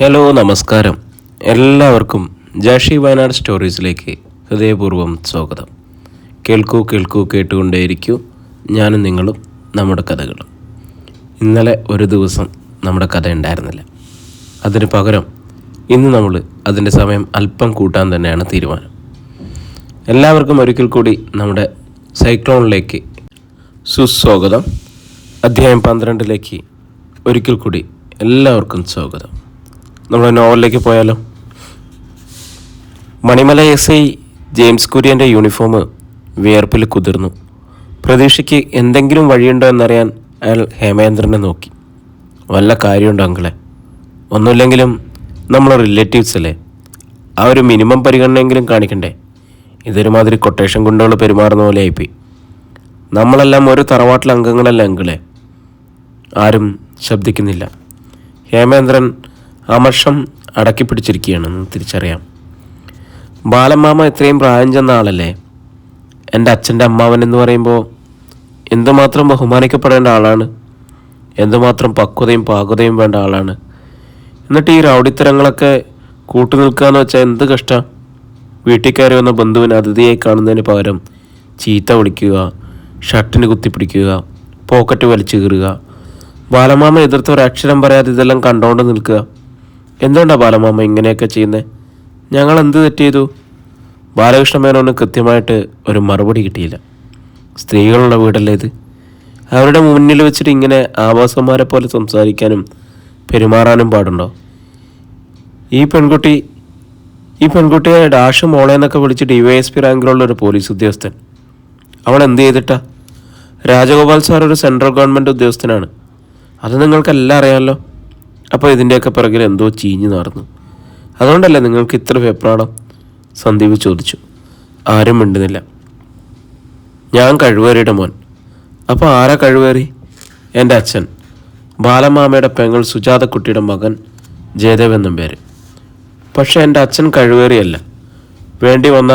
Hello നമസ്കാരം. എല്ലാവർക്കും ജാഷി വയനാട് സ്റ്റോറീസിലേക്ക് ഹൃദയപൂർവ്വം സ്വാഗതം. കേൾക്കൂ കേൾക്കൂ കേട്ടുകൊണ്ടേയിരിക്കൂ, ഞാനും നിങ്ങളും നമ്മുടെ കഥകളും. ഇന്നലെ ഒരു ദിവസം നമ്മുടെ കഥ ഉണ്ടായിരുന്നില്ല. അതിന് പകരം ഇന്ന് നമ്മൾ അതിൻ്റെ സമയം അല്പം കൂട്ടാൻ തന്നെയാണ് തീരുമാനം. എല്ലാവർക്കും ഒരിക്കൽ കൂടി നമ്മുടെ സൈക്ലോണിലേക്ക് സുസ്വാഗതം. അധ്യായം 12 ഒരിക്കൽ കൂടി എല്ലാവർക്കും സ്വാഗതം. നമ്മുടെ നോവലിലേക്ക് പോയാലോ? മണിമല SI ജെയിംസ് കുര്യൻ്റെ യൂണിഫോം വിയർപ്പിൽ കുതിർന്നു. പ്രതീക്ഷയ്ക്ക് എന്തെങ്കിലും വഴിയുണ്ടോ എന്നറിയാൻ അയാൾ ഹേമേന്ദ്രനെ നോക്കി. വല്ല കാര്യമുണ്ടോ അങ്കിളെ? ഒന്നുമില്ലെങ്കിലും നമ്മൾ റിലേറ്റീവ്സ് അല്ലേ, ആ ഒരു മിനിമം പരിഗണനയെങ്കിലും കാണിക്കണ്ടേ? ഇതൊരുമാതിരി കൊട്ടേഷൻ ഗുണ്ടകൾ പെരുമാറുന്ന പോലെ ആയിപ്പോയി. നമ്മളെല്ലാം ഒരു തറവാട്ടിലെ അംഗങ്ങളല്ലേ അങ്കിളെ? ആരും ശബ്ദിക്കുന്നില്ല. ഹേമേന്ദ്രൻ അമർഷം അടക്കി പിടിച്ചിരിക്കുകയാണെന്ന് തിരിച്ചറിയാം. ബാലമാമ ഇത്രയും പ്രായം ചെന്ന ആളല്ലേ. എൻ്റെ അച്ഛൻ്റെ അമ്മാവൻ എന്ന് പറയുമ്പോൾ എന്തുമാത്രം ബഹുമാനിക്കപ്പെടേണ്ട ആളാണ്, എന്തുമാത്രം പക്വതയും പാകതയും വേണ്ട ആളാണ്. എന്നിട്ട് ഈ റൗഡിത്തരങ്ങളൊക്കെ കൂട്ടുനിൽക്കുകയെന്ന് വെച്ചാൽ എന്ത് കഷ്ടം. വീട്ടിൽ കയറി വന്ന ബന്ധുവിന് അതിഥിയായി കാണുന്നതിന് പകരം ചീത്ത വിളിക്കുക, ഷർട്ടിന് കുത്തിപ്പിടിക്കുക, പോക്കറ്റ് വലിച്ചു കീറുക. ബാലമാമ എതിർത്ത് ഒരക്ഷരം പറയാതെ ഇതെല്ലാം കണ്ടുകൊണ്ട് നിൽക്കുക. എന്തുകൊണ്ടാണ് ബാലമാമ ഇങ്ങനെയൊക്കെ ചെയ്യുന്നത്? ഞങ്ങൾ എന്ത് തെറ്റ് ചെയ്തു? ബാലകൃഷ്ണ മേനോന് കൃത്യമായിട്ട് ഒരു മറുപടി കിട്ടിയില്ല. സ്ത്രീകളുള്ള വീടല്ലേ ഇത്? അവരുടെ മുന്നിൽ വെച്ചിട്ട് ഇങ്ങനെ ആവാസന്മാരെ പോലെ സംസാരിക്കാനും പെരുമാറാനും പാടുണ്ടോ? ഈ പെൺകുട്ടിയെ ഡാഷ് മോളേന്നൊക്കെ വിളിച്ച് DYSP റാങ്കിലുള്ള ഒരു പോലീസ് ഉദ്യോഗസ്ഥൻ. അവൾ എന്ത് ചെയ്തിട്ടാ? രാജഗോപാൽ സാർ ഒരു സെൻട്രൽ ഗവൺമെൻറ് ഉദ്യോഗസ്ഥനാണ്, അത് നിങ്ങൾക്കെല്ലാം അറിയാമല്ലോ. അപ്പോൾ ഇതിൻ്റെയൊക്കെ പിറകിൽ എന്തോ ചീഞ്ഞു നടന്നു. അതുകൊണ്ടല്ലേ നിങ്ങൾക്ക് ഇത്ര വെപ്രാളം? സന്ദീപ് ചോദിച്ചു. ആരും മിണ്ടുന്നില്ല. ഞാൻ കഴിവേറിയുടെ മോൻ. അപ്പോൾ ആരാ കഴിവേറി? എൻ്റെ അച്ഛൻ, ബാലമാമയുടെ പെങ്ങൾ സുജാതക്കുട്ടിയുടെ മകൻ ജയദേവ് എന്നും പേര്. പക്ഷേ എൻ്റെ അച്ഛൻ കഴിവേറിയല്ല, വേണ്ടി വന്ന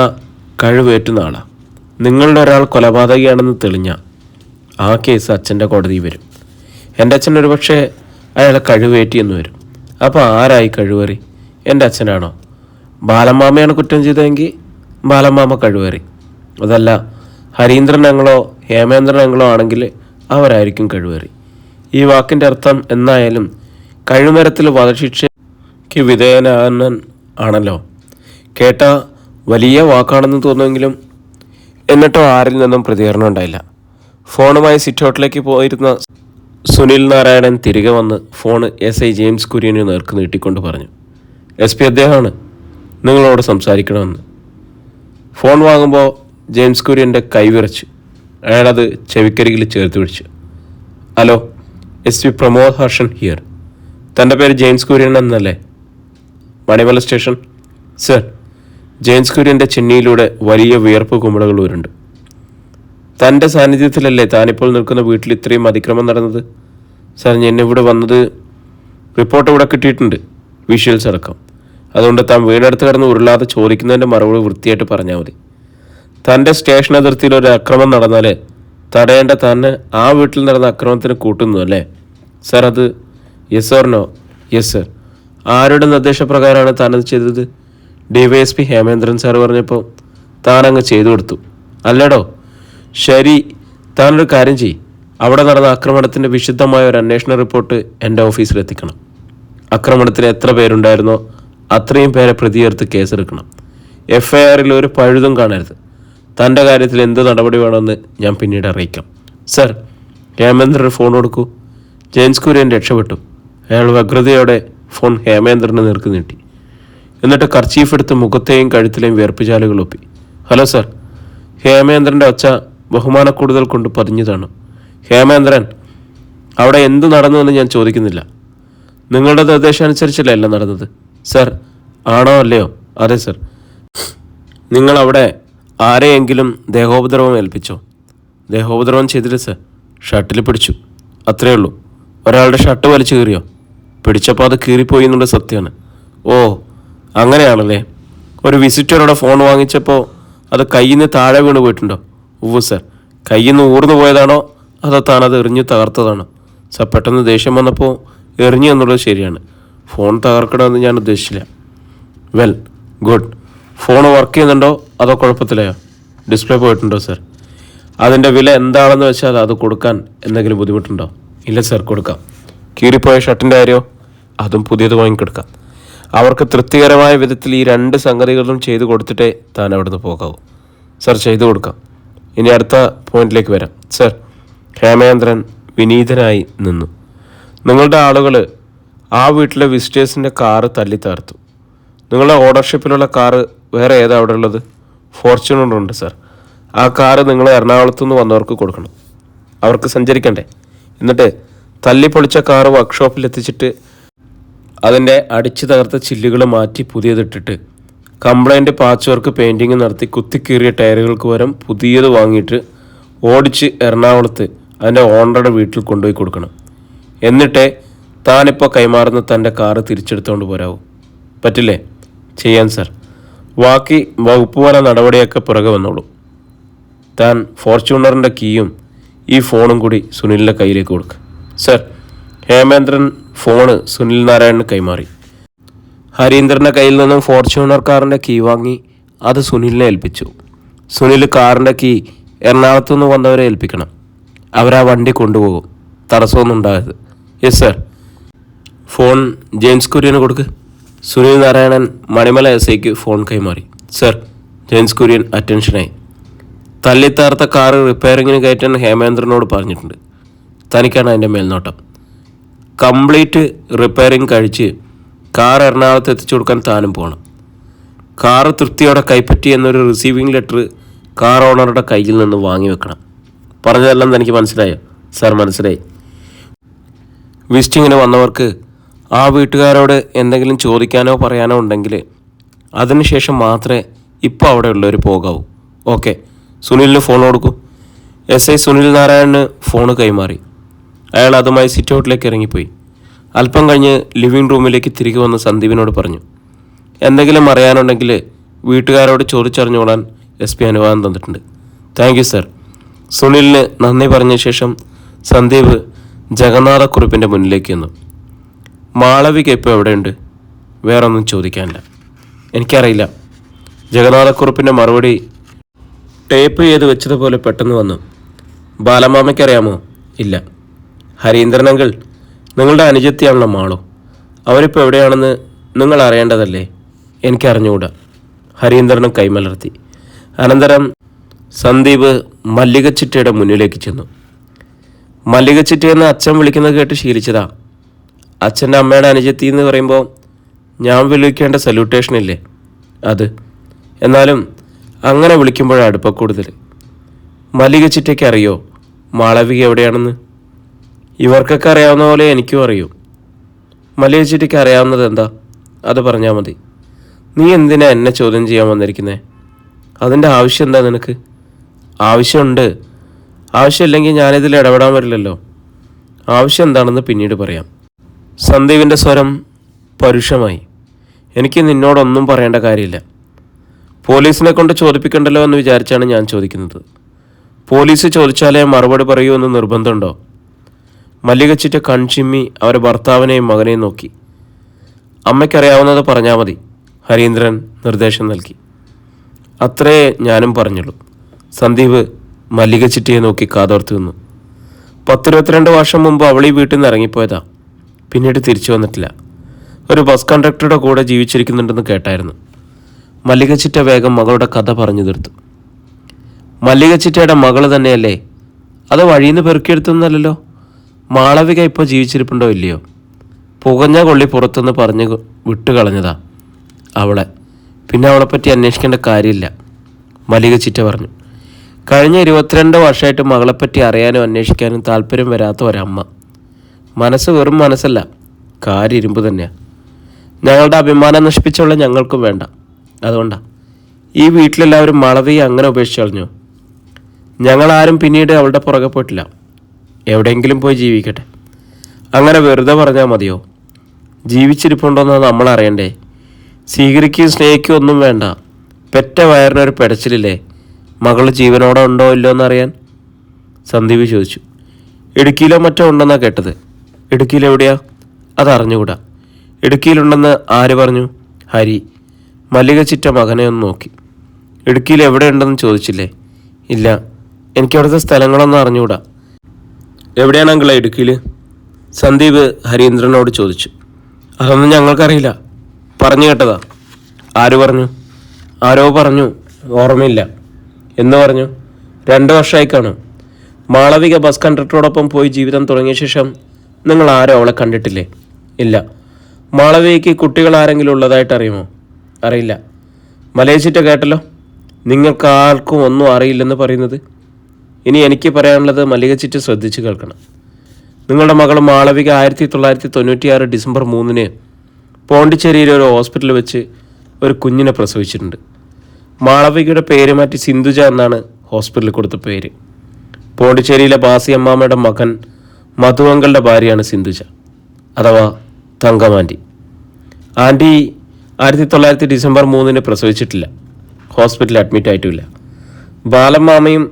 കഴിവേറ്റുന്ന ആളാണ്. നിങ്ങളുടെ ഒരാൾ കൊലപാതകയാണെന്ന് തെളിഞ്ഞ ആ കേസ് അച്ഛൻ്റെ കോടതിയിൽ വരും. എൻ്റെ അച്ഛൻ ഒരു പക്ഷേ അയാളെ കഴിവേറ്റിയെന്ന് വരും. അപ്പോൾ ആരായി കഴിവേറി? എൻ്റെ അച്ഛനാണോ? ബാലമാമയാണ് കുറ്റം ചെയ്തതെങ്കിൽ ബാലമാമ കഴിവേറി. അതല്ല ഹരീന്ദ്രൻ അങ്ങളോ ഹേമേന്ദ്രൻ അങ്ങളോ ആണെങ്കിൽ അവരായിരിക്കും കഴിവേറി. ഈ വാക്കിൻ്റെ അർത്ഥം എന്നായാലും കഴിമരത്തിൽ വധശിക്ഷയ്ക്ക് വിധേയനാകാൻ ആണല്ലോ. കേട്ട വലിയ വാക്കാണെന്ന് തോന്നുമെങ്കിലും എന്നിട്ടോ ആരിൽ നിന്നും പ്രതികരണം ഉണ്ടായില്ല. ഫോണുമായി സിറ്റൗട്ടിലേക്ക് പോയിരുന്ന സുനിൽ നാരായണൻ തിരികെ വന്ന് ഫോൺ SI ജെയിംസ് കുര്യന് നേർക്ക് നീട്ടിക്കൊണ്ട് പറഞ്ഞു, SP അദ്ദേഹമാണ്, നിങ്ങളോട് സംസാരിക്കണമെന്ന്. ഫോൺ വാങ്ങുമ്പോൾ ജെയിംസ് കുര്യൻ്റെ കൈ വിറച്ചു. അയാളത് ചെവിക്കരികിൽ ചേർത്ത് പിടിച്ചു. Hello, SP Pramod Harshan here. തൻ്റെ പേര് ജെയിംസ് കുര്യൻ എന്നല്ലേ? മണിമല സ്റ്റേഷൻ. സർ. ജെയിംസ് കുര്യൻ്റെ ചെന്നിയിലൂടെ വലിയ വിയർപ്പ് കുമിളകൾ വരുന്നുണ്ട്. തൻ്റെ സാന്നിധ്യത്തിലല്ലേ താനിപ്പോൾ നിൽക്കുന്ന വീട്ടിൽ ഇത്രയും അതിക്രമം നടന്നത്? സാർ, ഞാൻ ഇവിടെ വന്നത് റിപ്പോർട്ട് ഇവിടെ കിട്ടിയിട്ടുണ്ട്, വിഷ്വൽസ് അടക്കം. അതുകൊണ്ട് താൻ വീടടുത്ത് കിടന്ന് ഉരുളാതെ ചോദിക്കുന്നതിൻ്റെ മറുപടി വൃത്തിയായിട്ട് പറഞ്ഞാൽ മതി. തൻ്റെ സ്റ്റേഷൻ അതിർത്തിയിൽ ഒരു അക്രമം നടന്നാൽ തടയേണ്ട തന്നെ ആ വീട്ടിൽ നടന്ന അക്രമത്തിന് കൂട്ടുന്നു അല്ലേ? സാർ, അത് yes or no? Yes sir. ആരുടെ നിർദ്ദേശപ്രകാരമാണ് താനത് ചെയ്തത്? DYSP ഹേമേന്ദ്രൻ സാർ പറഞ്ഞപ്പോൾ താനങ്ങ് ചെയ്തു കൊടുത്തു അല്ലേടോ? ശരി, താനൊരു കാര്യം ചെയ്യ്. അവിടെ നടന്ന ആക്രമണത്തിൻ്റെ വിശുദ്ധമായ ഒരു അന്വേഷണ റിപ്പോർട്ട് എൻ്റെ ഓഫീസിലെത്തിക്കണം. ആക്രമണത്തിന് എത്ര പേരുണ്ടായിരുന്നോ അത്രയും പേരെ പ്രതിയേർത്ത് കേസെടുക്കണം. FIRൽ ഒരു പഴുതും കാണരുത്. തൻ്റെ കാര്യത്തിൽ എന്ത് നടപടി വേണമെന്ന് ഞാൻ പിന്നീട് അറിയിക്കാം. സർ, ഹേമേന്ദ്രന് ഫോൺ കൊടുക്കൂ. ജെയിംസ് കുര്യൻ രക്ഷപ്പെട്ടു. അയാൾ വ്യഗ്രതയോടെ ഫോൺ ഹേമേന്ദ്രന് നേർക്ക് നീട്ടി. എന്നിട്ട് കർച്ചീഫ് എടുത്ത് മുഖത്തെയും കഴുത്തിലെയും വിയർപ്പിച്ചാലുകൾ ഒപ്പി. Hello sir. ഹേമേന്ദ്രൻ്റെ ഒച്ച ബഹുമാനക്കൂടുതൽ കൊണ്ട് പതിഞ്ഞതാണ്. ഹേമേന്ദ്രൻ, അവിടെ എന്ത് നടന്നു എന്ന് ഞാൻ ചോദിക്കുന്നില്ല. നിങ്ങളുടെ നിർദ്ദേശമനുസരിച്ചല്ലേ എല്ലാം നടന്നത്? സർ. ആണോ അല്ലയോ? അതെ സർ. നിങ്ങൾ അവിടെ ആരെയെങ്കിലും ദേഹോപദ്രവം ഏൽപ്പിച്ചോ? ദേഹോപദ്രവം ചെയ്തില്ല സർ. ഷർട്ടിൽ പിടിച്ചു, അത്രയേ ഉള്ളൂ. ഒരാളുടെ ഷർട്ട് വലിച്ചു കീറിയോ? പിടിച്ചപ്പോൾ അത് കീറിപ്പോയി എന്നുള്ള സത്യമാണ്. ഓ, അങ്ങനെയാണല്ലേ. ഒരു വിസിറ്ററുടെ ഫോൺ വാങ്ങിച്ചപ്പോൾ അത് കയ്യിൽ നിന്ന് താഴെ വീണ് പോയിട്ടുണ്ടോ? ഉവ്വ് സർ. കയ്യിൽ നിന്ന് ഊർന്നു പോയതാണോ അതോ താനത് എറിഞ്ഞു തകർത്തതാണോ? സർ, പെട്ടെന്ന് ദേഷ്യം വന്നപ്പോൾ എറിഞ്ഞു എന്നുള്ളത് ശരിയാണ്. ഫോൺ തകർക്കണമെന്ന് ഞാൻ ഉദ്ദേശിച്ചില്ല. Well, good. ഫോൺ വർക്ക് ചെയ്യുന്നുണ്ടോ അതോ കുഴപ്പത്തിലെയോ? ഡിസ്പ്ലേ പോയിട്ടുണ്ടോ സർ? അതിൻ്റെ വില എന്താണെന്ന് വെച്ചാൽ അത് കൊടുക്കാൻ എന്തെങ്കിലും ബുദ്ധിമുട്ടുണ്ടോ? ഇല്ല സർ, കൊടുക്കാം. കീറിപ്പോയ ഷർട്ടിൻ്റെ കാര്യമോ? അതും പുതിയത് വാങ്ങിക്കൊടുക്കാം. അവർക്ക് തൃപ്തികരമായ വിധത്തിൽ ഈ 2 സംഗതികളും ചെയ്തു കൊടുത്തിട്ടേ താൻ അവിടുന്ന് പോകാവൂ. സർ, ചെയ്തു കൊടുക്കാം. ഇനി അടുത്ത പോയിന്റിലേക്ക് വരാം. സർ, ഹേമേന്ദ്രൻ വിനീതനായി നിന്നു. നിങ്ങളുടെ ആളുകൾ ആ വീട്ടിലെ വിസിറ്റേഴ്സിൻ്റെ കാറ് തല്ലി തകർത്തു. നിങ്ങളുടെ ഓണർഷിപ്പിലുള്ള കാറ് വേറെ ഏതാ അവിടെ ഉള്ളത്? ഫോർച്യൂണർ ഉണ്ട് സർ. ആ കാറ് നിങ്ങൾ എറണാകുളത്തു നിന്ന് വന്നവർക്ക് കൊടുക്കണം. അവർക്ക് സഞ്ചരിക്കണ്ടേ? എന്നിട്ട് തല്ലിപ്പൊളിച്ച കാറ് വർക്ക്ഷോപ്പിൽ എത്തിച്ചിട്ട് അതിൻ്റെ അടിച്ചു തകർത്ത ചില്ലുകൾ മാറ്റി പുതിയതിട്ടിട്ട് കംപ്ലൈൻറ്റ് പാച്ച് വർക്ക് പെയിൻറ്റിങ് നടത്തി കുത്തിക്കീറിയ ടയറുകൾക്ക് പകരം പുതിയത് വാങ്ങിയിട്ട് ഓടിച്ച് എറണാകുളത്ത് അതിൻ്റെ ഓണറുടെ വീട്ടിൽ കൊണ്ടുപോയി കൊടുക്കണം. എന്നിട്ടേ താനിപ്പോൾ കൈമാറുന്ന തൻ്റെ കാറ് തിരിച്ചെടുത്തുകൊണ്ട് പോരാവൂ. പറ്റില്ലേ? ചെയ്യാൻ സർ. ബാക്കി വകുപ്പുപര നടപടിയൊക്കെ പുറകെ വന്നോളൂ. താൻ ഫോർച്യൂണറിൻ്റെ കീയും ഈ ഫോണും കൂടി സുനിലിൻ്റെ കയ്യിലേക്ക് കൊടുക്കുക. സർ. ഹേമേന്ദ്രൻ ഫോണ് സുനിൽ നാരായണന് കൈമാറി. ഹരീന്ദ്രൻ്റെ കയ്യിൽ നിന്നും ഫോർച്യൂണർ കാറിൻ്റെ കീ വാങ്ങി അത് സുനിലിനെ ഏൽപ്പിച്ചു. സുനിൽ കാറിൻ്റെ കീ എറണാകുളത്തു നിന്ന് വന്നവരെ ഏൽപ്പിക്കണം. അവരാ വണ്ടി കൊണ്ടുപോകും. തടസ്സമൊന്നും ഉണ്ടാകരുത്. Yes sir. Phone James Kurian കൊടുക്ക്. സുനിൽ നാരായണൻ മണിമല എസ്.ഐക്ക് ഫോൺ കൈമാറി. സർ. ജെയിംസ് കുര്യൻ അറ്റൻഷനായി. തല്ലിത്താർത്ത കാറ് റിപ്പയറിങ്ങിന് കയറ്റാൻ ഹേമേന്ദ്രനോട് പറഞ്ഞിട്ടുണ്ട്. തനിക്കാണ് അതിൻ്റെ മേൽനോട്ടം. കംപ്ലീറ്റ് റിപ്പയറിങ് കഴിച്ച് കാർ എറണാകുളത്ത് എത്തിച്ചു കൊടുക്കാൻ താനും പോകണം. കാറ് തൃപ്തിയോടെ കൈപ്പറ്റി എന്നൊരു റിസീവിംഗ് ലെറ്റർ കാർ ഓണറുടെ കയ്യിൽ നിന്ന് വാങ്ങി വെക്കണം. പറഞ്ഞതെല്ലാം തനിക്ക് മനസ്സിലായോ? സാർ, മനസ്സിലായി. വിസിറ്റിങ്ങിന് വന്നവർക്ക് ആ വീട്ടുകാരോട് എന്തെങ്കിലും ചോദിക്കാനോ പറയാനോ ഉണ്ടെങ്കിൽ അതിനുശേഷം മാത്രമേ ഇപ്പോൾ അവിടെ ഉള്ളവർ പോകാവൂ. ഓക്കെ. സുനിലിന് ഫോൺ കൊടുക്കൂ. എസ്.ഐ സുനിൽ നാരായണന് ഫോണ് കൈമാറി. അയാൾ അതുമായി സിറ്റ് ഔട്ടിലേക്ക് ഇറങ്ങിപ്പോയി. അല്പം കഴിഞ്ഞ് ലിവിംഗ് റൂമിലേക്ക് തിരികെ വന്ന് സന്ദീപിനോട് പറഞ്ഞു, എന്തെങ്കിലും അറിയാനുണ്ടെങ്കിൽ വീട്ടുകാരോട് ചോദിച്ചറിഞ്ഞോളാൻ SP അനുവാദം തന്നിട്ടുണ്ട്. Thank you sir. സുനിലിന് നന്ദി പറഞ്ഞ ശേഷം സന്ദീപ് ജഗന്നാഥക്കുറുപ്പിൻ്റെ മുന്നിലേക്ക് വന്നു. മാളവിക ഇപ്പോൾ എവിടെയുണ്ട്? വേറൊന്നും ചോദിക്കാനില്ല. എനിക്കറിയില്ല. ജഗന്നാഥക്കുറുപ്പിൻ്റെ മറുപടി ടേപ്പ് ചെയ്ത് വെച്ചതുപോലെ പെട്ടെന്ന് വന്നു. ബാലമാമയ്ക്കറിയാമോ? ഇല്ല. ഹരീന്ദ്രൻ അങ്കിൾ, നിങ്ങളുടെ അനുജത്തിയാണല്ലോ മാളു. അവരിപ്പോൾ എവിടെയാണെന്ന് നിങ്ങൾ അറിയേണ്ടതല്ലേ? എനിക്കറിഞ്ഞുകൂടാ. ഹരീന്ദ്രനും കൈമലർത്തി. അനന്തരം സന്ദീപ് മല്ലികച്ചിറ്റയുടെ മുന്നിലേക്ക് ചെന്നു. മല്ലികച്ചിറ്റയെന്ന് അച്ഛൻ വിളിക്കുന്നത് കേട്ട് ശീലിച്ചതാ. അച്ഛൻ്റെ അമ്മയുടെ അനുജത്തി എന്ന് പറയുമ്പോൾ ഞാൻ വിളിക്കേണ്ട സല്യൂട്ടേഷൻ ഇല്ലേ അത്? എന്നാലും അങ്ങനെ വിളിക്കുമ്പോഴാണ് അടുപ്പക്കൂടുതൽ. മല്ലികച്ചിറ്റയ്ക്ക് അറിയോ മാളവിക എവിടെയാണെന്ന്? ഇവർക്കൊക്കെ അറിയാവുന്ന പോലെ എനിക്കും അറിയൂ. മല്ലികച്ചിറ്റയ്ക്ക് അറിയാവുന്നത് എന്താ? അത് പറഞ്ഞാൽ മതി. നീ എന്തിനാ എന്നെ ചോദ്യം ചെയ്യാൻ വന്നിരിക്കുന്നേ? അതിൻ്റെ ആവശ്യം എന്താ നിനക്ക്? ആവശ്യമുണ്ട്. ആവശ്യമില്ലെങ്കിൽ ഞാനിതിൽ ഇടപെടാൻ വരില്ലല്ലോ. ആവശ്യം എന്താണെന്ന് പിന്നീട് പറയാം. സന്ദീപിൻ്റെ സ്വരം പരുഷമായി. എനിക്ക് നിന്നോടൊന്നും പറയേണ്ട കാര്യമില്ല. പോലീസിനെ കൊണ്ട് ചോദിപ്പിക്കണ്ടല്ലോ എന്ന് വിചാരിച്ചാണ് ഞാൻ ചോദിക്കുന്നത്. പോലീസ് ചോദിച്ചാലേ മറുപടി പറയൂ എന്ന് നിർബന്ധമുണ്ടോ? മല്ലികച്ചിറ്റ കൺചിമ്മി അവരെ ഭർത്താവിനെയും മകനെയും നോക്കി. അമ്മയ്ക്കറിയാവുന്നത് പറഞ്ഞാൽ മതി, ഹരീന്ദ്രൻ നിർദ്ദേശം നൽകി. അത്രേ ഞാനും പറഞ്ഞുള്ളൂ. സന്ദീപ് മല്ലികച്ചിറ്റയെ നോക്കി കാതോർത്ത് നിന്നു. 10-22 വർഷം മുമ്പ് അവൾ ഈ വീട്ടിൽ നിന്ന് ഇറങ്ങിപ്പോയതാ. പിന്നീട് തിരിച്ചു വന്നിട്ടില്ല. ഒരു ബസ് കണ്ടക്ടറുടെ കൂടെ ജീവിച്ചിരിക്കുന്നുണ്ടെന്ന് കേട്ടായിരുന്നു. മല്ലികച്ചിറ്റ വേഗം മകളുടെ കഥ പറഞ്ഞു തീർത്തു. മല്ലികച്ചിറ്റയുടെ മകൾ തന്നെയല്ലേ? അത് വഴിയിൽ നിന്ന് പെറുക്കിയെടുത്തൊന്നല്ലോ. മാളവിക ഇപ്പോൾ ജീവിച്ചിരിപ്പുണ്ടോ ഇല്ലയോ? പുകഞ്ഞ കൊള്ളി പുറത്തുനിന്ന് പറഞ്ഞ് വിട്ടുകളഞ്ഞതാ അവളെ. പിന്നെ അവളെപ്പറ്റി അന്വേഷിക്കേണ്ട കാര്യമില്ല, മല്ലികച്ചിറ്റ പറഞ്ഞു. കഴിഞ്ഞ 22 വർഷമായിട്ട് മകളെപ്പറ്റി അറിയാനും അന്വേഷിക്കാനും താല്പര്യം വരാത്ത ഒരമ്മ. മനസ്സ് വെറും മനസ്സല്ല, കാര്യം ഇരുമ്പ് തന്നെയാണ്. ഞങ്ങളുടെ അഭിമാനം നശിപ്പിച്ചുള്ള ഞങ്ങൾക്കും വേണ്ട. അതുകൊണ്ടാണ് ഈ വീട്ടിലെല്ലാവരും മാളവിയെ അങ്ങനെ ഉപേക്ഷിച്ച് കളഞ്ഞു. ഞങ്ങളാരും പിന്നീട് അവളുടെ പുറകെ പോയിട്ടില്ല. എവിടെയെങ്കിലും പോയി ജീവിക്കട്ടെ. അങ്ങനെ വെറുതെ പറഞ്ഞാൽ മതിയോ? ജീവിച്ചിരിപ്പുണ്ടോയെന്ന് നമ്മൾ അറിയണ്ടേ? സ്വീകരിക്കുകയും സ്നേഹിക്കുകയും ഒന്നും വേണ്ട. പെറ്റ വയറിനൊരു പെടച്ചിലില്ലേ? മകൾ ജീവനോടെ ഉണ്ടോ ഇല്ലോ എന്നറിയാൻ സന്ദീപ് ചോദിച്ചു. ഇടുക്കിയിലോ മറ്റോ ഉണ്ടെന്നാണ് കേട്ടത്. ഇടുക്കിയിലെവിടെയാ? അതറിഞ്ഞുകൂടാ. ഇടുക്കിയിലുണ്ടെന്ന് ആര് പറഞ്ഞു? ഹരി. മല്ലിക ചിറ്റ മകനെ ഒന്ന് നോക്കി. ഇടുക്കിയിൽ എവിടെയുണ്ടെന്ന് ചോദിച്ചില്ലേ? ഇല്ല, എനിക്കവിടുത്തെ സ്ഥലങ്ങളൊന്നും അറിഞ്ഞുകൂടാ. എവിടെയാണ് അങ്കിളെ ഇടുക്കിയിൽ? സന്ദീപ് ഹരീന്ദ്രനോട് ചോദിച്ചു. അതൊന്നും ഞങ്ങൾക്കറിയില്ല, പറഞ്ഞു കേട്ടതാ. ആര് പറഞ്ഞു? ആരോ പറഞ്ഞു, ഓർമ്മയില്ല. എന്ന് പറഞ്ഞു? 2 വർഷമായി കാണും. മാളവിക ബസ് കണ്ടക്ടറോടൊപ്പം പോയി ജീവിതം തുടങ്ങിയ ശേഷം നിങ്ങൾ ആരും അവളെ കണ്ടിട്ടില്ലേ? ഇല്ല. മാളവികയ്ക്ക് കുട്ടികൾ ആരെങ്കിലും ഉള്ളതായിട്ട് അറിയുമോ? അറിയില്ല. മലയച്ചിട്ട കേട്ടല്ലോ, നിങ്ങൾക്ക് ആർക്കും ഒന്നും അറിയില്ലെന്ന് പറയുന്നത്. ഇനി എനിക്ക് പറയാനുള്ളത് മല്ലിക ചിറ്റ ശ്രദ്ധിച്ച് കേൾക്കണം. നിങ്ങളുടെ മകൾ മാളവിക 1996 ഡിസംബർ 3 പോണ്ടിച്ചേരിയിലെ ഒരു ഹോസ്പിറ്റലിൽ വെച്ച് ഒരു കുഞ്ഞിനെ പ്രസവിച്ചിട്ടുണ്ട്. മാളവികയുടെ പേര് മാറ്റി സിന്ധുജ എന്നാണ് ഹോസ്പിറ്റലിൽ കൊടുത്ത പേര്. പോണ്ടിച്ചേരിയിലെ ബാസി അമ്മാമ്മയുടെ മകൻ മധുവങ്കളുടെ ഭാര്യയാണ് സിന്ധുജ, അഥവാ തങ്കമാൻറ്റി. ആൻറ്റി 1900 ഡിസംബർ 3 പ്രസവിച്ചിട്ടില്ല, ഹോസ്പിറ്റലിൽ അഡ്മിറ്റ് ആയിട്ടുമില്ല. ബാലമ്മാമയും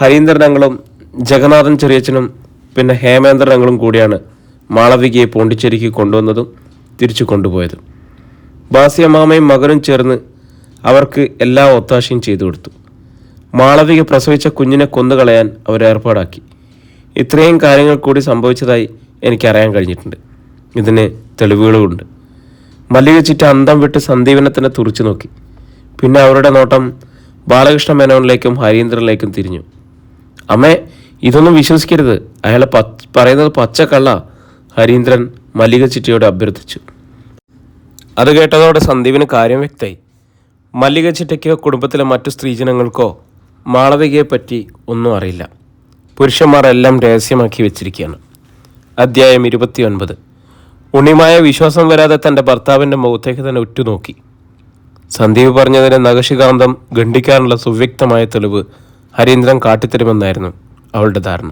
ഹരീന്ദ്രനങ്ങളും ജഗന്നാഥൻ ചെറിയച്ഛനും പിന്നെ ഹേമേന്ദ്രനങ്ങളും കൂടിയാണ് മാളവികയെ പോണ്ടിച്ചേരിക്ക് കൊണ്ടുവന്നതും തിരിച്ചു കൊണ്ടുപോയതും. ബാസി അമ്മാമയും മകനും ചേർന്ന് അവർക്ക് എല്ലാ ഒത്താശയും ചെയ്തു കൊടുത്തു. മാളവിക പ്രസവിച്ച കുഞ്ഞിനെ കൊന്നുകളയാൻ അവർ ഏർപ്പാടാക്കി. ഇത്രയും കാര്യങ്ങൾ കൂടി സംഭവിച്ചതായി എനിക്കറിയാൻ കഴിഞ്ഞിട്ടുണ്ട്. ഇതിന് തെളിവുകളുമുണ്ട്. മല്ലിക ചിറ്റ അന്തം വിട്ട് സന്ദീപനെ തന്നെ തുറച്ചു നോക്കി. പിന്നെ അവരുടെ നോട്ടം ബാലകൃഷ്ണ മേനോനിലേക്കും ഹരീന്ദ്രനിലേക്കും തിരിഞ്ഞു. അമ്മേ, ഇതൊന്നും വിശ്വസിക്കരുത്, അയാളെ പറയുന്നത് പച്ചക്കള്ള, ഹരീന്ദ്രൻ മല്ലിക ചിറ്റയോട് അഭ്യർത്ഥിച്ചു. അത് കേട്ടതോടെ സന്ദീപിന് കാര്യം വ്യക്തമായി. മല്ലിക ചിറ്റയ്ക്കോ കുടുംബത്തിലെ മറ്റു സ്ത്രീജനങ്ങൾക്കോ മാളവികയെ പറ്റി ഒന്നും അറിയില്ല. പുരുഷന്മാരെല്ലാം രഹസ്യമാക്കി വെച്ചിരിക്കുകയാണ്. അധ്യായം 29. ഉണ്ണിമായ വിശ്വാസം വരാതെ തൻ്റെ ഭർത്താവിൻ്റെ മുഖത്തേക്ക് തന്നെ ഉറ്റുനോക്കി. സന്ദീപ് പറഞ്ഞതിന് നഖശികാന്തം ഖണ്ഡിക്കാനുള്ള സുവ്യക്തമായ തെളിവ് ഹരീന്ദ്രൻ കാട്ടിത്തരുമെന്നായിരുന്നു അവളുടെ ധാരണ.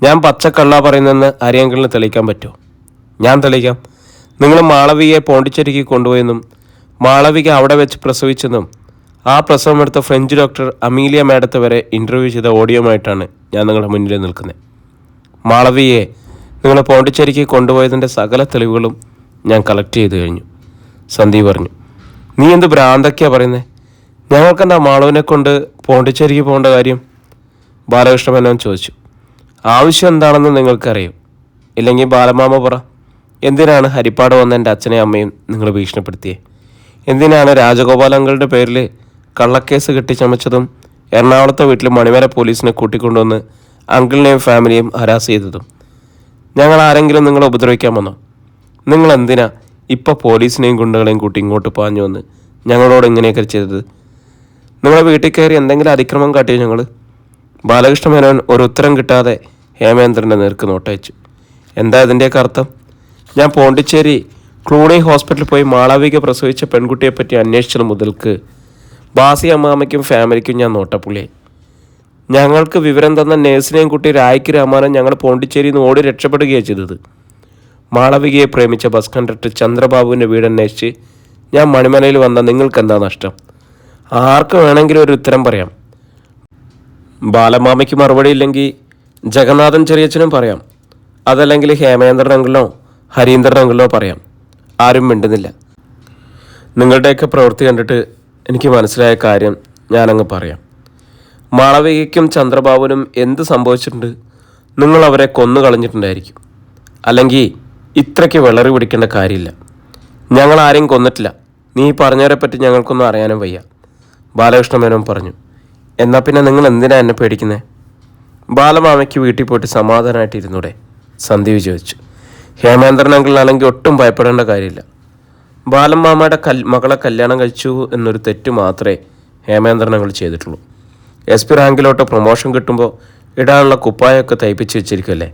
ഞാൻ പച്ചക്കള്ള പറയുന്നതെന്ന് ഹരിയങ്കിളിന് തെളിയിക്കാൻ പറ്റുമോ? ഞാൻ തെളിയിക്കാം. നിങ്ങൾ മാളവികയെ പോണ്ടിച്ചേരിക്ക് കൊണ്ടുപോയെന്നും മാളവിക അവിടെ വെച്ച് പ്രസവിച്ചെന്നും ആ പ്രസവമെടുത്ത ഫ്രഞ്ച് ഡോക്ടർ അമീലിയ മാഡത്തെ വരെ ഇൻ്റർവ്യൂ ചെയ്ത ഓഡിയോയുമായിട്ടാണ് ഞാൻ നിങ്ങളുടെ മുന്നിൽ നിൽക്കുന്നത്. മാളവികയെ നിങ്ങൾ പോണ്ടിച്ചേരിക്ക് കൊണ്ടുപോയതിൻ്റെ സകല തെളിവുകളും ഞാൻ കളക്ട് ചെയ്ത് കഴിഞ്ഞു. സന്ദീപ് പറഞ്ഞു. നീ എന്ത് ഭ്രാന്തൊക്കെയാണ് പറയുന്നത്? ഞങ്ങൾക്കെന്താ മാളവിനെ കൊണ്ട് പോണ്ടിച്ചേരിക്ക് പോകേണ്ട കാര്യം? ബാലകൃഷ്ണ മേനോൻ ചോദിച്ചു. ആവശ്യം എന്താണെന്ന് നിങ്ങൾക്കറിയും. ഇല്ലെങ്കിൽ ബാലമാമ പറ. എന്തിനാണ് ഹരിപ്പാട് വന്ന എൻ്റെ അച്ഛനെയും അമ്മയും നിങ്ങൾ ഭീഷണിപ്പെടുത്തിയേ? എന്തിനാണ് രാജഗോപാലങ്ങളുടെ പേരിൽ കള്ളക്കേസ് കെട്ടിച്ചമച്ചതും എറണാകുളത്തെ വീട്ടിൽ മണിമല പോലീസിനെ കൂട്ടിക്കൊണ്ടുവന്ന് അങ്കിളിനെയും ഫാമിലിയും ഹരാസ് ചെയ്തതും? ഞങ്ങൾ ആരെങ്കിലും നിങ്ങളെ ഉപദ്രവിക്കാൻ വന്നോ? നിങ്ങൾ എന്തിനാ ഇപ്പോൾ പോലീസിനെയും ഗുണ്ടകളെയും കൂട്ടി ഇങ്ങോട്ട് പാഞ്ഞു വന്ന് ഞങ്ങളോട് ഇങ്ങനെയൊക്കെ ചെയ്തത്? നിങ്ങളെ വീട്ടിൽ കയറി എന്തെങ്കിലും അതിക്രമം കാട്ടിയോ ഞങ്ങൾ? ബാലകൃഷ്ണ മേനോൻ ഒരു ഉത്തരം കിട്ടാതെ ഹേമേന്ദ്രൻ്റെ നേർക്ക് നോട്ടയച്ചു. എന്താ ഇതിൻ്റെയൊക്കെ അർത്ഥം? ഞാൻ പോണ്ടിച്ചേരി ക്ലൂണി ഹോസ്പിറ്റലിൽ പോയി മാളവിക പ്രസവിച്ച പെൺകുട്ടിയെപ്പറ്റി അന്വേഷിച്ചത് മുതൽക്ക് ബാസി അമ്മാമ്മയ്ക്കും ഫാമിലിക്കും ഞാൻ നോട്ടപ്പുള്ളിയായി. ഞങ്ങൾക്ക് വിവരം തന്ന നേഴ്സിനെയും കുട്ടി രായ്ക്ക് രാമാനം ഞങ്ങൾ പോണ്ടിച്ചേരിയിൽ നിന്ന് ഓടി രക്ഷപ്പെടുകയാണ് ചെയ്തത്. മാളവികയെ പ്രേമിച്ച ബസ് കണ്ടക്ടർ ചന്ദ്രബാബുവിൻ്റെ വീട് അന്വേഷിച്ച് ഞാൻ മണിമലയിൽ വന്ന നിങ്ങൾക്ക് എന്താ നഷ്ടം? ആർക്ക് വേണമെങ്കിലും ഒരു ഉത്തരം പറയാം. ബാലമാമയ്ക്ക് മറുപടി ഇല്ലെങ്കിൽ ജഗന്നാഥൻ ചെറിയച്ഛനും പറയാം. അതല്ലെങ്കിൽ ഹേമേന്ദ്രനങ്കിലോ ഹരീന്ദ്രനങ്കിലോ പറയാം. ആരും മിണ്ടുന്നില്ല. നിങ്ങളുടെയൊക്കെ പ്രവൃത്തി കണ്ടിട്ട് എനിക്ക് മനസ്സിലായ കാര്യം ഞാനങ്ങ് പറയാം. മാളവികയ്ക്കും ചന്ദ്രബാബുവിനും എന്ത് സംഭവിച്ചിട്ടുണ്ട്? നിങ്ങൾ അവരെ കൊന്നു കളഞ്ഞിട്ടുണ്ടായിരിക്കും. അല്ലെങ്കിൽ ഇത്രയ്ക്ക് വിളറി പിടിക്കേണ്ട കാര്യമില്ല. ഞങ്ങൾ ആരെയും കൊന്നിട്ടില്ല. നീ പറഞ്ഞവരെ പറ്റി ഞങ്ങൾക്കൊന്നും അറിയാനും വയ്യ, ബാലകൃഷ്ണ മേനോൻ പറഞ്ഞു. എന്നാൽ പിന്നെ നിങ്ങൾ എന്തിനാ എന്നെ പേടിക്കുന്നത്? ബാലമാമയ്ക്ക് വീട്ടിൽ പോയിട്ട് സമാധാനമായിട്ടിരുന്നൂടെ? സന്ദീപ് ചോദിച്ചു. ഹേമേന്ദ്രൻ അങ്കിളിനാണെങ്കിൽ ഒട്ടും ഭയപ്പെടേണ്ട കാര്യമില്ല. ബാലമാമയുടെ മകളെ കല്യാണം കഴിച്ചു എന്നൊരു തെറ്റ് മാത്രമേ ഹേമേന്ദ്രൻ അങ്കിൾ ചെയ്തിട്ടുള്ളൂ. SP റാങ്കിലോട്ട് പ്രൊമോഷൻ കിട്ടുമ്പോൾ ഇടാനുള്ള കുപ്പായൊക്കെ തയ്പ്പിച്ച് വെച്ചിരിക്കുമല്ലേ.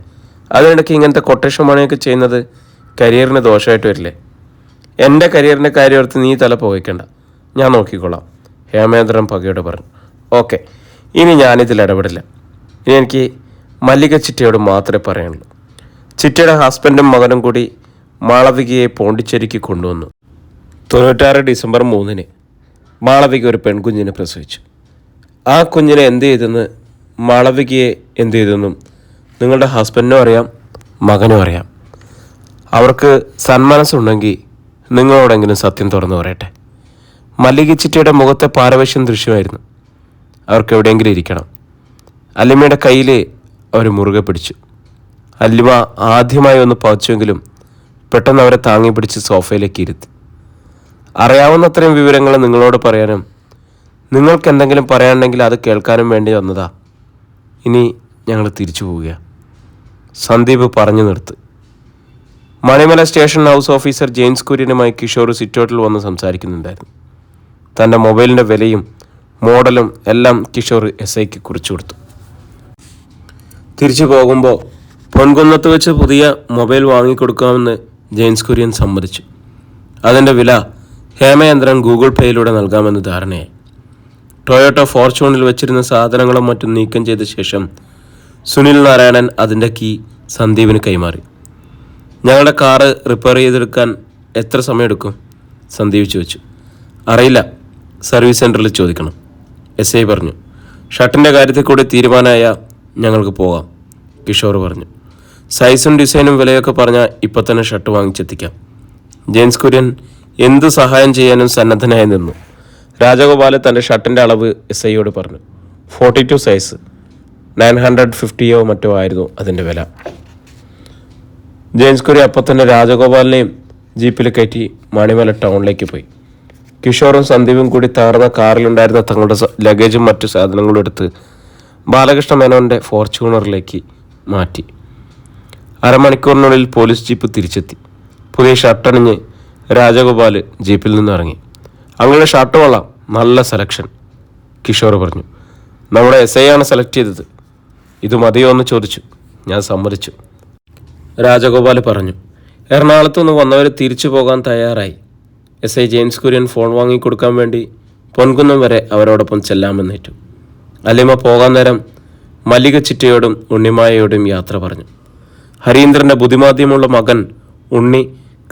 അതിനിടയ്ക്ക് ഇങ്ങനത്തെ കൊട്ടേഷൻ പണിയൊക്കെ ചെയ്യുന്നത് കരിയറിന് ദോഷമായിട്ട് വരില്ലേ? എൻ്റെ കരിയറിൻ്റെ കാര്യം ഓർത്ത് നീ തല പുകയ്ക്കണ്ട, ഞാൻ നോക്കിക്കൊള്ളാം, ഹേമേന്ദ്രൻ പകയോട് പറഞ്ഞു. ഓക്കെ, ഇനി ഞാനിതിൽ ഇടപെടില്ല. ഇനി എനിക്ക് മല്ലിക ചിറ്റയോട് മാത്രമേ പറയാനുള്ളൂ. ചിറ്റയുടെ ഹസ്ബൻഡും മകനും കൂടി മാളവികയെ പോണ്ടിച്ചേരിക്ക് കൊണ്ടുവന്നു. 96 ഡിസംബർ 3 മാളവിക ഒരു പെൺകുഞ്ഞിനെ പ്രസവിച്ചു. ആ കുഞ്ഞിനെ എന്ത് ചെയ്തെന്ന് മാളവികയെ എന്ത് ചെയ്തെന്നും നിങ്ങളുടെ ഹസ്ബൻഡിനും അറിയാം, മകനും അറിയാം. അവർക്ക് സന്മനസ്സുണ്ടെങ്കിൽ നിങ്ങളോടെങ്കിലും സത്യം തുറന്നു പറയട്ടെ. മല്ലിക ചിറ്റയുടെ മുഖത്തെ പാരവശ്യം ദൃശ്യമായിരുന്നു. അവർക്ക് എവിടെയെങ്കിലും ഇരിക്കണം. അല്ലിമയുടെ കയ്യിൽ അവർ മുറുകെ പിടിച്ചു. അല്ലിമ ആദ്യമായി ഒന്ന് പവച്ചുവെങ്കിലും പെട്ടെന്ന് അവരെ താങ്ങി പിടിച്ച് സോഫയിലേക്ക് ഇരുത്തി. അറിയാവുന്നത്രയും വിവരങ്ങൾ നിങ്ങളോട് പറയാനും നിങ്ങൾക്ക് എന്തെങ്കിലും പറയാനുണ്ടെങ്കിൽ അത് കേൾക്കാനും വേണ്ടി വന്നതാ. ഇനി ഞങ്ങൾ തിരിച്ചു പോവുക. സന്ദീപ് പറഞ്ഞു നിർത്ത്. Manimala station house officer James കുര്യനുമായി കിഷോർ സിറ്റൗട്ടിൽ വന്ന് സംസാരിക്കുന്നുണ്ടായിരുന്നു. തൻ്റെ മൊബൈലിൻ്റെ വിലയും മോഡലും എല്ലാം കിഷോർ SIക്ക് കുറിച്ചു കൊടുത്തു. തിരിച്ചു പോകുമ്പോൾ പൊൻകുന്നത്ത് വെച്ച് പുതിയ മൊബൈൽ വാങ്ങിക്കൊടുക്കാമെന്ന് ജെയിംസ് കുര്യൻ സമ്മതിച്ചു. അതിൻ്റെ വില ഹേമചന്ദ്രൻ ഗൂഗിൾ പേയിലൂടെ നൽകാമെന്ന് ധാരണയായി. ടൊയോട്ട ഫോർച്യൂണിൽ വെച്ചിരുന്ന സാധനങ്ങളും മറ്റും നീക്കം ചെയ്ത ശേഷം സുനിൽ നാരായണൻ അതിൻ്റെ കീ സന്ദീപിന് കൈമാറി. ഞങ്ങളുടെ കാറ് റിപ്പയർ ചെയ്തെടുക്കാൻ എത്ര സമയമെടുക്കും? സന്ദീപ് ചോദിച്ചു. അറിയില്ല, സർവീസ് സെൻറ്ററിൽ ചോദിക്കണം, SI പറഞ്ഞു. ഷർട്ടിൻ്റെ കാര്യത്തിൽ കൂടി തീരുമാനമായ ഞങ്ങൾക്ക് പോകാം, കിഷോർ പറഞ്ഞു. സൈസും ഡിസൈനും വിലയൊക്കെ പറഞ്ഞാൽ ഇപ്പം തന്നെ ഷർട്ട് വാങ്ങിച്ചെത്തിക്കാം. ജെയിംസ് കുര്യൻ എന്ത് സഹായം ചെയ്യാനും സന്നദ്ധനായി നിന്നു. രാജഗോപാൽ തൻ്റെ ഷർട്ടിൻ്റെ അളവ് SIയോട് പറഞ്ഞു. 42 സൈസ്, 950 മറ്റോ ആയിരുന്നു അതിൻ്റെ വില. ജെയിംസ് കുര്യൻ അപ്പം തന്നെ രാജഗോപാലിനെയും ജീപ്പിൽ കയറ്റി മണിമല ടൗണിലേക്ക് പോയി. കിഷോറും സന്ദീപും കൂടി തകർന്ന കാറിലുണ്ടായിരുന്ന തങ്ങളുടെ ലഗേജും മറ്റു സാധനങ്ങളും എടുത്ത് ബാലകൃഷ്ണ മേനോൻ്റെ ഫോർച്യൂണറിലേക്ക് മാറ്റി. അരമണിക്കൂറിനുള്ളിൽ പോലീസ് ജീപ്പ് തിരിച്ചെത്തി. പുതിയ ഷർട്ടണിഞ്ഞ് രാജഗോപാൽ ജീപ്പിൽ നിന്ന് ഇറങ്ങി. അങ്ങനെ ഷർട്ട് കൊള്ളാം, നല്ല സെലക്ഷൻ, കിഷോർ പറഞ്ഞു. നമ്മുടെ SI ആണ് സെലക്ട് ചെയ്തത്. ഇത് മതിയോ എന്ന് ചോദിച്ചു. ഞാൻ സമ്മതിച്ചു, രാജഗോപാൽ പറഞ്ഞു. എറണാകുളത്തുനിന്ന് വന്നവർ തിരിച്ചു പോകാൻ തയ്യാറായി. SI ജെയിംസ് കുര്യൻ ഫോൺ വാങ്ങിക്കൊടുക്കാൻ വേണ്ടി പൊൻകുന്നം വരെ അവരോടൊപ്പം ചെല്ലാമെന്നേറ്റു. അല്ലിമ പോകാൻ നേരം മല്ലിക ചിറ്റയോടും ഉണ്ണിമായയോടും യാത്ര പറഞ്ഞു. ഹരീന്ദ്രൻ്റെ ബുദ്ധിമാന്ദ്യമുള്ള മകൻ ഉണ്ണി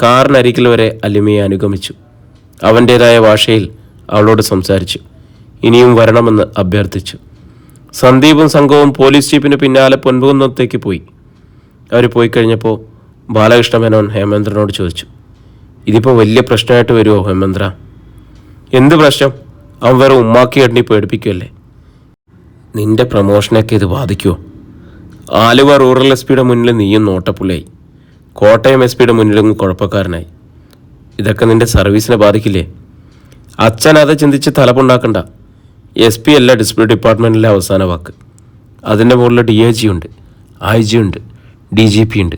കാറിനരികിൽ വരെ അല്ലിമയെ അനുഗമിച്ചു. അവൻ്റേതായ ഭാഷയിൽ അവളോട് സംസാരിച്ചു. ഇനിയും വരണമെന്ന് അഭ്യർത്ഥിച്ചു. സന്ദീപും സംഘവും പോലീസ് ജീപ്പിന് പിന്നാലെ പൊൻകുന്നത്തേക്ക് പോയി. അവർ പോയി കഴിഞ്ഞപ്പോൾ ബാലകൃഷ്ണ മേനോൻ ഹേമേന്ദ്രനോട് ചോദിച്ചു. ഇതിപ്പോൾ വലിയ പ്രശ്നമായിട്ട് വരുമോ ഹേമേന്ദ്ര? എന്ത് പ്രശ്നം? അവൻ വേറെ ഉമ്മാക്കി എണ്ണി പേടിപ്പിക്കുമല്ലേ. നിന്റെ പ്രമോഷനൊക്കെ ഇത് ബാധിക്കുമോ? ആലുവ റൂറൽ SPയുടെ മുന്നിൽ നീയും നോട്ടപ്പുള്ളിയായി. കോട്ടയം SPയുടെ മുന്നിലും കുഴപ്പക്കാരനായി. ഇതൊക്കെ നിന്റെ സർവീസിനെ ബാധിക്കില്ലേ? അച്ഛൻ അത് ചിന്തിച്ച് തലപ്പുണ്ടാക്കണ്ട. SP അല്ല ഡിസ്പ്യൂട്ട് ഡിപ്പാർട്ട്മെൻറ്റിലെ അവസാന വാക്ക്. അതിൻ്റെ മുകളിൽ DIG ഉണ്ട്, IG ഉണ്ട്, DGP ഉണ്ട്,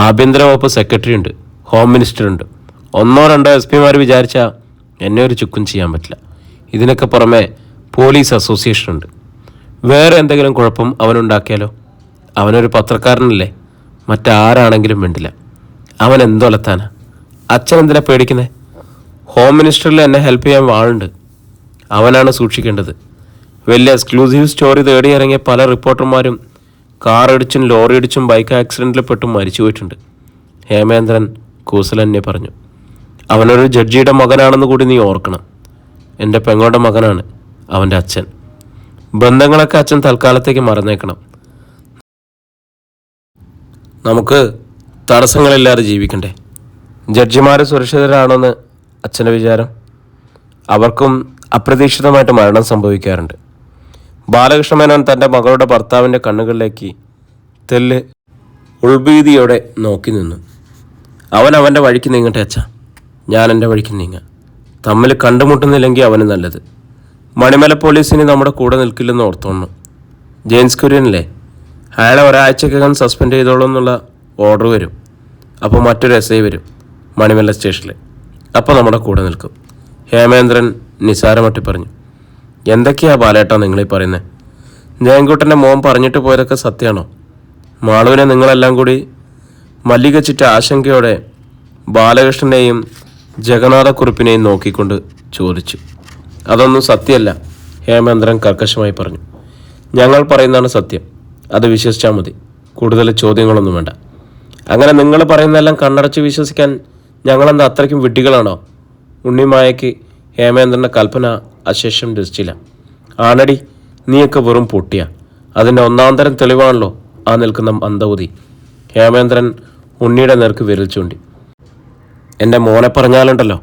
ആഭ്യന്തര വകുപ്പ് സെക്രട്ടറി ഉണ്ട്, ഹോം മിനിസ്റ്റർ ഉണ്ട്. 1-2 SPമാർ വിചാരിച്ചാൽ എന്നെ ഒരു ചുക്കും ചെയ്യാൻ പറ്റില്ല. ഇതിനൊക്കെ പുറമെ പോലീസ് അസോസിയേഷൻ ഉണ്ട്. വേറെ എന്തെങ്കിലും കുഴപ്പം അവനുണ്ടാക്കിയാലോ? അവനൊരു പത്രക്കാരനല്ലേ, മറ്റാരാണെങ്കിലും വേണ്ടില്ല. അവൻ എന്തൊലത്താനാ? അച്ഛൻ എന്തിനാ പേടിക്കുന്നത്? ഹോം മിനിസ്റ്ററിൽ എന്നെ ഹെൽപ്പ് ചെയ്യാൻ ആളുണ്ട്. അവനാണ് സൂക്ഷിക്കേണ്ടത്. വലിയ എക്സ്ക്ലൂസീവ് സ്റ്റോറി തേടി ഇറങ്ങിയ പല റിപ്പോർട്ടർമാരും കാറിടിച്ചും ലോറിയിടിച്ചും ബൈക്ക് ആക്സിഡൻറ്റിൽ പെട്ടും മരിച്ചു പോയിട്ടുണ്ട്, ഹേമേന്ദ്രൻ കൂസലന്നെ പറഞ്ഞു. അവനൊരു ജഡ്ജിയുടെ മകനാണെന്ന് കൂടി നീ ഓർക്കണം. എൻ്റെ പെങ്ങളുടെ മകനാണ് അവൻ്റെ അച്ഛൻ. ബന്ധങ്ങളൊക്കെ അച്ഛൻ തൽക്കാലത്തേക്ക് മറന്നേക്കണം. നമുക്ക് തടസ്സങ്ങളില്ലാതെ ജീവിക്കണ്ടേ? ജഡ്ജിമാർ സുരക്ഷിതരാണെന്ന് അച്ഛൻ്റെ വിചാരം? അവർക്കും അപ്രതീക്ഷിതമായിട്ട് മരണം സംഭവിക്കാറുണ്ട്. ബാലകൃഷ്ണ മേനോൻ തൻ്റെ മകളുടെ ഭർത്താവിൻ്റെ കണ്ണുകളിലേക്ക് തെല്ല് ഉൾഭീതിയോടെ നോക്കി നിന്നു. അവൻ അവൻ്റെ വഴിക്ക് നീങ്ങട്ടെ അച്ഛ, ഞാൻ എൻ്റെ വഴിക്ക് നീങ്ങാം. തമ്മിൽ കണ്ടുമുട്ടുന്നില്ലെങ്കിൽ അവന് നല്ലത്. മണിമല പോലീസിന് നമ്മുടെ കൂടെ നിൽക്കില്ലെന്ന് ഓർത്തോണം. ജെയിംസ് കുര്യനല്ലേ, അയാളെ ഒരാഴ്ചക്കകം സസ്പെൻഡ് ചെയ്തോളൂ എന്നുള്ള ഓർഡർ വരും. അപ്പോൾ മറ്റൊരു SI വരും മണിമല സ്റ്റേഷനിൽ. അപ്പോൾ നമ്മുടെ കൂടെ നിൽക്കും, ഹേമേന്ദ്രൻ നിസാരമട്ടി പറഞ്ഞു. എന്തൊക്കെയാ ബാലേട്ടാ നിങ്ങളീ പറയുന്നത്? ജയൻകുട്ടൻ്റെ മോൻ പറഞ്ഞിട്ട് പോയതൊക്കെ സത്യമാണോ? മാളുവിനെ നിങ്ങളെല്ലാം കൂടി മല്ലിക ചിറ്റ ആശങ്കയോടെ ബാലകൃഷ്ണനെയും ജഗന്നാഥക്കുറുപ്പിനെയും നോക്കിക്കൊണ്ട് ചോദിച്ചു. അതൊന്നും സത്യമല്ല, ഹേമേന്ദ്രൻ കർക്കശമായി പറഞ്ഞു. ഞങ്ങൾ പറയുന്നതാണ് സത്യം, അത് വിശ്വസിച്ചാൽ മതി. കൂടുതൽ ചോദ്യങ്ങളൊന്നും വേണ്ട. അങ്ങനെ നിങ്ങൾ പറയുന്നതെല്ലാം കണ്ണടച്ച് വിശ്വസിക്കാൻ ഞങ്ങളെന്താ അത്രയ്ക്കും വിഡ്ഢികളാണോ? ഉണ്ണിമായയ്ക്ക് ഹേമേന്ദ്രൻ്റെ കൽപ്പന അശേഷം രസിച്ചില്ല. ആണടി, നീയൊക്കെ വെറും പൊട്ടിയ. അതിൻ്റെ ഒന്നാന്തരം തെളിവാണല്ലോ ആ നിൽക്കുന്ന മന്ദബുദ്ധി. ഹേമേന്ദ്രൻ ഉണ്ണിയുടെ നേർക്ക് വിരൽ ചൂണ്ടി. എൻ്റെ മോനെ പറഞ്ഞാലുണ്ടല്ലോ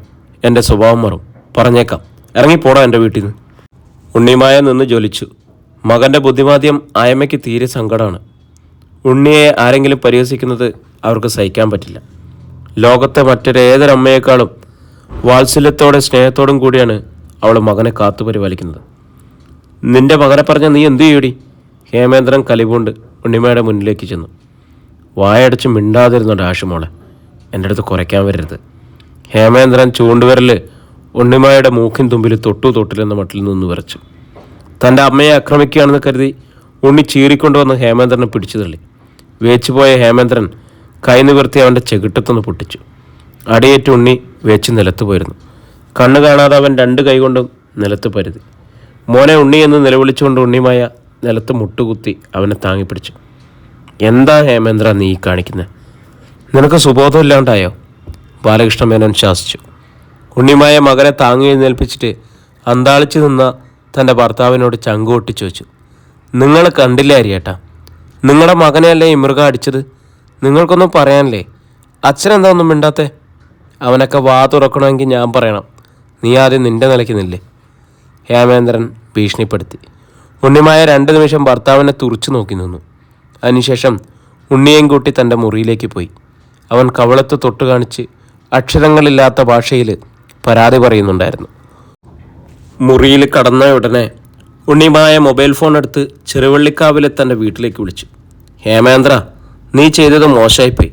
എൻ്റെ സ്വഭാവം മാറും. പറഞ്ഞേക്കാം, ഇറങ്ങിപ്പോടാ എൻ്റെ വീട്ടിൽ നിന്ന്. ഉണ്ണിമായ നിന്ന് ജ്വലിച്ചു. മകൻ്റെ ബുദ്ധിമാന്ദ്യം ആയമ്മയ്ക്ക് തീരെ സങ്കടമാണ്. ഉണ്ണിയെ ആരെങ്കിലും പരിഹസിക്കുന്നത് അവർക്ക് സഹിക്കാൻ പറ്റില്ല. ലോകത്തെ മറ്റൊരേതൊരമ്മയേക്കാളും വാത്സല്യത്തോടെ സ്നേഹത്തോടും കൂടിയാണ് അവൾ മകനെ കാത്തുപരിപാലിക്കുന്നത്. നിന്റെ മകനെ പറഞ്ഞ നീ എന്തു ചെയ്യടി? ഹേമേന്ദ്രൻ കലിപൂണ്ട് ഉണ്ണിമയുടെ മുന്നിലേക്ക് ചെന്നു. വായടച്ച് മിണ്ടാതിരുന്നു ഡാഷുമോളെ, എൻ്റെ അടുത്ത് കുറയ്ക്കാൻ വരരുത്. ഹേമേന്ദ്രൻ ചൂണ്ടുവിരൽ ഉണ്ണിമയുടെ മൂക്കിൻ തുമ്പിൽ തൊട്ടിലെന്ന മട്ടിൽ നിന്ന് വിറച്ചു. തൻ്റെ അമ്മയെ ആക്രമിക്കുകയാണെന്ന് കരുതി ഉണ്ണി ചീറിക്കൊണ്ടുവന്ന് ഹേമേന്ദ്രനെ പിടിച്ചു തള്ളി. വേച്ചുപോയ ഹേമേന്ദ്രൻ കൈ നിവർത്തി അവൻ്റെ ചെകിട്ടത്തൊന്ന് പൊട്ടിച്ചു. അടിയേറ്റ് ഉണ്ണി വേച്ച് നിലത്ത് പോയിരുന്നു. കണ്ണു കാണാതെ അവൻ 2 കൈകൊണ്ടും നിലത്ത് പരുതി. മോനെ ഉണ്ണി എന്ന് നിലവിളിച്ചുകൊണ്ട് ഉണ്ണിമായ നിലത്ത് മുട്ടുകുത്തി അവനെ താങ്ങിപ്പിടിച്ചു. എന്താ ഹേമേന്ദ്ര നീ കാണിക്കുന്നത്? നിനക്ക് സുബോധമില്ലാണ്ടായോ? ബാലകൃഷ്ണ മേനോൻ ശാസിച്ചു. ഉണ്ണിമായ മകനെ താങ്ങി എഴുന്നേൽപ്പിച്ചിട്ട് അന്താളിച്ചു നിന്ന തൻ്റെ ഭർത്താവിനോട് ചങ്കുകൊട്ടി ചോദിച്ചു. നിങ്ങൾ കണ്ടില്ലേ അരിയേട്ടാ, നിങ്ങളുടെ മകനെയല്ലേ ഈ മൃഗം അടിച്ചത്? നിങ്ങൾക്കൊന്നും പറയാനില്ലേ? അച്ഛനെന്താ ഒന്നും മിണ്ടാത്തെ? അവനൊക്കെ വാ തുറക്കണമെങ്കിൽ ഞാൻ പറയണം. നീ ആദ്യം നിൻ്റെ നിലയ്ക്ക് നില്ലേ? ഹേമേന്ദ്രൻ ഭീഷണിപ്പെടുത്തി. ഉണ്ണിമായ 2 നിമിഷം ഭർത്താവിനെ തുറച്ചു നോക്കി നിന്നു. അതിനുശേഷം ഉണ്ണിയേയും കൂട്ടി തൻ്റെ മുറിയിലേക്ക് പോയി. അവൻ കവളത്ത് തൊട്ട് കാണിച്ച് അക്ഷരങ്ങളില്ലാത്ത ഭാഷയിൽ പരാതി പറയുന്നുണ്ടായിരുന്നു. മുറിയിൽ കടന്ന ഉടനെ ഉണ്ണിമായ മൊബൈൽ ഫോൺ എടുത്ത് ചെറുവള്ളിക്കാവിലെ തൻ്റെ വീട്ടിലേക്ക് വിളിച്ചു. ഹേമേന്ദ്ര, നീ ചെയ്തത് മോശമായിപ്പോയി.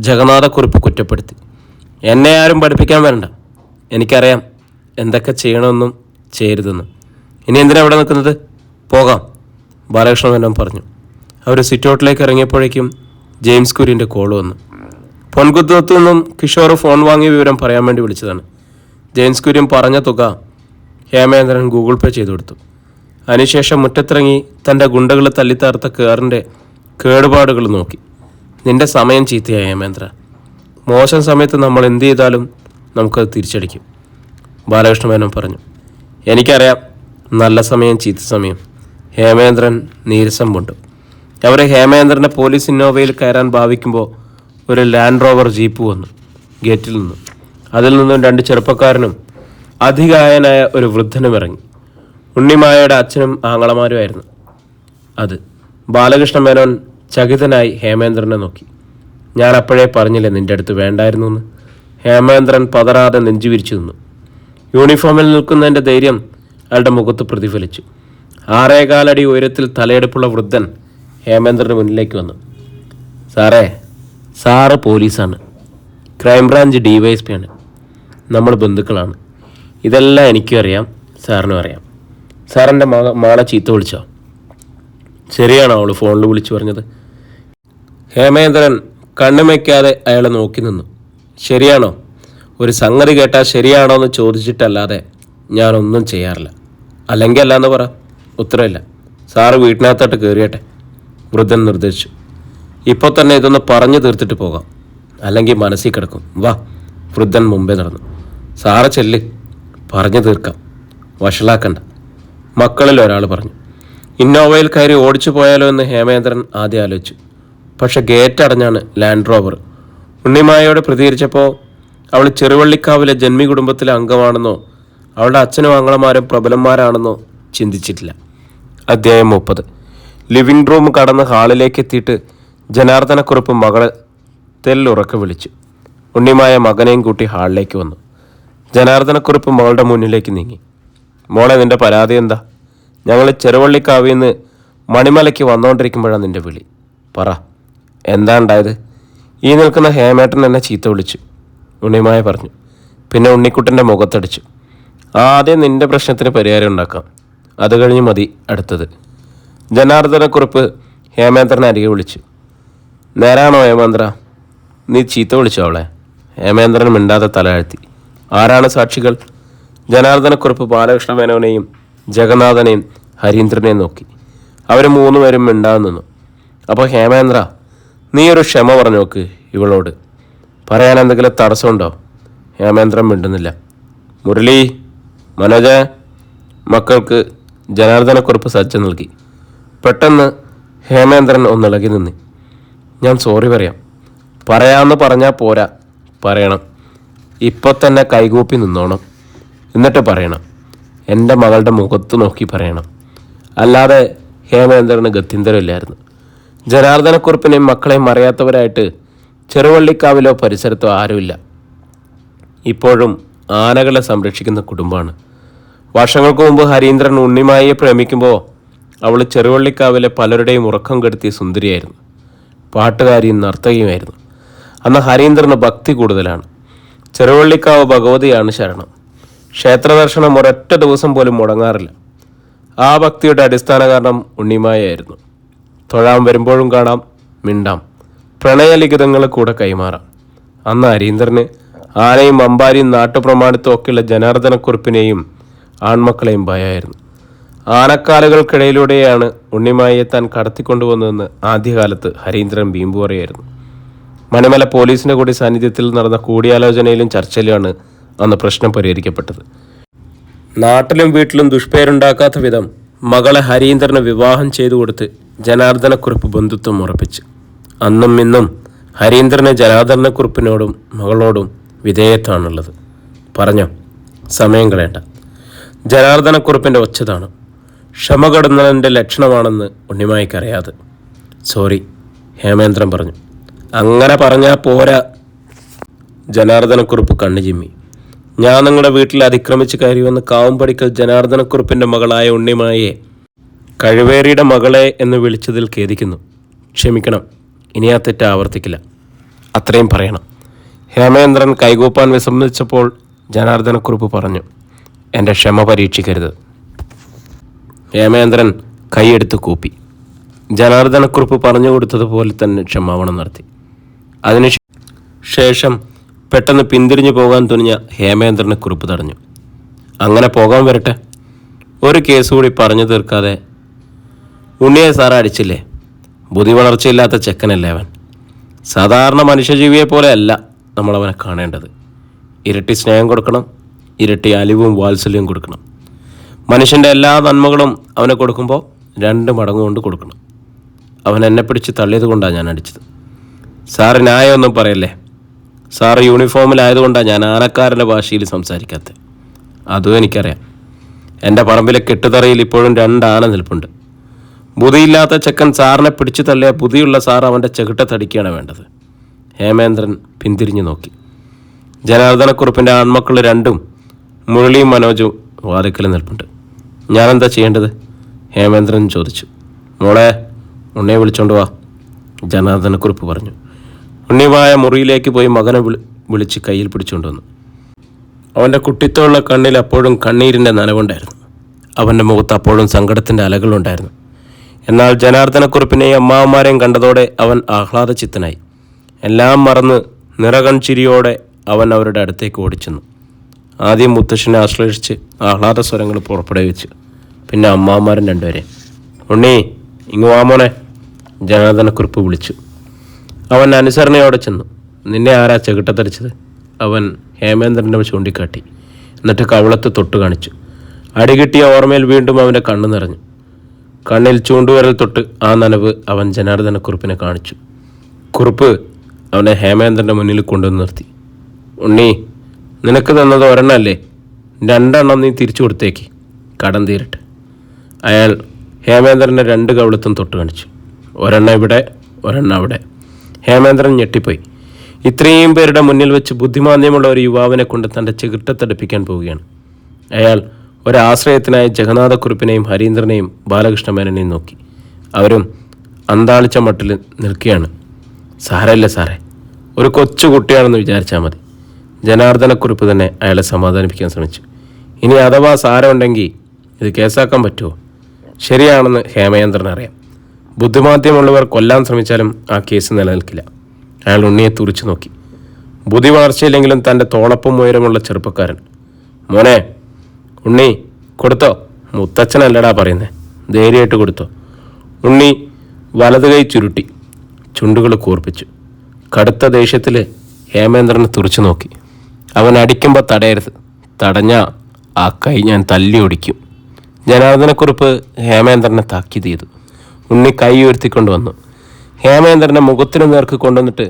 ജഗന്നാഥക്കുറിപ്പ് കുറ്റപ്പെടുത്തി. എന്നെ ആരും പഠിപ്പിക്കാൻ വരണ്ട. എനിക്കറിയാം എന്തൊക്കെ ചെയ്യണമെന്നും ചെയ്യരുതെന്നും. ഇനി എന്തിനാ ഇവിടെ നിൽക്കുന്നത്? പോകാം, ബാലകൃഷ്ണ മേനോൻ പറഞ്ഞു. അവർ സിറ്റൗട്ടിലേക്ക് ഇറങ്ങിയപ്പോഴേക്കും ജെയിംസ് കുര്യൻ്റെ കോൾ വന്നു. പൊൻകുന്നത്തു നിന്നും കിഷോർ ഫോൺ വാങ്ങിയ വിവരം പറയാൻ വേണ്ടി വിളിച്ചതാണ്. ജെയിംസ് കുര്യൻ പറഞ്ഞ തുക ഹേമേന്ദ്രൻ ഗൂഗിൾ പേ ചെയ്തു കൊടുത്തു. അതിനുശേഷം മുറ്റത്തിറങ്ങി തൻ്റെ ഗുണ്ടകൾ തല്ലിത്താർത്ത കാറിൻ്റെ കേടുപാടുകൾ നോക്കി. നിന്റെ സമയം ചീത്തയായ ഹേമേന്ദ്ര. മോശം സമയത്ത് നമ്മൾ എന്ത് ചെയ്താലും നമുക്കത് തിരിച്ചടിക്കും, ബാലകൃഷ്ണ മേനോൻ പറഞ്ഞു. എനിക്കറിയാം നല്ല സമയം ചീത്ത സമയം. ഹേമേന്ദ്രൻ നീരസം കൊണ്ടു. അവർ ഹേമേന്ദ്രനെ പോലീസ് ഇന്നോവയിൽ കയറാൻ ഭാവിക്കുമ്പോൾ ഒരു ലാൻഡ് റോവർ ജീപ്പ് വന്നു ഗേറ്റിൽ നിന്നും. അതിൽ നിന്നും 2 ചെറുപ്പക്കാരനും അധികായനായ ഒരു വൃദ്ധനും ഇറങ്ങി. ഉണ്ണിമായയുടെ അച്ഛനും ആങ്ങളമാരുമായിരുന്നു അത്. ബാലകൃഷ്ണ മേനോൻ ചകിതനായി ഹേമേന്ദ്രനെ നോക്കി. ഞാൻ അപ്പോഴേ പറഞ്ഞില്ലേ നിൻ്റെ അടുത്ത് വേണ്ടായിരുന്നു എന്ന്. ഹേമേന്ദ്രൻ പതറാതെ നെഞ്ചുവിരിച്ചു നിന്നു. യൂണിഫോമിൽ നിൽക്കുന്നതിൻ്റെ ധൈര്യം അയാളുടെ മുഖത്ത് പ്രതിഫലിച്ചു. 6.25 അടി ഉയരത്തിൽ തലയെടുപ്പുള്ള വൃദ്ധൻ ഹേമേന്ദ്രന് മുന്നിലേക്ക് വന്നു. സാറ് പോലീസാണ്, ക്രൈംബ്രാഞ്ച് DYSP ആണ്. നമ്മൾ ബന്ധുക്കളാണ്. ഇതെല്ലാം എനിക്കും അറിയാം, സാറിനും അറിയാം. സാറിൻ്റെ മകളെ ചീത്ത വിളിച്ചോ? ശരിയാണോ അവൾ ഫോണിൽ വിളിച്ചു പറഞ്ഞത്? ഹേമേന്ദ്രൻ കണ്ണുമയ്ക്കാതെ അയാളെ നോക്കി നിന്നു. ശരിയാണോ? ഒരു സംഗതി കേട്ടാൽ ശരിയാണോ എന്ന് ചോദിച്ചിട്ടല്ലാതെ ഞാനൊന്നും ചെയ്യാറില്ല. അല്ലെങ്കിൽ അല്ലാന്ന് പറ. ഉത്തരവില്ല. സാറ് വീട്ടിനകത്തോട്ട് കയറിയട്ടെ, വൃദ്ധൻ നിർദ്ദേശിച്ചു. ഇപ്പോൾ തന്നെ ഇതൊന്ന് പറഞ്ഞു തീർത്തിട്ട് പോകാം, അല്ലെങ്കിൽ മനസ്സിൽ കിടക്കും. വാ. വൃദ്ധൻ മുമ്പേ നടന്നു. സാറ് ചെല്ല്, പറഞ്ഞു തീർക്കാം, വഷളാക്കണ്ട, മക്കളിൽ ഒരാൾ പറഞ്ഞു. ഇന്നോവയിൽ കയറി ഓടിച്ചു പോയാലോ എന്ന് ഹേമേന്ദ്രൻ ആദ്യം ആലോചിച്ചു. പക്ഷെ ഗേറ്റ് അടഞ്ഞാണ് ലാൻഡ് റോവർ. ഉണ്ണിമായോട് പ്രതികരിച്ചപ്പോൾ അവൾ ചെറുവള്ളിക്കാവിലെ ജന്മി കുടുംബത്തിലെ അംഗമാണെന്നോ അവളുടെ അച്ഛനും ആങ്ങളമാരും പ്രബലന്മാരാണെന്നോ ചിന്തിച്ചിട്ടില്ല. അധ്യായം 30. ലിവിംഗ് റൂം കടന്ന് ഹാളിലേക്ക് എത്തിയിട്ട് ജനാർദ്ദനക്കുറുപ്പ് മകളെ തെല്ലുറക്കെ വിളിച്ചു. ഉണ്ണിമായ മകനെയും കൂട്ടി ഹാളിലേക്ക് വന്നു. ജനാർദ്ദനക്കുറുപ്പ് മകളുടെ മുന്നിലേക്ക് നീങ്ങി. മോളെ, നിൻ്റെ പരാതി എന്താ? ഞങ്ങൾ ചെറുവള്ളിക്കാവിൽ നിന്ന് മണിമലയ്ക്ക് വന്നുകൊണ്ടിരിക്കുമ്പോഴാണ് നിൻ്റെ വിളി. പറ, എന്താ ഉണ്ടായത്? ഈ നിൽക്കുന്ന ഹേമേട്ടൻ എന്നെ ചീത്ത വിളിച്ചു, ഉണ്ണിമായ പറഞ്ഞു. പിന്നെ ഉണ്ണിക്കുട്ടൻ്റെ മുഖത്തടിച്ചു. ആദ്യം നിൻ്റെ പ്രശ്നത്തിന് പരിഹാരം ഉണ്ടാക്കാം, അത് കഴിഞ്ഞ് മതി അടുത്തത്. ജനാർദ്ദനക്കുറുപ്പ് ഹേമേന്ദ്രനെ അരികെ വിളിച്ചു. നേരാണോ ഹേമേന്ദ്ര? നീ ചീത്ത വിളിച്ചോ അവളെ? ഹേമേന്ദ്രൻ മിണ്ടാതെ തലയാഴ്ത്തി. ആരാണ് സാക്ഷികൾ? ജനാർദ്ദനക്കുറുപ്പ് ബാലകൃഷ്ണ മേനോനെയും ജഗന്നാഥനെയും ഹരീന്ദ്രനെയും നോക്കി. അവർ 3 പേരും മിണ്ടാതെ നിന്നു. അപ്പോൾ ഹേമേന്ദ്ര, നീ ഒരു ക്ഷമ പറഞ്ഞു നോക്ക് ഇവളോട്. പറയാൻ എന്തെങ്കിലും തടസ്സമുണ്ടോ? ഹേമേന്ദ്രൻ മിണ്ടുന്നില്ല. മുരളി, മനോജ, മക്കൾക്ക് ജനാർദ്ദനക്കുറുപ്പ് സജ്ജ നൽകി. പെട്ടെന്ന് ഹേമേന്ദ്രൻ ഒന്നിളകി നിന്നി. ഞാൻ സോറി പറയാം. പറയാമെന്ന് പറഞ്ഞാൽ പോരാ, പറയണം. ഇപ്പോൾ തന്നെ കൈകൂപ്പി നിന്നോണം. എന്നിട്ട് പറയണം. എൻ്റെ മകളുടെ മുഖത്ത് നോക്കി പറയണം. അല്ലാതെ ഹേമേന്ദ്രന് ഗത്യന്തരമില്ലായിരുന്നു. ജനാർദ്ദനക്കുറുപ്പിനെയും മക്കളെയും അറിയാത്തവരായിട്ട് ചെറുവള്ളിക്കാവിലോ പരിസരത്തോ ആരുമില്ല. ഇപ്പോഴും ആനകളെ സംരക്ഷിക്കുന്ന കുടുംബമാണ്. വർഷങ്ങൾക്ക് മുമ്പ് ഹരീന്ദ്രൻ ഉണ്ണിമായെ പ്രേമിക്കുമ്പോൾ അവൾ ചെറുവള്ളിക്കാവിലെ പലരുടെയും ഉറക്കം കെടുത്തിയ സുന്ദരിയായിരുന്നു. പാട്ടുകാരിയും നർത്തകിയുമായിരുന്നു. അന്ന് ഹരീന്ദ്രന് ഭക്തി കൂടുതലാണ്. ചെറുവള്ളിക്കാവ് ഭഗവതിയാണ് ശരണം. ക്ഷേത്രദർശനം ഒരൊറ്റ ദിവസം പോലും മുടങ്ങാറില്ല. ആ ഭക്തിയുടെ അടിസ്ഥാന കാരണം ഉണ്ണിമായായിരുന്നു. തൊഴാൻ വരുമ്പോഴും കാണാം, മിണ്ടാം, പ്രണയലിഖിതങ്ങൾ കൂടെ കൈമാറാം. അന്ന് ഹരീന്ദ്രന് ആനയും അമ്പാരിയും നാട്ടുപ്രമാണിത്വം ഒക്കെയുള്ള ജനാർദ്ദനക്കുറുപ്പിനെയും ആൺമക്കളെയും ഭയമായിരുന്നു. ആനക്കാലുകൾക്കിടയിലൂടെയാണ് ഉണ്ണിമായെ താൻ കടത്തിക്കൊണ്ടുവന്നതെന്ന് ആദ്യകാലത്ത് ഹരീന്ദ്രൻ വീമ്പു പറയായിരുന്നു. മണിമല പോലീസിൻ്റെ കൂടി സാന്നിധ്യത്തിൽ നടന്ന കൂടിയാലോചനയിലും ചർച്ചയിലുമാണ് അന്ന് പ്രശ്നം പരിഹരിക്കപ്പെട്ടത്. നാട്ടിലും വീട്ടിലും ദുഷ്പേരുണ്ടാക്കാത്ത വിധം മകളെ ഹരീന്ദ്രന് വിവാഹം ചെയ്തു കൊടുത്ത് ജനാർദ്ദനക്കുറുപ്പ് ബന്ധുത്വം ഉറപ്പിച്ചു. അന്നും ഇന്നും ഹരീന്ദ്രന് ജനാർദ്ദനക്കുറുപ്പിനോടും മകളോടും വിധേയത്വമാണുള്ളത്. പറഞ്ഞോ, സമയം കളയണ്ട. ജനാർദ്ദനക്കുറുപ്പിൻ്റെ ഒച്ചതാണ്. ക്ഷമ കെടുന്നതിൻ്റെ ലക്ഷണമാണെന്ന് ഉണ്ണിമായ്ക്കറിയാതെ. സോറി, ഹേമേന്ദ്രൻ പറഞ്ഞു. അങ്ങനെ പറഞ്ഞാൽ പോരാ. ജനാർദ്ദനക്കുറുപ്പ് കണ്ണു ചിമ്മി. ഞാൻ നിങ്ങളുടെ വീട്ടിൽ അതിക്രമിച്ച് കയറി വന്ന് കാവുംപടിക്കൽ ജനാർദ്ദനക്കുറുപ്പിൻ്റെ മകളായ ഉണ്ണിമായെ കഴിവേറിയുടെ മകളെ എന്ന് വിളിച്ചതിൽ ഖേദിക്കുന്നു. ക്ഷമിക്കണം, ഇനി ആ തെറ്റ് ആവർത്തിക്കില്ല. അത്രയും പറയണം. ഹേമേന്ദ്രൻ കൈകൂപ്പാൻ വിസമ്മതിച്ചപ്പോൾ ജനാർദ്ദനക്കുറുപ്പ് പറഞ്ഞു, എൻ്റെ ക്ഷമ പരീക്ഷിക്കരുത്. ഹേമേന്ദ്രൻ കൈയെടുത്ത് കൂപ്പി. ജനാർദ്ദനക്കുറുപ്പ് പറഞ്ഞു കൊടുത്തതുപോലെ തന്നെ ക്ഷമാപണം നടത്തി. അതിനുശേഷം പെട്ടെന്ന് പിന്തിരിഞ്ഞു പോകാൻ തുനിഞ്ഞ ഹേമേന്ദ്രനെ കുറിപ്പ് തടഞ്ഞു. അങ്ങനെ പോകാൻ വരട്ടെ. ഒരു കേസ് കൂടി പറഞ്ഞു തീർക്കാതെ. ഉണ്ണിയെ സാറ അടിച്ചില്ലേ? ബുദ്ധി വളർച്ചയില്ലാത്ത ചെക്കനല്ലേ അവൻ. സാധാരണ മനുഷ്യജീവിയെ പോലെ അല്ല നമ്മളവനെ കാണേണ്ടത്. ഇരട്ടി സ്നേഹം കൊടുക്കണം, ഇരട്ടി അലിവും വാത്സല്യവും കൊടുക്കണം. മനുഷ്യൻ്റെ എല്ലാ നന്മകളും അവനെ കൊടുക്കുമ്പോൾ 2 മടങ്ങ് കൊണ്ട് കൊടുക്കണം. അവൻ എന്നെ പിടിച്ച് തള്ളിയത് കൊണ്ടാണ് ഞാൻ അടിച്ചത്. സാറ് ന്യായമൊന്നും പറയല്ലേ. സാറ് യൂണിഫോമിലായതുകൊണ്ടാണ് ഞാൻ ആനക്കാരൻ്റെ ഭാഷയിൽ സംസാരിക്കാത്തത്. അതും എനിക്കറിയാം. എൻ്റെ പറമ്പിലെ കെട്ടുതറയിൽ ഇപ്പോഴും 2 ആന നിൽപ്പുണ്ട്. ബുദ്ധിയില്ലാത്ത ചെക്കൻ സാറിനെ പിടിച്ചു തള്ളിയ ബുദ്ധിയുള്ള സാർ അവൻ്റെ ചെകിട്ടത്തടിക്കുകയാണ് വേണ്ടത്. ഹേമേന്ദ്രൻ പിന്തിരിഞ്ഞു നോക്കി. ജനാർദ്ദനക്കുറുപ്പിൻ്റെ ആൺമക്കൾ 2ഉം മുരളിയും മനോജും വാതിക്കൽ നിൽപ്പുണ്ട്. ഞാനെന്താ ചെയ്യേണ്ടത്? ഹേമേന്ദ്രൻ ചോദിച്ചു. മോളെ, ഉണ്ണിയെ വിളിച്ചോണ്ട് വാ, ജനാർദ്ദനക്കുറുപ്പ് പറഞ്ഞു. ഉണ്ണിമായ മുറിയിലേക്ക് പോയി മകനെ വിളിച്ച് കയ്യിൽ പിടിച്ചുകൊണ്ട് വന്നു. അവൻ്റെ കുട്ടിത്തോളുള്ള കണ്ണിൽ അപ്പോഴും കണ്ണീരിൻ്റെ നനവുണ്ടായിരുന്നു. അവൻ്റെ മുഖത്ത് അപ്പോഴും സങ്കടത്തിൻ്റെ അലകളുണ്ടായിരുന്നു. എന്നാൽ ജനാർദ്ദനക്കുറുപ്പിനെയും അമ്മാവന്മാരെയും കണ്ടതോടെ അവൻ ആഹ്ലാദചിത്തനായി. എല്ലാം മറന്ന് നിറകൺചിരിയോടെ അവൻ അവരുടെ അടുത്തേക്ക് ഓടിച്ചെന്നു. ആദ്യം മുത്തശ്ശനെ ആശ്ലേഷിച്ച് ആഹ്ലാദ സ്വരങ്ങൾ പുറപ്പെടുവിച്ചു. പിന്നെ അമ്മാവന്മാരൻ 2 പേരെ. ഉണ്ണി, ഇങ്ങ് വാമോനെ, ജനാർദ്ദനക്കുറുപ്പ് വിളിച്ചു. അവൻ അനുസരണയോടെ ചെന്നു. നിന്നെ ആരാ ചെകിട്ടത്തടിച്ചത്? അവൻ ഹേമേന്ദ്രൻ്റെ ചൂണ്ടിക്കാട്ടി. എന്നിട്ട് കവളത്ത് തൊട്ട് കാണിച്ചു. അടികിട്ടിയ ഓർമ്മയിൽ വീണ്ടും അവൻ്റെ കണ്ണ് നിറഞ്ഞു. കണ്ണിൽ ചൂണ്ടുവിരൽ തൊട്ട് ആ നനവ് അവൻ ജനാർദ്ദനക്കുറുപ്പിനെ കാണിച്ചു. കുറുപ്പ് അവനെ ഹേമേന്ദ്രൻ്റെ മുന്നിൽ കൊണ്ടുവന്ന് നിർത്തി. ഉണ്ണി, നിനക്ക് തന്നത് ഒരെണ്ണല്ലേ? 2 എണ്ണം നീ തിരിച്ചു കൊടുത്തേക്ക്, കടം തീരട്ടെ. അയാൾ ഹേമേന്ദ്രൻ്റെ 2 കവിളത്തും തൊട്ട് കാണിച്ചു. ഒരെണ്ണം ഇവിടെ, ഒരെണ്ണം അവിടെ. ഹേമേന്ദ്രൻ ഞെട്ടിപ്പോയി. ഇത്രയും പേരുടെ മുന്നിൽ വെച്ച് ബുദ്ധിമാന്ദ്യമുള്ള ഒരു യുവാവിനെ കൊണ്ട് തൻ്റെ ചെകിട്ടത്തടുപ്പിക്കാൻ പോവുകയാണ്. അയാൾ ഒരാശ്രയത്തിനായി ജഗന്നാഥക്കുറുപ്പിനെയും ഹരീന്ദ്രനെയും ബാലകൃഷ്ണമേനനെയും നോക്കി. അവരും അന്താളിച്ച മട്ടിൽ നിൽക്കുകയാണ്. സാരമില്ല സാറേ, ഒരു കൊച്ചു കുട്ടിയാണെന്ന് വിചാരിച്ചാൽ മതി. ജനാർദ്ദനക്കുറുപ്പ് തന്നെ അയാളെ സമാധാനിപ്പിക്കാൻ ശ്രമിച്ചു. ഇനി അഥവാ സാരമുണ്ടെങ്കിൽ ഇത് കേസാക്കാൻ പറ്റുമോ? ശരിയാണെന്ന് ഹേമേന്ദ്രൻ അറിയാം. ബുദ്ധിമാന്ദ്യമുള്ളവർ കൊല്ലാൻ ശ്രമിച്ചാലും ആ കേസ് നിലനിൽക്കില്ല. അയാൾ ഉണ്ണിയെ തുറിച്ചു നോക്കി. ബുദ്ധി വളർച്ചയില്ലെങ്കിലും തൻ്റെ തോളപ്പം ഉയരമുള്ള ചെറുപ്പക്കാരൻ. മോനെ, ഉണ്ണി കൊടുത്തോ? മുത്തച്ഛനല്ലടാ പറയുന്നേ, ധൈര്യമായിട്ട് കൊടുത്തോ. ഉണ്ണി വലത് കൈ ചുരുട്ടി ചുണ്ടുകൾ കൂർപ്പിച്ചു. കടുത്ത ദേഷ്യത്തിൽ ഹേമേന്ദ്രനെ തുറിച്ചു നോക്കി. അവൻ അടിക്കുമ്പോൾ തടയരുത്, തടഞ്ഞാൽ ആ കൈ ഞാൻ തല്ലി ഒടിക്കും. ജനാർദ്ദനക്കുറുപ്പ് ഹേമേന്ദ്രനെ താക്കീത് ചെയ്തു. ഉണ്ണി കൈ ഉയർത്തിക്കൊണ്ട് വന്നു. ഹേമേന്ദ്രനെ മുഖത്തിന് നേർക്ക് കൊണ്ടുവന്നിട്ട്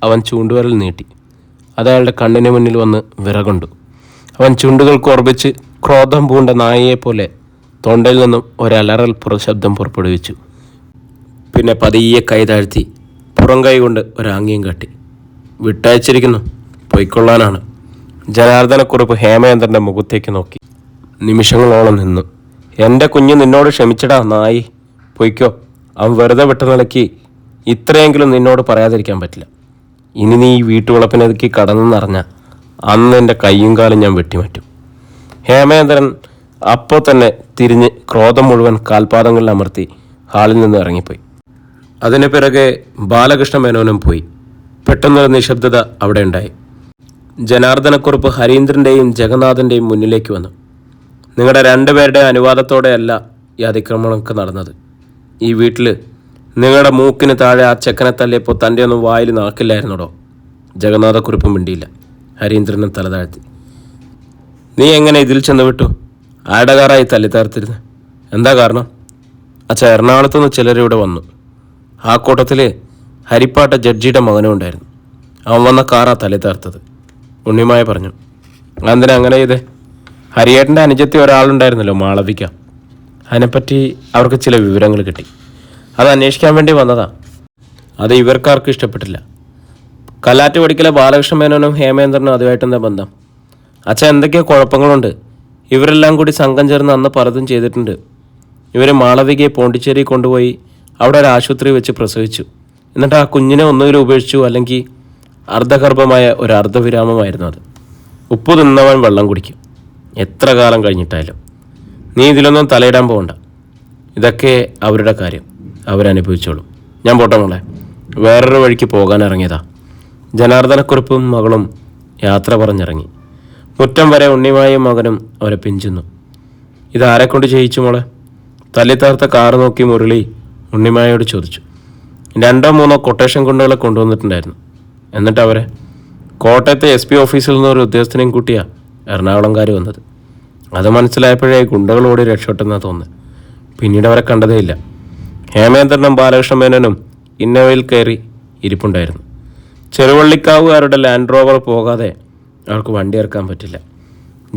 അവൻ ചൂണ്ടുവിരൽ നീട്ടി. അതയാളുടെ കണ്ണിന് മുന്നിൽ വന്ന് വിറകൊണ്ടു. അവൻ ചുണ്ടുകൾ കോർപ്പിച്ച് ക്രോധം പൂണ്ട നായയെപ്പോലെ തൊണ്ടയിൽ നിന്നും ഒരലറൽ ശബ്ദം പുറപ്പെടുവിച്ചു. പിന്നെ പതിയെ കൈ താഴ്ത്തി പുറം കൈ കൊണ്ട് ഒരാംഗ്യം കാട്ടി. വിട്ടയച്ചിരിക്കുന്നു, പൊയ്ക്കൊള്ളാനാണ്. ജനാർദ്ദനക്കുറുപ്പ് ഹേമേന്ദ്രൻ്റെ മുഖത്തേക്ക് നോക്കി നിമിഷങ്ങളോളം നിന്നു. എൻ്റെ കുഞ്ഞ് നിന്നോട് ക്ഷമിച്ചടാ നായി, പൊയ്ക്കോ. അവൻ വെറുതെ വിട്ട നിലയ്ക്ക് ഇത്രയെങ്കിലും നിന്നോട് പറയാതിരിക്കാൻ പറ്റില്ല. ഇനി നീ ഈ വീട്ടുവളപ്പിനേക്ക് കടന്നെന്നറിഞ്ഞ അന്ന് എൻ്റെ കയ്യും കാലും ഞാൻ വെട്ടിമാറ്റും. ഹേമേന്ദ്രൻ അപ്പോൾ തന്നെ തിരിഞ്ഞ് ക്രോധം മുഴുവൻ കാൽപാദങ്ങളിൽ അമർത്തി ഹാളിൽ നിന്ന് ഇറങ്ങിപ്പോയി. അതിന് പിറകെ ബാലകൃഷ്ണ മേനോനും പോയി. പെട്ടെന്നൊരു നിശബ്ദത അവിടെ ഉണ്ടായി. ജനാർദ്ദനക്കുറുപ്പ് ഹരീന്ദ്രൻ്റെയും ജഗന്നാഥൻ്റെയും മുന്നിലേക്ക് വന്നു. നിങ്ങളുടെ രണ്ടുപേരുടെ അനുവാദത്തോടെയല്ല ഈ അതിക്രമണമൊക്കെ നടന്നത്. ഈ വീട്ടിൽ നിങ്ങളുടെ മൂക്കിന് താഴെ ആ ചെക്കനെ തല്ലിയപ്പോൾ തൻ്റെ ഒന്നും വായിൽ നാക്കില്ലായിരുന്നോടോ? ജഗന്നാഥക്കുറുപ്പ് മിണ്ടിയില്ല. ഹരീന്ദ്രനും തല താഴ്ത്തി. നീ എങ്ങനെ ഇതിൽ ചെന്ന് വിട്ടു? ആരുടെ കാറായി തല്ലിത്താർത്തിരുന്ന്? എന്താ കാരണം? അച്ഛാ, എറണാകുളത്തുനിന്ന് ചിലരിവിടെ വന്നു. ആ കൂട്ടത്തിൽ ഹരിപ്പാട്ട ജഡ്ജിയുടെ മകനും ഉണ്ടായിരുന്നു. അവൻ വന്ന കാറാ തല്ലിത്താർത്തത്, ഉണ്ണിമായ പറഞ്ഞു. എന്തിനാ അങ്ങനെ ചെയ്തേ? ഹരിയേട്ടൻ്റെ അനുജത്തി ഒരാളുണ്ടായിരുന്നല്ലോ, മാളവിക. അതിനെപ്പറ്റി അവർക്ക് ചില വിവരങ്ങൾ കിട്ടി. അത് അന്വേഷിക്കാൻ വേണ്ടി വന്നതാ. അത് ഇവർക്കാർക്കും ഇഷ്ടപ്പെട്ടില്ല. കല്ലാറ്റ് പഠിക്കലെ ബാലകൃഷ്ണ മേനോനും ഹേമേന്ദ്രനും അതുമായിട്ടെന്താ ബന്ധം? അച്ഛൻ എന്തൊക്കെയോ കുഴപ്പങ്ങളുണ്ട്. ഇവരെല്ലാം കൂടി സംഘം ചേർന്ന് അന്ന് പലതും ചെയ്തിട്ടുണ്ട്. ഇവർ മാളവികയെ പോണ്ടിച്ചേരി കൊണ്ടുപോയി അവിടെ ഒരു ആശുപത്രി വെച്ച് പ്രസവിച്ചു. എന്നിട്ട് ആ കുഞ്ഞിനെ ഒന്നുകിൽ ഉപേക്ഷിച്ചു, അല്ലെങ്കിൽ അർദ്ധഗർഭമായ ഒരു അർദ്ധവിരാമമായിരുന്നു അത്. ഉപ്പ് തിന്നവൻ വെള്ളം കുടിക്കും, എത്ര കാലം കഴിഞ്ഞിട്ടായാലും. നീ ഇതിലൊന്നും തലയിടാൻ പോകണ്ട. ഇതൊക്കെ അവരുടെ കാര്യം, അവരനുഭവിച്ചോളും. ഞാൻ പോട്ടെ മോളെ, വേറൊരു വഴിക്ക് പോകാൻ ഇറങ്ങിയതാ. ജനാർദ്ദനക്കുറുപ്പും മകളും യാത്ര പറഞ്ഞിറങ്ങി. മുറ്റം വരെ ഉണ്ണിമായും മകനും അവരെ പിഞ്ചുന്നു. ഇതാരെക്കൊണ്ട് ചെയ്യിച്ചു മോളെ? തല്ലിത്താർത്ത കാറ് നോക്കി മുരളി ഉണ്ണിമായോട് ചോദിച്ചു. 2-3 കൊട്ടേഷൻ കൊണ്ടുകളെ കൊണ്ടുവന്നിട്ടുണ്ടായിരുന്നു. എന്നിട്ട് അവരെ കോട്ടയത്തെ SP ഓഫീസിൽ നിന്ന് ഒരു ഉദ്യോഗസ്ഥനെയും കൂട്ടിയാ എറണാകുളംകാർ വന്നത്. അത് മനസ്സിലായപ്പോഴേ ഗുണ്ടകളോട് രക്ഷപ്പെട്ടെന്നാണ് തോന്നുന്നത്. പിന്നീട് അവരെ കണ്ടതേയില്ല. ഹേമേന്ദ്രനും ബാലകൃഷ്ണ മേനോനും ഇന്നോവയിൽ കയറി ഇരിപ്പുണ്ടായിരുന്നു. ചെറുവള്ളിക്കാവുകാരുടെ ലാൻഡ് റോവർ പോകാതെ അവർക്ക് വണ്ടി ഇറക്കാൻ പറ്റില്ല.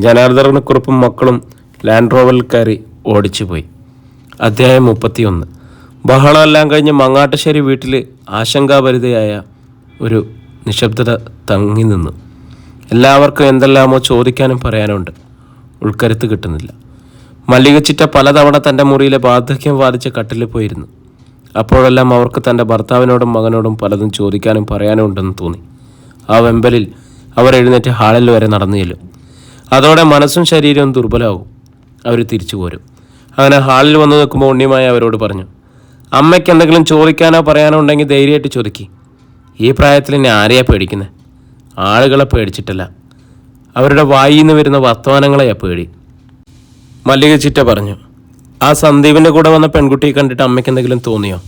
ജനാർദ്ദനക്കുറുപ്പും മക്കളും ലാൻഡ് റോവറിൽ കയറി ഓടിച്ചു പോയി. അധ്യായം 31. ബഹളമെല്ലാം കഴിഞ്ഞ് മങ്ങാട്ടുശ്ശേരി വീട്ടിൽ ആശങ്കാഭരിതയായ ഒരു നിശബ്ദത തങ്ങി നിന്നു. എല്ലാവർക്കും എന്തെല്ലാമോ ചോദിക്കാനും പറയാനുണ്ട്. ഉൾക്കരുത്ത് കിട്ടുന്നില്ല. മല്ലികച്ചിറ്റ പലതവണ തൻ്റെ മുറിയിലെ വാർദ്ധക്യം ബാധിച്ച കട്ടിലിൽ പോയിരുന്നു. അപ്പോഴെല്ലാം അവർക്ക് തൻ്റെ ഭർത്താവിനോടും മകനോടും പലതും ചോദിക്കാനും പറയാനും ഉണ്ടെന്ന് തോന്നി. ആ വെമ്പലിൽ അവർ എഴുന്നേറ്റ് ഹാളിൽ വരെ നടന്നു ചെല്ലും. അതോടെ മനസ്സും ശരീരവും ദുർബലമാകും. അവർ തിരിച്ചു പോരും. അങ്ങനെ ഹാളിൽ വന്നു നിൽക്കുമ്പോൾ ഉണ്ണിമായ അവരോട് പറഞ്ഞു, അമ്മയ്ക്ക് എന്തെങ്കിലും ചോദിക്കാനോ പറയാനോ ഉണ്ടെങ്കിൽ ധൈര്യമായിട്ട് ചോദിക്കി. ഈ പ്രായത്തിൽ എന്നെ ആരെയാ പേടിക്കുന്നത്? ആളുകളെ പേടിച്ചിട്ടല്ല, അവരുടെ വായിൽ നിന്ന് വരുന്ന വർത്തമാനങ്ങളെയാ പേടി. മല്ലിക ചിറ്റ പറഞ്ഞു. ആ സന്ദീപിൻ്റെ കൂടെ വന്ന പെൺകുട്ടിയെ കണ്ടിട്ട് അമ്മയ്ക്ക് എന്തെങ്കിലും തോന്നിയോ?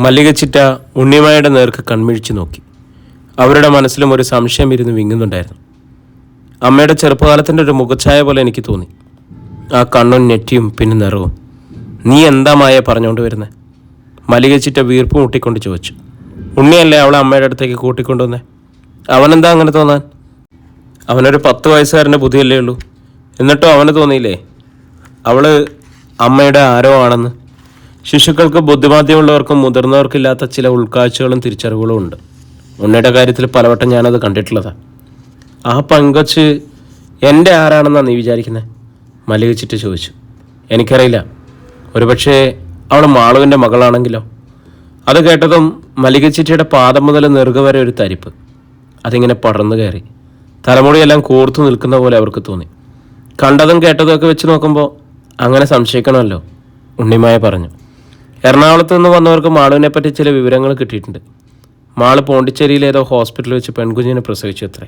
മല്ലിക ചിറ്റ ഉണ്ണിമായുടെ നേർക്ക് കൺമിഴിച്ചു നോക്കി. അവരുടെ മനസ്സിലും ഒരു സംശയം ഇരുന്ന് വിങ്ങുന്നുണ്ടായിരുന്നു. അമ്മയുടെ ചെറുപ്പകാലത്തിൻ്റെ ഒരു മുഖച്ഛായ പോലെ എനിക്ക് തോന്നി. ആ കണ്ണും നെറ്റിയും പിന്നെ നിറവും. നീ എന്താ മായ പറഞ്ഞുകൊണ്ട് വരുന്നത്? മല്ലിക ചിറ്റ വീർപ്പ് മുട്ടിക്കൊണ്ട് ചോദിച്ചു. ഉണ്ണിയല്ലേ അവളെ അമ്മയുടെ അടുത്തേക്ക് കൂട്ടിക്കൊണ്ടുവന്നേ? അവനെന്താ അങ്ങനെ തോന്നാൻ? അവനൊരു 10 വയസ്സുകാരൻ്റെ ബുദ്ധിയല്ലേ ഉള്ളൂ. എന്നിട്ടും അവന് തോന്നിയില്ലേ അവള് അമ്മയുടെ ആരോ ആണെന്ന്? ശിശുക്കൾക്ക് ബുദ്ധിമാന്ദ്യമുള്ളവർക്കും മുതിർന്നവർക്കില്ലാത്ത ചില ഉൾക്കാഴ്ചകളും തിരിച്ചറിവുകളും ഉണ്ട്. ഉണ്ണിയുടെ കാര്യത്തിൽ പലവട്ടം ഞാനത് കണ്ടിട്ടുള്ളതാണ്. ആ പെങ്കൊച്ച് എൻ്റെ ആരാണെന്നാണ് നീ വിചാരിക്കുന്നത്? മല്ലിക ചിറ്റ ചോദിച്ചു. എനിക്കറിയില്ല, ഒരുപക്ഷെ അവൾ മാളുവിൻ്റെ മകളാണെങ്കിലോ? അത് കേട്ടതും മല്ലിക ചിറ്റയുടെ പാദം മുതൽ നെറുക വരെ ഒരു തരിപ്പ്. അതിങ്ങനെ പടർന്നു കയറി. തലമുടിയെല്ലാം കോർത്തു നിൽക്കുന്ന പോലെ അവർക്ക് തോന്നി. കണ്ടതും കേട്ടതും ഒക്കെ വെച്ച് നോക്കുമ്പോൾ അങ്ങനെ സംശയിക്കണമല്ലോ, ഉണ്ണിമായ പറഞ്ഞു. എറണാകുളത്ത് നിന്ന് വന്നവർക്ക് മാളുവിനെ പറ്റി ചില വിവരങ്ങൾ കിട്ടിയിട്ടുണ്ട്. മാള് പോണ്ടിച്ചേരിയിൽ ഏതോ ഹോസ്പിറ്റലിൽ വെച്ച് പെൺകുഞ്ഞിനെ പ്രസവിച്ചു അത്രേ.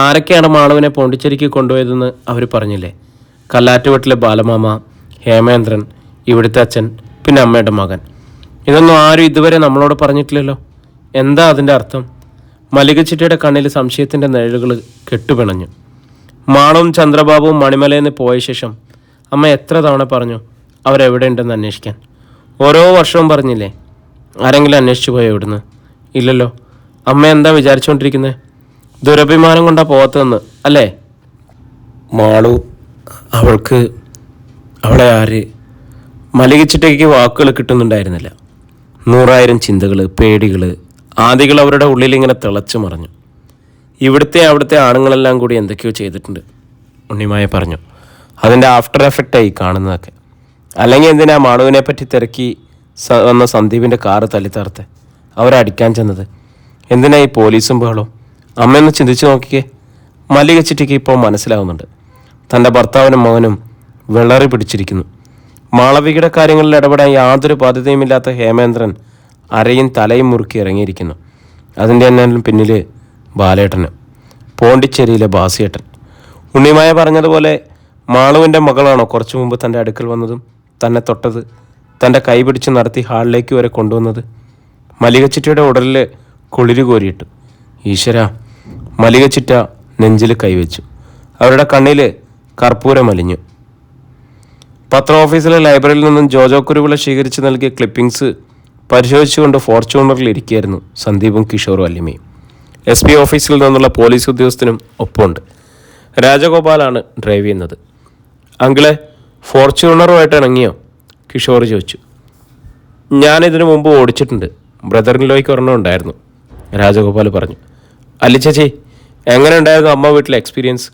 ആരൊക്കെയാണ് മാളുവിനെ പോണ്ടിച്ചേരിക്ക് കൊണ്ടുപോയതെന്ന് അവർ പറഞ്ഞില്ലേ? കല്ലാറ്റുവട്ടിലെ ബാലമാമ, ഹേമേന്ദ്രൻ, ഇവിടുത്തെ അച്ഛൻ, പിന്നെ അമ്മയുടെ മകൻ. ഇതൊന്നും ആരും ഇതുവരെ നമ്മളോട് പറഞ്ഞിട്ടില്ലല്ലോ. എന്താ അതിൻ്റെ അർത്ഥം? മല്ലിക ചിറ്റയുടെ കണ്ണിൽ സംശയത്തിൻ്റെ നിഴലുകൾ കെട്ടുപിണഞ്ഞു. മാളും ചന്ദ്രബാബുവും മണിമലയിൽ നിന്ന് പോയ ശേഷം അമ്മ എത്ര തവണ പറഞ്ഞു അവരെവിടെ ഉണ്ടെന്ന് അന്വേഷിക്കാൻ? ഓരോ വർഷവും പറഞ്ഞില്ലേ? ആരെങ്കിലും അന്വേഷിച്ചു പോയോ ഇവിടുന്ന്? ഇല്ലല്ലോ. അമ്മ എന്താ വിചാരിച്ചുകൊണ്ടിരിക്കുന്നത്? ദുരഭിമാനം കൊണ്ടാ പോകത്തതെന്ന് അല്ലേ? മാളു അവളെ ആര് മലികിച്ചിട്ടേക്ക് വാക്കുകൾ കിട്ടുന്നുണ്ടായിരുന്നില്ല. 100,000 ചിന്തകൾ, പേടികൾ, ആദികൾ അവരുടെ ഉള്ളിൽ ഇങ്ങനെ തിളച്ചു മറിഞ്ഞു. അവിടുത്തെ ആണുങ്ങളെല്ലാം കൂടി എന്തൊക്കെയോ ചെയ്തിട്ടുണ്ട്, ഉണ്ണിമായ പറഞ്ഞു. അതിൻ്റെ ആഫ്റ്റർ എഫക്റ്റായി കാണുന്നതൊക്കെ. അല്ലെങ്കിൽ എന്തിനാ മാളുവിനെ പറ്റി തിരക്കി വന്ന സന്ദീപിൻ്റെ കാറ് തല്ലിത്തർത്തെ അവരടിക്കാൻ ചെന്നത്? എന്തിനാ ഈ പോലീസും ബഹളവും? അമ്മയൊന്ന് ചിന്തിച്ചു നോക്കിക്കേ. മല്ലിക ചിറ്റിക്ക് ഇപ്പോൾ മനസ്സിലാവുന്നുണ്ട്. തൻ്റെ ഭർത്താവിനും മകനും വിളറി പിടിച്ചിരിക്കുന്നു. മാളവികയുടെ കാര്യങ്ങളിൽ ഇടപെടാൻ യാതൊരു ബാധ്യതയുമില്ലാത്ത ഹേമേന്ദ്രൻ അരയും തലയും മുറുക്കി ഇറങ്ങിയിരിക്കുന്നു. അതിൻ്റെ എന്നാലും പിന്നിൽ ബാലേട്ടന്, പോണ്ടിച്ചേരിയിലെ ബാസിയേട്ടൻ. ഉണ്ണിമായ പറഞ്ഞതുപോലെ മാളുവിൻ്റെ മകളാണോ കുറച്ചു മുമ്പ് തൻ്റെ അടുക്കൽ വന്നതും തന്നെ തൊട്ടത്, തൻ്റെ കൈ പിടിച്ച് നടത്തി ഹാളിലേക്ക് വരെ കൊണ്ടുവന്നത്? മല്ലികച്ചിറ്റയുടെ ഉടലിൽ കുളിര് കോരിയിട്ടു. ഈശ്വര! മല്ലികച്ചിറ്റ നെഞ്ചിൽ കൈവച്ചു. അവരുടെ കണ്ണിൽ കർപ്പൂരം അലിഞ്ഞു. പത്ര ഓഫീസിലെ ലൈബ്രറിയിൽ നിന്നും ജോജോ കുരുവിള ശേഖരിച്ച് നൽകിയ ക്ലിപ്പിംഗ്സ് പരിശോധിച്ചുകൊണ്ട് ഫോർച്യൂണറിൽ ഇരിക്കുകയായിരുന്നു സന്ദീപും കിഷോറും അല്ലിമയും. SP ഓഫീസിൽ നിന്നുള്ള പോലീസ് ഉദ്യോഗസ്ഥനും ഒപ്പമുണ്ട്. രാജഗോപാലാണ് ഡ്രൈവ് ചെയ്യുന്നത്. അങ്കിളെ, ഫോർച്യൂണറുമായിട്ട് ഇണങ്ങിയോ? കിഷോർ ചോദിച്ചു. ഞാനിതിനു മുമ്പ് ഓടിച്ചിട്ടുണ്ട്. ബ്രദറിനിലേക്ക് ഒരെണ്ണം ഉണ്ടായിരുന്നു, രാജഗോപാൽ പറഞ്ഞു. അല്ലിച്ചേച്ചി, എങ്ങനെ ഉണ്ടായിരുന്നു അമ്മ വീട്ടിലെ എക്സ്പീരിയൻസ്?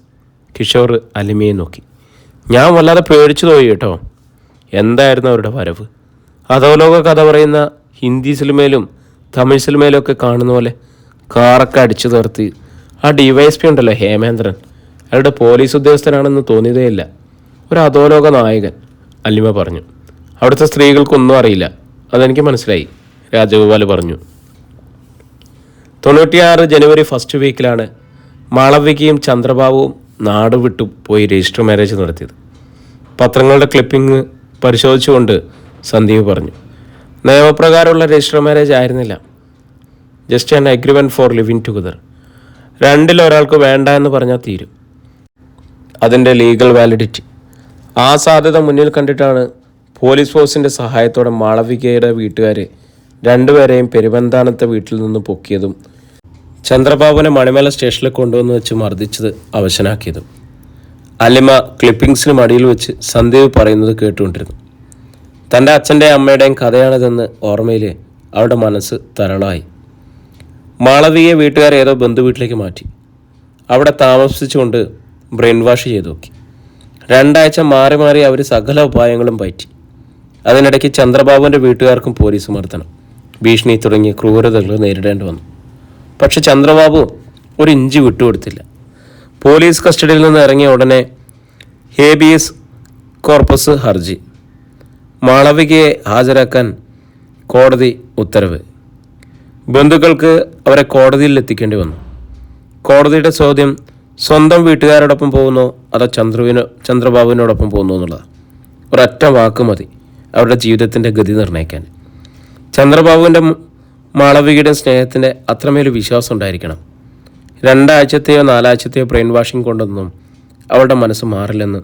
കിഷോർ അല്ലിമയെ നോക്കി. ഞാൻ വല്ലാതെ പേടിച്ചു പോയി കേട്ടോ. എന്തായിരുന്നു അവരുടെ വരവ്? അധോലോക കഥ പറയുന്ന ഹിന്ദി സിനിമയിലും തമിഴ് സിനിമയിലും ഒക്കെ കാണുന്ന പോലെ കാറൊക്കെ അടിച്ചു തീർത്ത്. ആ DYSP ഉണ്ടല്ലോ ഹേമേന്ദ്രൻ, അയാളുടെ പോലീസ് ഉദ്യോഗസ്ഥനാണെന്ന് തോന്നിയതേയില്ല. ഒരു അധോലോക നായകൻ, അല്ലിമ പറഞ്ഞു. അവിടുത്തെ സ്ത്രീകൾക്കൊന്നും അറിയില്ല, അതെനിക്ക് മനസ്സിലായി, രാജഗോപാൽ പറഞ്ഞു. 96 ജനുവരി ഫസ്റ്റ് വീക്കിലാണ് മാളവികയും ചന്ദ്രബാബുവും നാട് വിട്ടു പോയി രജിസ്റ്റർ മാരേജ് നടത്തിയത്. പത്രങ്ങളുടെ ക്ലിപ്പിംഗ് പരിശോധിച്ചുകൊണ്ട് സന്ദീപ് പറഞ്ഞു. നിയമപ്രകാരമുള്ള രജിസ്റ്റർ മാരേജ് ആയിരുന്നില്ല, just an agreement for living together. രണ്ടിലൊരാൾക്ക് വേണ്ട എന്ന് പറഞ്ഞാൽ തീരും. അതിൻ്റെ ലീഗൽ വാലിഡിറ്റി. ആ സാധ്യത മുന്നിൽ കണ്ടിട്ടാണ് പോലീസ് ഫോഴ്സിൻ്റെ സഹായത്തോടെ മാളവികയുടെ വീട്ടുകാർ രണ്ടുപേരെയും പെരുവന്താനത്തെ വീട്ടിൽ നിന്ന് പൊക്കിയതും ചന്ദ്രബാബുവിനെ മണിമല സ്റ്റേഷനിൽ കൊണ്ടുവന്ന് വെച്ച് മർദ്ദിച്ചത് അവശനാക്കിയതും. അല്ലിമ ക്ലിപ്പിംഗ്സിന് മടിയിൽ വെച്ച് സന്ദീപ് പറയുന്നത് കേട്ടുകൊണ്ടിരുന്നു. തൻ്റെ അച്ഛൻ്റെയും അമ്മയുടെയും കഥയാണിതെന്ന് ഓർമ്മയിൽ അവരുടെ മനസ്സ് തരളായി. മാളവികയെ വീട്ടുകാർ ഏതോ ബന്ധു വീട്ടിലേക്ക് മാറ്റി. അവിടെ താമസിച്ചുകൊണ്ട് ബ്രെയിൻ വാഷ് ചെയ്തു നോക്കി. 2 ആഴ്ച മാറി മാറി അവർ സകല ഉപായങ്ങളും പറ്റി. അതിനിടയ്ക്ക് ചന്ദ്രബാബുവിൻ്റെ വീട്ടുകാർക്കും പോലീസ് മർദ്ദനം, ഭീഷണി തുടങ്ങിയ ക്രൂരതകൾ നേരിടേണ്ടി വന്നു. പക്ഷെ ചന്ദ്രബാബു ഒരു ഇഞ്ച് വിട്ടുകൊടുത്തില്ല. പോലീസ് കസ്റ്റഡിയിൽ നിന്ന് ഇറങ്ങിയ ഉടനെ ഹേബിയസ് കോർപ്പസ് ഹർജി, മാളവികയെ ഹാജരാക്കാൻ കോടതി ഉത്തരവ്. ബന്ധുക്കൾക്ക് അവരെ കോടതിയിൽ എത്തിക്കേണ്ടി വന്നു. കോടതിയുടെ ചോദ്യം സ്വന്തം വീട്ടുകാരോടൊപ്പം പോകുന്നോ അതോ ചന്ദ്രബാബുവിനോടൊപ്പം പോകുന്നോ എന്നുള്ളതാണ്. ഒരൊറ്റ വാക്ക് മതി അവരുടെ ജീവിതത്തിൻ്റെ ഗതി നിർണ്ണയിക്കാൻ. ചന്ദ്രബാബുവിൻ്റെ മാളവികയുടെ സ്നേഹത്തിൻ്റെ അത്രമേൽ വിശ്വാസം ഉണ്ടായിരിക്കണം. 2 ആഴ്ചത്തെയോ 4 ആഴ്ചത്തെയോ ബ്രെയിൻ വാഷിംഗ് കൊണ്ടൊന്നും അവളുടെ മനസ്സ് മാറില്ലെന്ന്,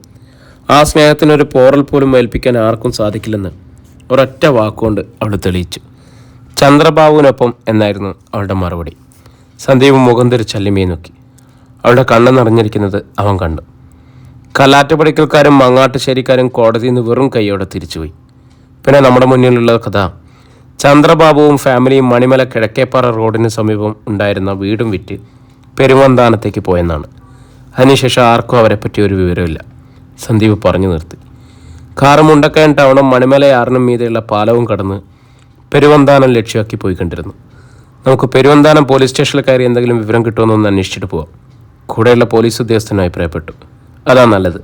ആ സ്നേഹത്തിനൊരു പോറൽ പോലും ഏൽപ്പിക്കാൻ ആർക്കും സാധിക്കില്ലെന്ന് ഒരൊറ്റ വാക്കുകൊണ്ട് അവൾ തെളിയിച്ചു. ചന്ദ്രബാബുവിനൊപ്പം എന്നായിരുന്നു അവളുടെ മറുപടി. സന്ദീപ് മുഖം തിരിച്ച് അല്ലിമയെ നോക്കി. അവളുടെ കണ്ണ് നിറഞ്ഞിരിക്കുന്നത് അവൻ കണ്ടു. കലാറ്റുപടിക്കൽക്കാരും മങ്ങാട്ടുശ്ശേരിക്കാരും കോടതിയിൽ നിന്ന് വെറും കൈയോടെ തിരിച്ചുപോയി. പിന്നെ നമ്മുടെ മുന്നിലുള്ള കഥ, ചന്ദ്രബാബുവും ഫാമിലിയും മണിമല കിഴക്കേപ്പാറ റോഡിന് സമീപം ഉണ്ടായിരുന്ന വീടും വിറ്റ് പെരുവന്താനത്തേക്ക് പോയെന്നാണ്. അതിനുശേഷം ആർക്കും അവരെപ്പറ്റി ഒരു വിവരമില്ല, സന്ദീപ് പറഞ്ഞു നിർത്തി. കാറ് മുണ്ടക്കയം ടൗണും മണിമലയാറിനും മീതെയുള്ള പാലവും കടന്ന് പെരുവന്താനം ലക്ഷ്യമാക്കി പോയിക്കൊണ്ടിരുന്നു. നമുക്ക് പെരുവന്താനം പോലീസ് സ്റ്റേഷനിൽ കയറി എന്തെങ്കിലും വിവരം കിട്ടുമെന്നൊന്ന് അന്വേഷിച്ചിട്ട് പോവാം, കൂടെയുള്ള പോലീസ് ഉദ്യോഗസ്ഥന് അഭിപ്രായപ്പെട്ടു. അതാ നല്ലത്,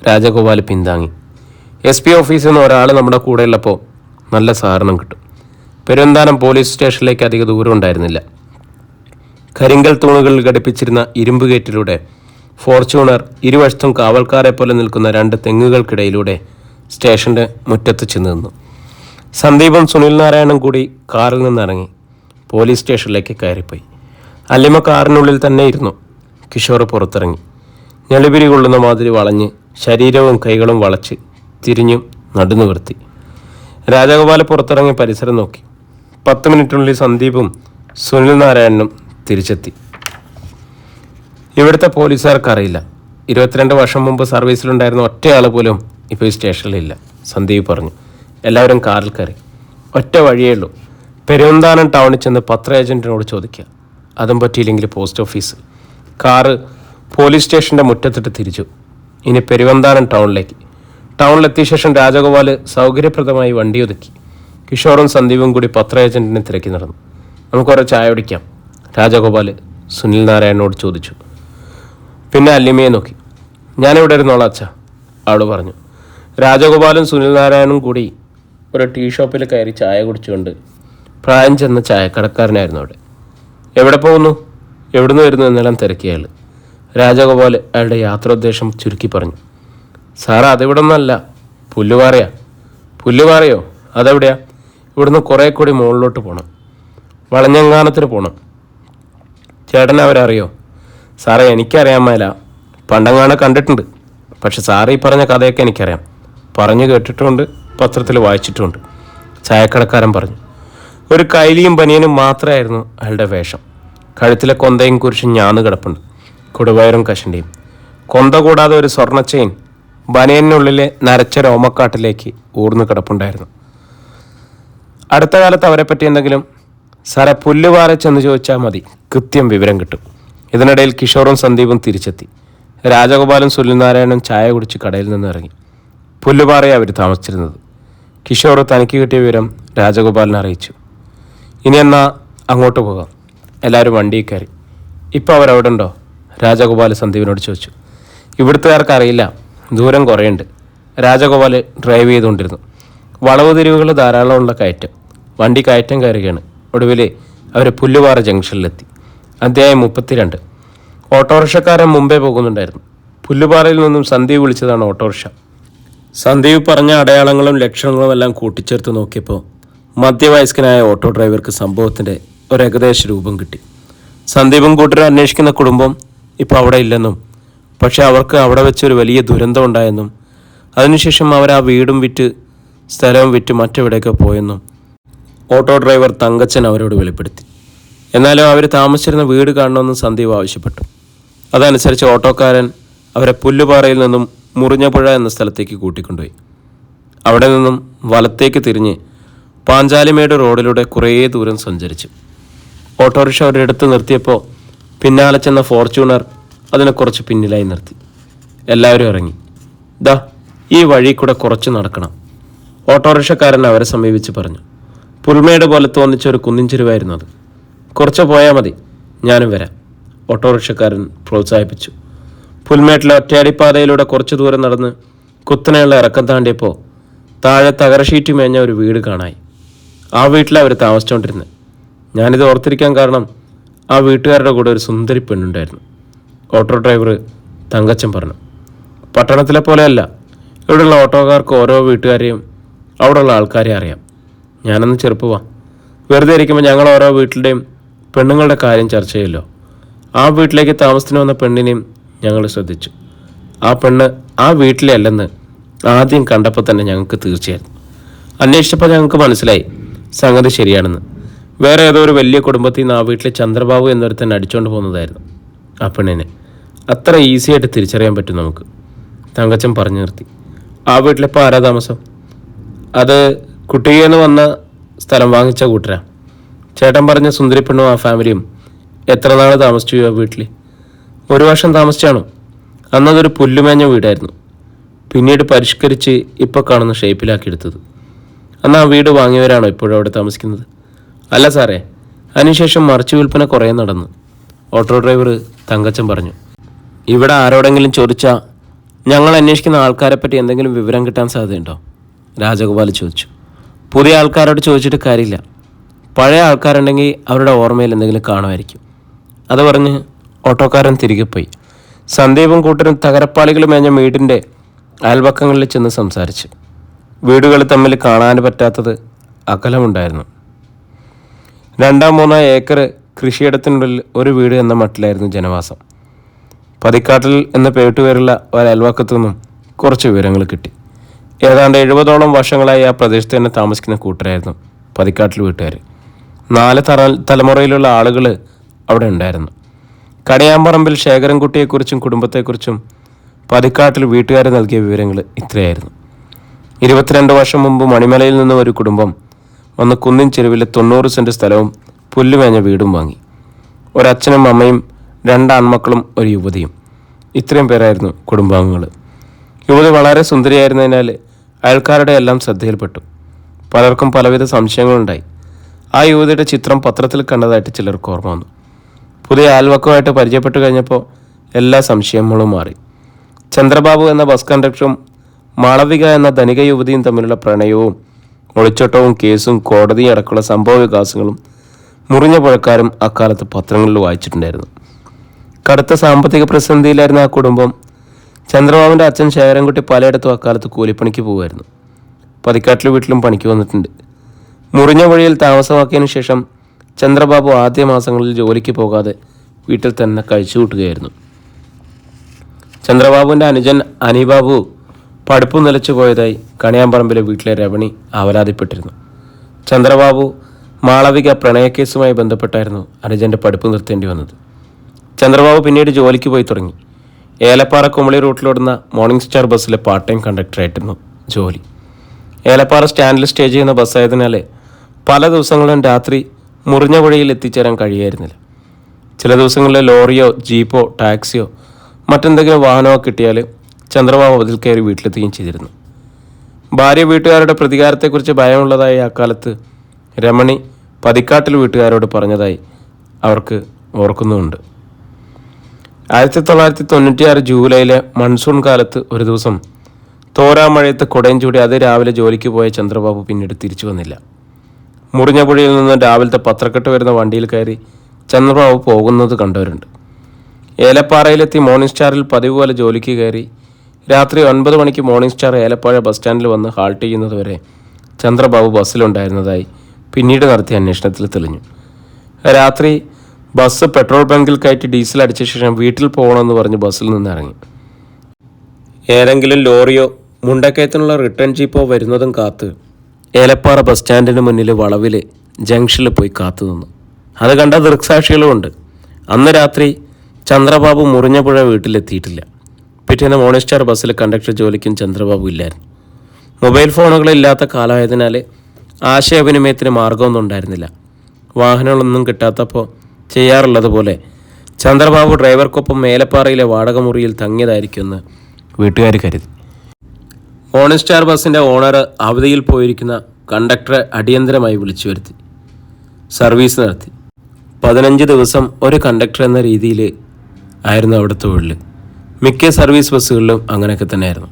രാജഗോപാൽ പിന്താങ്ങി. SP ഓഫീസിൽ നിന്ന് ഒരാൾ നമ്മുടെ കൂടെയുള്ളപ്പോൾ നല്ല സഹകരണം കിട്ടും. പെരുവന്താനം പോലീസ് സ്റ്റേഷനിലേക്ക് അധിക ദൂരം ഉണ്ടായിരുന്നില്ല. കരിങ്കൽ തൂണുകളിൽ ഘടിപ്പിച്ചിരുന്ന ഇരുമ്പ് ഗേറ്റിലൂടെ ഫോർച്യൂണർ ഇരുവശത്തും കാവൽക്കാരെ പോലെ നിൽക്കുന്ന 2 തെങ്ങുകൾക്കിടയിലൂടെ സ്റ്റേഷൻ്റെ മുറ്റത്ത് ചെന്ന് നിന്നു. സന്ദീപും സുനിൽ നാരായണും കൂടി കാറിൽ നിന്നിറങ്ങി പോലീസ് സ്റ്റേഷനിലേക്ക് കയറിപ്പോയി. അല്ലിമ കാറിനുള്ളിൽ തന്നെ ഇരുന്നു. കിഷോർ പുറത്തിറങ്ങി. ഞെളിപിരി കൊള്ളുന്ന മാതിരി വളഞ്ഞ് ശരീരവും കൈകളും വളച്ച് തിരിഞ്ഞും നടുനിവർത്തി. രാജഗോപാൽ പുറത്തിറങ്ങി പരിസരം നോക്കി. 10 മിനിറ്റിനുള്ളിൽ സന്ദീപും സുനിൽ നാരായണനും തിരിച്ചെത്തി. ഇവിടുത്തെ പോലീസുകാർക്കറിയില്ല, 22 വർഷം മുമ്പ് സർവീസിലുണ്ടായിരുന്ന ഒറ്റയാൾ പോലും ഇപ്പോൾ ഈ സ്റ്റേഷനിലില്ല. സന്ദീപ് പറഞ്ഞു. എല്ലാവരും കാറിൽ കയറി. ഒറ്റ വഴിയേ ഉള്ളൂ. പെരുവന്താനം ടൗണിൽ ചെന്ന് പത്ര ഏജൻറ്റിനോട് ചോദിക്കുക. അതും പറ്റിയില്ലെങ്കിൽ പോസ്റ്റ് ഓഫീസ്. കാറ് പോലീസ് സ്റ്റേഷൻ്റെ മുറ്റത്തിട്ട് തിരിച്ചു. ഇനി പെരുവന്താനം ടൗണിലേക്ക്. ടൗണിലെത്തിയ ശേഷം രാജഗോപാൽ സൗകര്യപ്രദമായി വണ്ടി ഒതുക്കി. കിഷോറും സന്ദീപും കൂടി പത്ര ഏജൻറ്റിനെ തിരക്കി നടന്നു. നമുക്കൊരു ചായ കുടിക്കാം, രാജഗോപാൽ സുനിൽ നാരായണനോട് ചോദിച്ചു. പിന്നെ അല്ലിമയെ നോക്കി. ഞാനിവിടെ ഇരുന്നോളാം അച്ഛാ, അവൾ പറഞ്ഞു. രാജഗോപാലും സുനിൽ നാരായണനും കൂടി ഒരു ടീ ഷോപ്പിൽ കയറി ചായ കുടിച്ചുകൊണ്ട് പ്രായം ചെന്ന ചായക്കടക്കാരനായിരുന്നു അവിടെ. എവിടെ പോകുന്നു, എവിടുന്ന് വരുന്നു എന്നെല്ലാം തിരക്കിയ അയാൾ. രാജഗോപാൽ അയാളുടെ യാത്രോദ്ദേശം ചുരുക്കി പറഞ്ഞു. സാറ് അതിവിടെ നിന്നല്ല, പുല്ലുപാറയാ. പുല്ലുപാറയോ? അതെവിടെയാ? ഇവിടുന്ന് കുറേ കൂടി മുകളിലോട്ട് പോകണം, വളഞ്ഞങ്ങാനത്തിന് പോകണം. ചേട്ടൻ അവരറിയോ? സാറേ എനിക്കറിയാൻ മേല, പണ്ടങ്ങാണ് കണ്ടിട്ടുണ്ട്. പക്ഷെ സാറ് ഈ പറഞ്ഞ കഥയൊക്കെ എനിക്കറിയാം, പറഞ്ഞു കേട്ടിട്ടുമുണ്ട്, പത്രത്തിൽ വായിച്ചിട്ടുമുണ്ട്, ചായക്കടക്കാരൻ പറഞ്ഞു. ഒരു കൈലിയും ബനിയനും മാത്രമായിരുന്നു അയാളുടെ വേഷം. കഴുത്തിലെ കൊന്തയും കുരിശും ഞാന്ന് കിടപ്പുണ്ട്, കൊടുവയറും കഷണ്ടിയും. കൊന്ത കൂടാതെ ഒരു സ്വർണ്ണ ചെയിൻ ബനിയനുള്ളിലെ നരച്ച രോമക്കാട്ടിലേക്ക് ഊർന്നു കിടപ്പുണ്ടായിരുന്നു. അടുത്ത കാലത്ത് അവരെപ്പറ്റി എന്തെങ്കിലും സാറെ പുല്ലുപാറ ചെന്ന് ചോദിച്ചാൽ മതി, കൃത്യം വിവരം കിട്ടും. ഇതിനിടയിൽ കിഷോറും സന്ദീപും തിരിച്ചെത്തി. രാജഗോപാലും സുനിൽനാരായണനും ചായ കുടിച്ച് കടയിൽ നിന്ന് ഇറങ്ങി. പുല്ലുപാറയെ അവർ താമസിച്ചിരുന്നത്. കിഷോർ തനിക്ക് കിട്ടിയ വിവരം രാജഗോപാലിനെ അറിയിച്ചു. ഇനി എന്നാ അങ്ങോട്ട് പോകാം. എല്ലാവരും വണ്ടിയിൽ കയറി. ഇപ്പോൾ അവരവിടെ ഉണ്ടോ? രാജഗോപാൽ സന്ദീപിനോട് ചോദിച്ചു. ഇവിടുത്തുകാർക്ക് അറിയില്ല, ദൂരം കുറേയുണ്ട്. രാജഗോപാൽ ഡ്രൈവ് ചെയ്തുകൊണ്ടിരുന്നു. വളവ് തിരിവുകൾ ധാരാളമുള്ള കയറ്റം. വണ്ടി കയറ്റം കയറുകയാണ്. ഒടുവിൽ അവർ പുല്ലുപാറ ജംഗ്ഷനിലെത്തി. അധ്യായം 32. ഓട്ടോറിക്ഷക്കാരൻ മുമ്പേ പോകുന്നുണ്ടായിരുന്നു. പുല്ലുപാറയിൽ നിന്നും സന്ദീപ് വിളിച്ചതാണ് ഓട്ടോറിക്ഷ. സന്ദീപ് പറഞ്ഞ അടയാളങ്ങളും ലക്ഷണങ്ങളും എല്ലാം കൂട്ടിച്ചേർത്ത് നോക്കിയപ്പോൾ മധ്യവയസ്കനായ ഓട്ടോ ഡ്രൈവർക്ക് സംഭവത്തിൻ്റെ ഒരു ഏകദേശ രൂപം കിട്ടി. സന്ദീപും കൂട്ടരും അന്വേഷിക്കുന്ന കുടുംബം ഇപ്പോൾ അവിടെ ഇല്ലെന്നും, പക്ഷേ അവർക്ക് അവിടെ വെച്ചൊരു വലിയ ദുരന്തം ഉണ്ടായെന്നും അതിനുശേഷം അവർ ആ വീടും വിറ്റ് സ്ഥലവും വിറ്റ് മറ്റെവിടെയൊക്കെ പോയെന്നും ഓട്ടോ ഡ്രൈവർ തങ്കച്ചൻ അവരോട് വെളിപ്പെടുത്തി. എന്നാലും അവർ താമസിച്ചിരുന്ന വീട് കാണണമെന്ന് സന്ദീപ് ആവശ്യപ്പെട്ടു. അതനുസരിച്ച് ഓട്ടോക്കാരൻ അവരെ പുല്ലുപാറയിൽ നിന്നും മുറിഞ്ഞപുഴ എന്ന സ്ഥലത്തേക്ക് കൂട്ടിക്കൊണ്ടുപോയി. അവിടെ നിന്നും വലത്തേക്ക് തിരിഞ്ഞ് പാഞ്ചാലിമേട് റോഡിലൂടെ കുറേ ദൂരം സഞ്ചരിച്ചു. ഓട്ടോറിക്ഷ ഒരിടത്ത് നിർത്തിയപ്പോൾ പിന്നാലെ ചെന്ന ഫോർച്യൂണർ അതിനെ കുറച്ച് പിന്നിലായി നിർത്തി. എല്ലാവരും ഇറങ്ങി. ദാ ഈ വഴി കൂടെ കുറച്ച് നടക്കണം, ഓട്ടോറിക്ഷക്കാരൻ അവരെ സമീപിച്ച് പറഞ്ഞു. പുൽമേട് പോലെ തോന്നിച്ച ഒരു കുന്നിൻ ചെരുവായിരുന്നു അത്. കുറച്ച് പോയാൽ മതി, ഞാനും വരാം, ഓട്ടോറിക്ഷക്കാരൻ പ്രോത്സാഹിപ്പിച്ചു. പുൽമേട്ടിലെ ഒറ്റയടിപ്പാതയിലൂടെ കുറച്ച് ദൂരം നടന്ന് കുത്തനെയുള്ള ഇറക്കം താണ്ടിയപ്പോൾ താഴെ തകര ഷീറ്റ് മേഞ്ഞ ഒരു വീട് കാണായി. ആ വീട്ടിലാണ് അവർ താമസിച്ചുകൊണ്ടിരുന്നത്. ഞാനിത് ഓർത്തിരിക്കാൻ കാരണം ആ വീട്ടുകാരുടെ കൂടെ ഒരു സുന്ദരി പെണ്ണുണ്ടായിരുന്നു, ഓട്ടോ ഡ്രൈവർ തങ്കച്ചൻ പറഞ്ഞു. പട്ടണത്തിലെ പോലെയല്ല, ഇവിടെയുള്ള ഓട്ടോക്കാർക്ക് ഓരോ വീട്ടുകാരെയും അവിടെയുള്ള ആൾക്കാരെ അറിയാം. ഞാനൊന്ന് ചെറുപ്പമാണ്, വെറുതെ ഇരിക്കുമ്പോൾ ഞങ്ങൾ ഓരോ വീട്ടിലുടെയും പെണ്ണുങ്ങളുടെ കാര്യം ചർച്ച ചെയ്യല്ലോ. ആ വീട്ടിലേക്ക് താമസത്തിന് വന്ന പെണ്ണിനെയും ഞങ്ങൾ ശ്രദ്ധിച്ചു. ആ പെണ്ണ് ആ വീട്ടിലെ അല്ലെന്ന് ആദ്യം കണ്ടപ്പോൾ തന്നെ ഞങ്ങൾക്ക് തീർച്ചയായിരുന്നു. അന്വേഷിച്ചപ്പോൾ ഞങ്ങൾക്ക് മനസ്സിലായി സംഗതി ശരിയാണെന്ന്. വേറെ ഏതോ ഒരു വലിയ കുടുംബത്തിൽ നിന്ന് ആ വീട്ടിലെ ചന്ദ്രബാബു എന്നൊരുത്തന്നെ അടിച്ചുകൊണ്ട് പോകുന്നതായിരുന്നു ആ പെണ്ണിനെ. അത്ര ഈസിയായിട്ട് തിരിച്ചറിയാൻ പറ്റും നമുക്ക്, തങ്കച്ചൻ പറഞ്ഞു നിർത്തി. ആ വീട്ടിലിപ്പോൾ ആരാ താമസം? അത് കുട്ടികയെന്ന് വന്ന സ്ഥലം വാങ്ങിച്ച കൂട്ടരാ. ചേട്ടൻ പറഞ്ഞ സുന്ദരി പെണ്ണും ആ ഫാമിലിയും എത്ര നാൾ താമസിച്ചു ആ വീട്ടിൽ? 1 വർഷം താമസിച്ചാണോ? അന്നതൊരു പുല്ലുമേഞ്ഞ വീടായിരുന്നു, പിന്നീട് പരിഷ്കരിച്ച് ഇപ്പോൾ കാണുന്ന ഷേപ്പിലാക്കിയെടുത്തത്. അന്ന് ആ വീട് വാങ്ങിയവരാണോ ഇപ്പോഴും അവിടെ താമസിക്കുന്നത്? അല്ല സാറേ, അതിനുശേഷം മറിച്ച് വിൽപ്പന കുറേ നടന്നു, ഓട്ടോ ഡ്രൈവർ തങ്കച്ചൻ പറഞ്ഞു. ഇവിടെ ആരോടെങ്കിലും ചോദിച്ചാൽ ഞങ്ങൾ അന്വേഷിക്കുന്ന ആൾക്കാരെപ്പറ്റി എന്തെങ്കിലും വിവരം കിട്ടാൻ സാധ്യതയുണ്ടോ? രാജഗോപാൽ ചോദിച്ചു. പുതിയ ആൾക്കാരോട് ചോദിച്ചിട്ട് കാര്യമില്ല, പഴയ ആൾക്കാരുണ്ടെങ്കിൽ അവരുടെ ഓർമ്മയിൽ എന്തെങ്കിലും കാണുമായിരിക്കും. അത് പറഞ്ഞ് ഓട്ടോക്കാരൻ തിരികെ പോയി. സന്ദീപും കൂട്ടരും തകരപ്പാളികൾ മേഞ്ഞ വീടിൻ്റെ അയൽപക്കങ്ങളിൽ ചെന്ന് സംസാരിച്ചു. വീടുകൾ തമ്മിൽ കാണാൻ പറ്റാത്തത് അകലമുണ്ടായിരുന്നു. 2-3 ഏക്കർ കൃഷിയിടത്തിനുള്ളിൽ ഒരു വീട് എന്ന മട്ടിലായിരുന്നു ജനവാസം. പതിക്കാട്ടിൽ എന്ന പേട്ടുപേരുള്ള ഒരു അയൽവക്കത്തു നിന്നും കുറച്ച് വിവരങ്ങൾ കിട്ടി. ഏതാണ്ട് 70ഓളം വർഷങ്ങളായി ആ പ്രദേശത്ത് തന്നെ താമസിക്കുന്ന കൂട്ടരായിരുന്നു പതിക്കാട്ടിൽ വീട്ടുകാർ. 4 തലമുറയിലുള്ള ആളുകൾ അവിടെ ഉണ്ടായിരുന്നു. കടയാമ്പറമ്പിൽ ശേഖരൻകുട്ടിയെക്കുറിച്ചും കുടുംബത്തെക്കുറിച്ചും പതിക്കാട്ടിൽ വീട്ടുകാർ നൽകിയ വിവരങ്ങൾ ഇത്രയായിരുന്നു. 22 വർഷം മുമ്പ് മണിമലയിൽ നിന്നും ഒരു കുടുംബം വന്ന് കുന്നിൻ ചെരുവിലെ 90 സെൻറ്റ് സ്ഥലവും പുല്ലുമേഞ്ഞ വീടും വാങ്ങി. ഒരച്ഛനും അമ്മയും 2 ആൺമക്കളും ഒരു യുവതിയും. ഇത്രയും പേരായിരുന്നു കുടുംബാംഗങ്ങൾ. യുവതി വളരെ സുന്ദരിയായിരുന്നതിനാൽ അയൽക്കാരുടെ എല്ലാം ശ്രദ്ധയിൽപ്പെട്ടു. പലർക്കും പലവിധ സംശയങ്ങളുണ്ടായി. ആ യുവതിയുടെ ചിത്രം പത്രത്തിൽ കണ്ടതായിട്ട് ചിലർക്ക് ഓർമ്മ വന്നു. പുതിയ അയൽവക്കമായിട്ട് പരിചയപ്പെട്ടു കഴിഞ്ഞപ്പോൾ എല്ലാ സംശയങ്ങളും മാറി. ചന്ദ്രബാബു എന്ന ബസ് കണ്ടക്ടറും മാളവിക എന്ന ധനിക യുവതിയും തമ്മിലുള്ള പ്രണയവും ഒളിച്ചോട്ടവും കേസും കോടതിയും അടക്കമുള്ള സംഭവ വികാസങ്ങളും മുറിഞ്ഞ പുഴക്കാരും അക്കാലത്ത് പത്രങ്ങളിൽ വായിച്ചിട്ടുണ്ടായിരുന്നു. കടുത്ത സാമ്പത്തിക പ്രതിസന്ധിയിലായിരുന്ന ആ കുടുംബം ചന്ദ്രബാബുവിൻ്റെ അച്ഛൻ ശേഖരൻകുട്ടി പലയിടത്തും അക്കാലത്ത് കൂലിപ്പണിക്ക് പോകുമായിരുന്നു. പതിക്കാട്ടിലെ വീട്ടിലും പണിക്ക് വന്നിട്ടുണ്ട്. മുറിഞ്ഞ വഴിയിൽ താമസമാക്കിയതിനു ശേഷം ചന്ദ്രബാബു ആദ്യ മാസങ്ങളിൽ ജോലിക്ക് പോകാതെ വീട്ടിൽ തന്നെ കഴിച്ചു കൂട്ടുകയായിരുന്നു. ചന്ദ്രബാബുവിൻ്റെ അനുജൻ അനിബാബു പഠിപ്പ് നിലച്ചു പോയതായി കണിയാമ്പറമ്പിലെ വീട്ടിലെ രമണി അവലാതിപ്പെട്ടിരുന്നു. ചന്ദ്രബാബു മാളവിക പ്രണയക്കേസുമായി ബന്ധപ്പെട്ടായിരുന്നു അനുജൻ്റെ പഠിപ്പ് നിർത്തേണ്ടി വന്നത്. ചന്ദ്രബാബു പിന്നീട് ജോലിക്ക് പോയി തുടങ്ങി. ഏലപ്പാറ കുമളി റൂട്ടിലോടുന്ന മോർണിംഗ് സ്റ്റാർ ബസ്സിലെ പാർട്ട് ടൈം കണ്ടക്ടറായിരുന്നു ജോലി. ഏലപ്പാറ സ്റ്റാൻഡിൽ സ്റ്റേ ചെയ്യുന്ന ബസ്സായതിനാൽ പല ദിവസങ്ങളും രാത്രി മുറിഞ്ഞ വഴിയിൽ എത്തിച്ചേരാൻ കഴിയായിരുന്നില്ല. ചില ദിവസങ്ങളിൽ ലോറിയോ ജീപ്പോ ടാക്സിയോ മറ്റെന്തെങ്കിലും വാഹനമോ കിട്ടിയാൽ ചന്ദ്രബാബു അതിൽ കയറി വീട്ടിലെത്തുകയും ചെയ്തിരുന്നു. ഭാര്യ വീട്ടുകാരുടെ പ്രതികാരത്തെക്കുറിച്ച് ഭയമുള്ളതായി അക്കാലത്ത് രമണി പതിക്കാട്ടിൽ വീട്ടുകാരോട് പറഞ്ഞതായി അവർക്ക് ഓർക്കുന്നുമുണ്ട്. 1996 ജൂലൈയിലെ മൺസൂൺ കാലത്ത് ഒരു ദിവസം തോരാമഴയത്ത് കുടയും ചൂടി രാവിലെ ജോലിക്ക് പോയ ചന്ദ്രബാബു പിന്നീട് തിരിച്ചു വന്നില്ല. മുറിഞ്ഞപുഴയിൽ നിന്ന് രാവിലത്തെ പത്രക്കെട്ട് വരുന്ന വണ്ടിയിൽ കയറി ചന്ദ്രബാബു പോകുന്നത് കണ്ടവരുണ്ട്. ഏലപ്പാറയിലെത്തി മോർണിംഗ് സ്റ്റാറിൽ പതിവ് പോലെ ജോലിക്ക് കയറി രാത്രി 9 മണിക്ക് മോർണിംഗ് സ്റ്റാർ ഏലപ്പാറ ബസ് സ്റ്റാൻഡിൽ വന്ന് ഹാൾട്ട് ചെയ്യുന്നതുവരെ ചന്ദ്രബാബു ബസ്സിലുണ്ടായിരുന്നതായി പിന്നീട് നടത്തിയ അന്വേഷണത്തിൽ തെളിഞ്ഞു. രാത്രി ബസ് പെട്രോൾ ബങ്കിൽ കയറ്റി ഡീസൽ അടിച്ച ശേഷം വീട്ടിൽ പോകണമെന്ന് പറഞ്ഞ് ബസ്സിൽ നിന്ന് ഇറങ്ങി. ഏതെങ്കിലും ലോറിയോ മുണ്ടക്കയത്തിനുള്ള റിട്ടേൺ ജീപ്പോ വരുന്നതും കാത്ത് ഏലപ്പാറ ബസ് സ്റ്റാൻഡിന് മുന്നിൽ വളവിൽ ജംഗ്ഷനിൽ പോയി കാത്തു നിന്നു. അത് കണ്ട ദൃക്സാക്ഷികളുമുണ്ട്. അന്ന് രാത്രി ചന്ദ്രബാബു മുറിഞ്ഞപുഴ വീട്ടിലെത്തിയിട്ടില്ല. പിറ്റേന്ന് മോർണിംഗ് സ്റ്റാർ ബസ്സിൽ കണ്ടക്ടർ ജോലിക്കും ചന്ദ്രബാബു ഇല്ലായിരുന്നു. മൊബൈൽ ഫോണുകളില്ലാത്ത കാലമായതിനാൽ ആശയവിനിമയത്തിന് മാർഗമൊന്നും ഉണ്ടായിരുന്നില്ല. വാഹനങ്ങളൊന്നും കിട്ടാത്തപ്പോൾ ചെയ്യാറുള്ളതുപോലെ ചന്ദ്രബാബു ഡ്രൈവർക്കൊപ്പം ഏലപ്പാറയിലെ വാടക മുറിയിൽ തങ്ങിയതായിരിക്കുമെന്ന് വീട്ടുകാർ കരുതി. മോർണിംഗ് സ്റ്റാർ ബസ്സിൻ്റെ ഓണർ അവധിയിൽ പോയിരിക്കുന്ന കണ്ടക്ടറെ അടിയന്തരമായി വിളിച്ചു വരുത്തി സർവീസ് നടത്തി. 15 ദിവസം ഒരു കണ്ടക്ടർ എന്ന രീതിയിൽ ആയിരുന്നു അവിടെ തൊഴിൽ. മിക്ക സർവീസ് ബസ്സുകളിലും അങ്ങനെയൊക്കെ തന്നെയായിരുന്നു.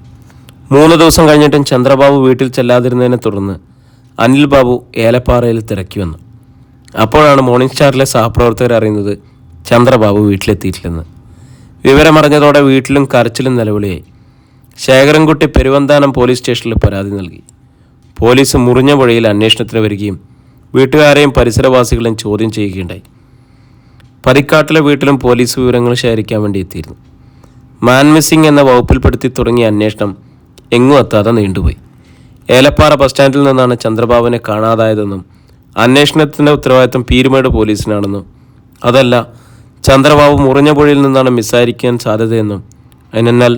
3 ദിവസം കഴിഞ്ഞിട്ടും ചന്ദ്രബാബു വീട്ടിൽ ചെല്ലാതിരുന്നതിനെ തുടർന്ന് അനിൽ ബാബു ഏലപ്പാറയിൽ തിരക്കി വന്നു. അപ്പോഴാണ് മോർണിംഗ് സ്റ്റാറിലെ സഹപ്രവർത്തകർ അറിയുന്നത് ചന്ദ്രബാബു വീട്ടിലെത്തിയിട്ടില്ലെന്ന്. വിവരമറിഞ്ഞതോടെ വീട്ടിലും കരച്ചിലും നിലവിളിയായി. ശേഖരൻകുട്ടി പെരുവന്താനം പോലീസ് സ്റ്റേഷനിൽ പരാതി നൽകി. പോലീസ് മുറിഞ്ഞ വഴിയിൽ അന്വേഷണത്തിന് വരികയും വീട്ടുകാരെയും പരിസരവാസികളെയും ചോദ്യം ചെയ്യുകയുണ്ടായി. പതിക്കാട്ടിലെ വീട്ടിലും പോലീസ് വിവരങ്ങൾ ശേഖരിക്കാൻ വേണ്ടി എത്തിയിരുന്നു. മാൻ മിസ്സിംഗ് എന്ന വകുപ്പിൽപ്പെടുത്തി തുടങ്ങിയ അന്വേഷണം എങ്ങും എത്താതെ നീണ്ടുപോയി. ഏലപ്പാറ ബസ് സ്റ്റാൻഡിൽ നിന്നാണ് ചന്ദ്രബാബുവിനെ കാണാതായതെന്നും അന്വേഷണത്തിൻ്റെ ഉത്തരവാദിത്തം പീരുമേട് പോലീസിനാണെന്നും അതല്ല ചന്ദ്രബാബു മുറിഞ്ഞപുഴയിൽ നിന്നാണ് മിസ്സായിരിക്കാൻ സാധ്യതയെന്നും അതിനാൽ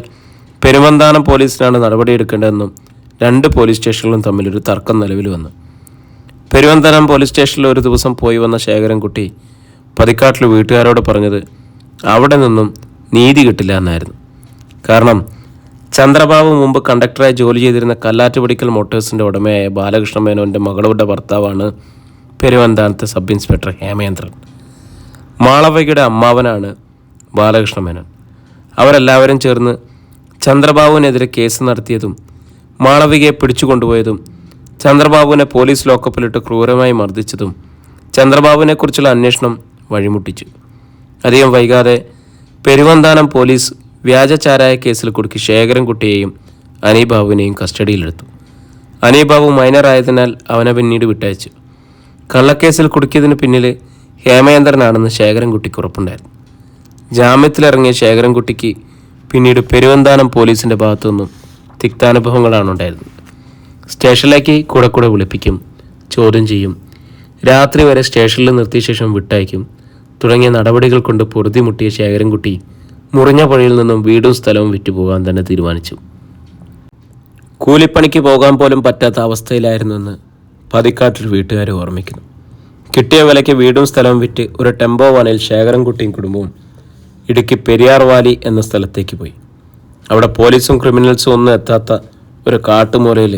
പെരുവന്താനം പോലീസിനാണ് നടപടിയെടുക്കേണ്ടതെന്നും 2 പോലീസ് സ്റ്റേഷനുകളും തമ്മിലൊരു തർക്കം നിലവിൽ വന്നു. പെരുവന്താനം പോലീസ് സ്റ്റേഷനിൽ ഒരു ദിവസം പോയി വന്ന ശേഖരൻകുട്ടി പതിക്കാട്ടിൽ വീട്ടുകാരോട് പറഞ്ഞത് അവിടെ നിന്നും നീതി കിട്ടില്ല എന്നായിരുന്നു. കാരണം ചന്ദ്രബാബു മുമ്പ് കണ്ടക്ടറായി ജോലി ചെയ്തിരുന്ന കല്ലാറ്റുപടിക്കൽ മോട്ടോഴ്സിൻ്റെ ഉടമയായ ബാലകൃഷ്ണ മേനോൻ്റെ മകളുടെ ഭർത്താവാണ് പെരുവന്താനത്തെ സബ് ഇൻസ്പെക്ടർ ഹേമേന്ദ്രൻ. മാളവികയുടെ അമ്മാവനാണ് ബാലകൃഷ്ണ മേനോൻ. അവരെല്ലാവരും ചേർന്ന് ചന്ദ്രബാബുവിനെതിരെ കേസ് നടത്തിയതും മാളവികയെ പിടിച്ചുകൊണ്ടുപോയതും ചന്ദ്രബാബുവിനെ പോലീസ് ലോക്കപ്പിലിട്ട് ക്രൂരമായി മർദ്ദിച്ചതും ചന്ദ്രബാബുവിനെക്കുറിച്ചുള്ള അന്വേഷണം വഴിമുട്ടിച്ചു. അധികം വൈകാതെ പെരുവന്താനം പോലീസ് വ്യാജചാരായ കേസിൽ കുടുക്കി ശേഖരൻകുട്ടിയെയും അനീബാബുവിനെയും കസ്റ്റഡിയിലെടുത്തു. അനീബാബു മൈനറായതിനാൽ അവനെ പിന്നീട് വിട്ടയച്ചു. കള്ളക്കേസിൽ കുടുക്കിയതിന് പിന്നിൽ ഹേമേന്ദ്രനാണെന്ന് ശേഖരൻകുട്ടിക്ക് ഉറപ്പുണ്ടായിരുന്നു. ജാമ്യത്തിലിറങ്ങിയ ശേഖരൻകുട്ടിക്ക് പിന്നീട് പെരുവന്താനം പോലീസിൻ്റെ ഭാഗത്തുനിന്നും തിക്താനുഭവങ്ങളാണ് ഉണ്ടായിരുന്നത്. സ്റ്റേഷനിലേക്ക് കൂടെ വിളിപ്പിക്കും, ചോദ്യം ചെയ്യും. രാത്രി വരെ സ്റ്റേഷനിൽ നിർത്തിയ ശേഷം വിട്ടയക്കും തുടങ്ങിയ നടപടികൾ കൊണ്ട് പൊറുതിമുട്ടിയ ശേഖരൻകുട്ടി മുറിഞ്ഞ പുഴയിൽ നിന്നും വീടും സ്ഥലവും വിറ്റുപോകാൻ തന്നെ തീരുമാനിച്ചു. കൂലിപ്പണിക്ക് പോകാൻ പോലും പറ്റാത്ത അവസ്ഥയിലായിരുന്നുവെന്ന് പതിക്കാട്ടിൽ വീട്ടുകാർ ഓർമ്മിക്കുന്നു. കിട്ടിയ വിലയ്ക്ക് വീടും സ്ഥലവും വിറ്റ് ഒരു ടെമ്പോ വാനിൽ ശേഖരൻകുട്ടിയും കുടുംബവും ഇടുക്കി പെരിയാർ വാലി എന്ന സ്ഥലത്തേക്ക് പോയി. അവിടെ പോലീസും ക്രിമിനൽസും ഒന്നും എത്താത്ത ഒരു കാട്ടുമൂലയിൽ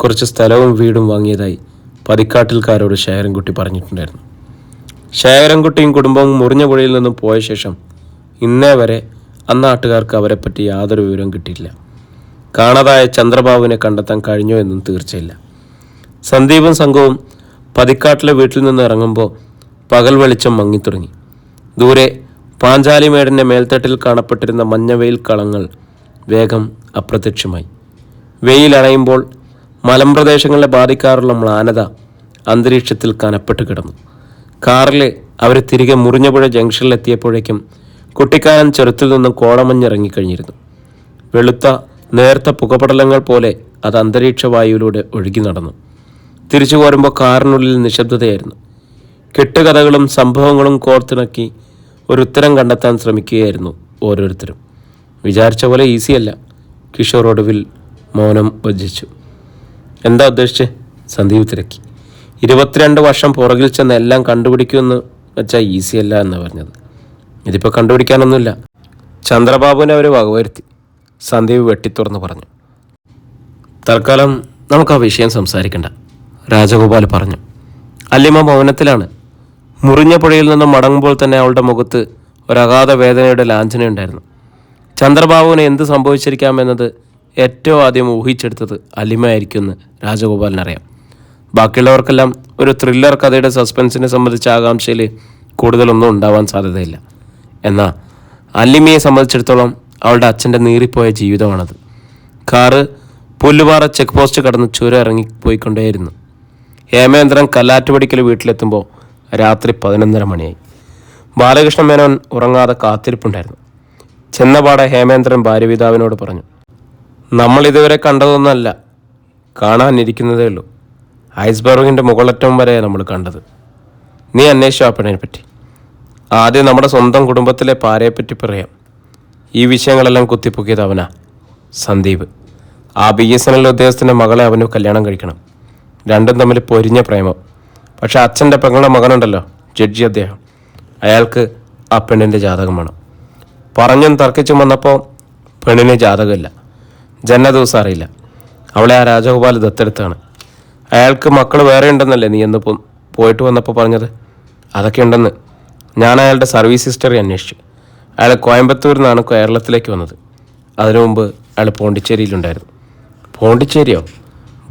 കുറച്ച് സ്ഥലവും വീടും വാങ്ങിയതായി പതിക്കാട്ടിൽക്കാരോട് ശേഖരൻകുട്ടി പറഞ്ഞിട്ടുണ്ടായിരുന്നു. ശേഖരൻകുട്ടിയും കുടുംബവും മുറിഞ്ഞ പുഴയിൽ നിന്നും പോയ ശേഷം ഇന്നേ വരെ അന്നാട്ടുകാർക്ക് അവരെപ്പറ്റി യാതൊരു വിവരവും കിട്ടിയില്ല. കാണാതായ ചന്ദ്രബാബുവിനെ കണ്ടെത്താൻ കഴിഞ്ഞോ എന്നും തീർച്ചയില്ല. സന്ദീപും സംഘവും പതിക്കാട്ടിലെ വീട്ടിൽ നിന്ന് ഇറങ്ങുമ്പോൾ പകൽ വെളിച്ചം മങ്ങിത്തുടങ്ങി. ദൂരെ പാഞ്ചാലിമേടിൻ്റെ മേൽത്തട്ടിൽ കാണപ്പെട്ടിരുന്ന മഞ്ഞവെയിൽ കളങ്ങൾ വേഗം അപ്രത്യക്ഷമായി. വെയിലണയുമ്പോൾ മലമ്പ്രദേശങ്ങളെ ബാധിക്കാറുള്ള മ്ലാനത അന്തരീക്ഷത്തിൽ കനപ്പെട്ട് കിടന്നു. കാറിൽ അവർ തിരികെ മുറിഞ്ഞപുഴ ജംഗ്ഷനിലെത്തിയപ്പോഴേക്കും കുട്ടിക്കാനം ചുരത്തിൽ നിന്നും കോടമഞ്ഞിറങ്ങിക്കഴിഞ്ഞിരുന്നു. വെളുത്ത നേർത്ത പുകപടലങ്ങൾ പോലെ അത് അന്തരീക്ഷ വായുവിലൂടെ ഒഴുകി നടന്നു. തിരിച്ചു പോരുമ്പോൾ കാറിനുള്ളിൽ നിശബ്ദതയായിരുന്നു. കെട്ടുകഥകളും സംഭവങ്ങളും കോർത്തിണക്കി ഒരു ഉത്തരം കണ്ടെത്താൻ ശ്രമിക്കുകയായിരുന്നു ഓരോരുത്തരും. വിചാരിച്ച പോലെ ഈസിയല്ല. കിഷോർ ഒടുവിൽ മൗനം ഭജിച്ചു. എന്താ ഉദ്ദേശിച്ച്? സന്ദീപ് തിരക്കി. 22 വർഷം പുറകിൽ ചെന്ന് എല്ലാം കണ്ടുപിടിക്കുമെന്ന് വെച്ചാൽ ഈസിയല്ല എന്ന് പറഞ്ഞത്. ഇതിപ്പോൾ കണ്ടുപിടിക്കാനൊന്നുമില്ല. ചന്ദ്രബാബുവിനെ അവർ വകവരുത്തി, സന്ദീപ് വെട്ടിത്തുറന്ന് പറഞ്ഞു. തൽക്കാലം നമുക്ക് ആ വിഷയം സംസാരിക്കണ്ട, രാജഗോപാൽ പറഞ്ഞു. അല്ലിമ മൗനത്തിലാണ്. മുറിഞ്ഞ പുഴയിൽ നിന്നും മടങ്ങുമ്പോൾ തന്നെ അവളുടെ മുഖത്ത് ഒരഗാധ വേദനയുടെ ലാഞ്ചനയുണ്ടായിരുന്നു. ചന്ദ്രബാബുവിന് എന്ത് സംഭവിച്ചിരിക്കാമെന്നത് ഏറ്റവും ആദ്യം ഊഹിച്ചെടുത്തത് അലിമയായിരിക്കുമെന്ന് രാജഗോപാലിനറിയാം. ബാക്കിയുള്ളവർക്കെല്ലാം ഒരു ത്രില്ലർ കഥയുടെ സസ്പെൻസിനെ സംബന്ധിച്ച ആകാംക്ഷയിൽ കൂടുതലൊന്നും ഉണ്ടാവാൻ സാധ്യതയില്ല. എന്നാൽ അല്ലിമയെ സംബന്ധിച്ചിടത്തോളം അവളുടെ അച്ഛൻ്റെ നീറിപ്പോയ ജീവിതമാണത്. കാറ് പുല്ലുപാറ ചെക്ക് പോസ്റ്റ് കടന്ന് ചുരം ഇറങ്ങിപ്പോയിക്കൊണ്ടേയിരുന്നു. ഹേമേന്ദ്രൻ കല്ലാറ്റുപടിക്കൽ വീട്ടിലെത്തുമ്പോൾ രാത്രി 11:30 മണിയായി. ബാലകൃഷ്ണ മേനോൻ ഉറങ്ങാതെ കാത്തിരിപ്പുണ്ടായിരുന്നു. ചെന്നപാടെ ഹേമേന്ദ്രൻ ഭാര്യപിതാവിനോട് പറഞ്ഞു, നമ്മളിതുവരെ കണ്ടതൊന്നല്ല, കാണാനിരിക്കുന്നതേ ഉള്ളൂ. ഐസ്ബർഗിൻ്റെ മുകളറ്റം വരെ നമ്മൾ കണ്ടത്. നീ അന്വേഷിച്ചു ആ പെണ്ണിനെപ്പറ്റി. ആദ്യം നമ്മുടെ സ്വന്തം കുടുംബത്തിലെ പാരയെപ്പറ്റി പറയാം. ഈ വിഷയങ്ങളെല്ലാം കുത്തിപ്പൊക്കിയത് അവനാ, സന്ദീപ്. ആ BSNL ഉദ്യോഗസ്ഥൻ്റെ മകളെ അവന് കല്യാണം കഴിക്കണം. രണ്ടും തമ്മിൽ പൊരിഞ്ഞ പ്രേമം. പക്ഷെ അച്ഛൻ്റെ പെങ്ങളുടെ മകനുണ്ടല്ലോ, ജഡ്ജി അദ്ദേഹം, അയാൾക്ക് ആ പെണ്ണിൻ്റെ ജാതകം വേണം. പറഞ്ഞും തർക്കിച്ചും വന്നപ്പോൾ പെണ്ണിന് ജാതകമില്ല, ജന്മദിവസം അറിയില്ല. അവളെ ആ രാജഗോപാൽ ദത്തെടുത്താണ്. അയാൾക്ക് മക്കൾ വേറെ ഉണ്ടെന്നല്ലേ നീ എന്ന് പോയിട്ട് വന്നപ്പോൾ പറഞ്ഞത്? അതൊക്കെ ഉണ്ടെന്ന്. ഞാൻ അയാളുടെ സർവീസ് ഹിസ്റ്ററി അന്വേഷിച്ചു. അയാൾ കോയമ്പത്തൂരിൽ നിന്നാണ് കേരളത്തിലേക്ക് വന്നത്. അതിനു മുമ്പ് അയാൾ പോണ്ടിച്ചേരിയിലുണ്ടായിരുന്നു. പോണ്ടിച്ചേരിയോ?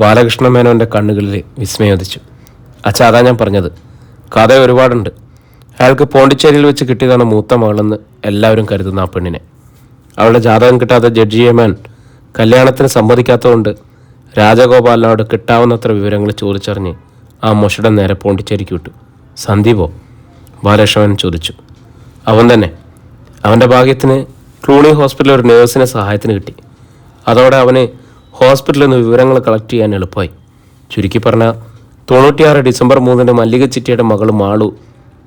ബാലകൃഷ്ണ മേനോൻ്റെ കണ്ണുകളിൽ വിസ്മയോദിച്ചു. അച്ഛാ, അതാ ഞാൻ പറഞ്ഞത്. കഥ ഒരുപാടുണ്ട്. അയാൾക്ക് പോണ്ടിച്ചേരിയിൽ വെച്ച് കിട്ടിയതാണ് മൂത്ത മകളെന്ന് എല്ലാവരും കരുതുന്ന ആ പെണ്ണിനെ. അവളുടെ ജാതകം കിട്ടാതെ ജഡ്ജി ഏമാൻ കല്യാണത്തിന് സമ്മതിക്കാത്തതുകൊണ്ട് രാജഗോപാലിനോട് കിട്ടാവുന്നത്ര വിവരങ്ങൾ ചോദിച്ചറിഞ്ഞ് ആ മൊഷയുടെ നേരെ പോണ്ടിച്ചേരിക്ക് വിട്ടു. സന്ദീപോ? ബാലകൃഷ്ണൻ ചോദിച്ചു. അവൻ തന്നെ. അവൻ്റെ ഭാഗ്യത്തിന് ക്ലൂണി ഹോസ്പിറ്റലിൽ ഒരു നേഴ്സിനെ സഹായത്തിന് കിട്ടി. അതോടെ അവന് ഹോസ്പിറ്റലിൽ നിന്ന് വിവരങ്ങൾ കളക്ട് ചെയ്യാൻ എളുപ്പമായി. ചുരുക്കി പറഞ്ഞാൽ 96 ഡിസംബർ 3 മല്ലിക ചിറ്റിയുടെ മകൾ മാളു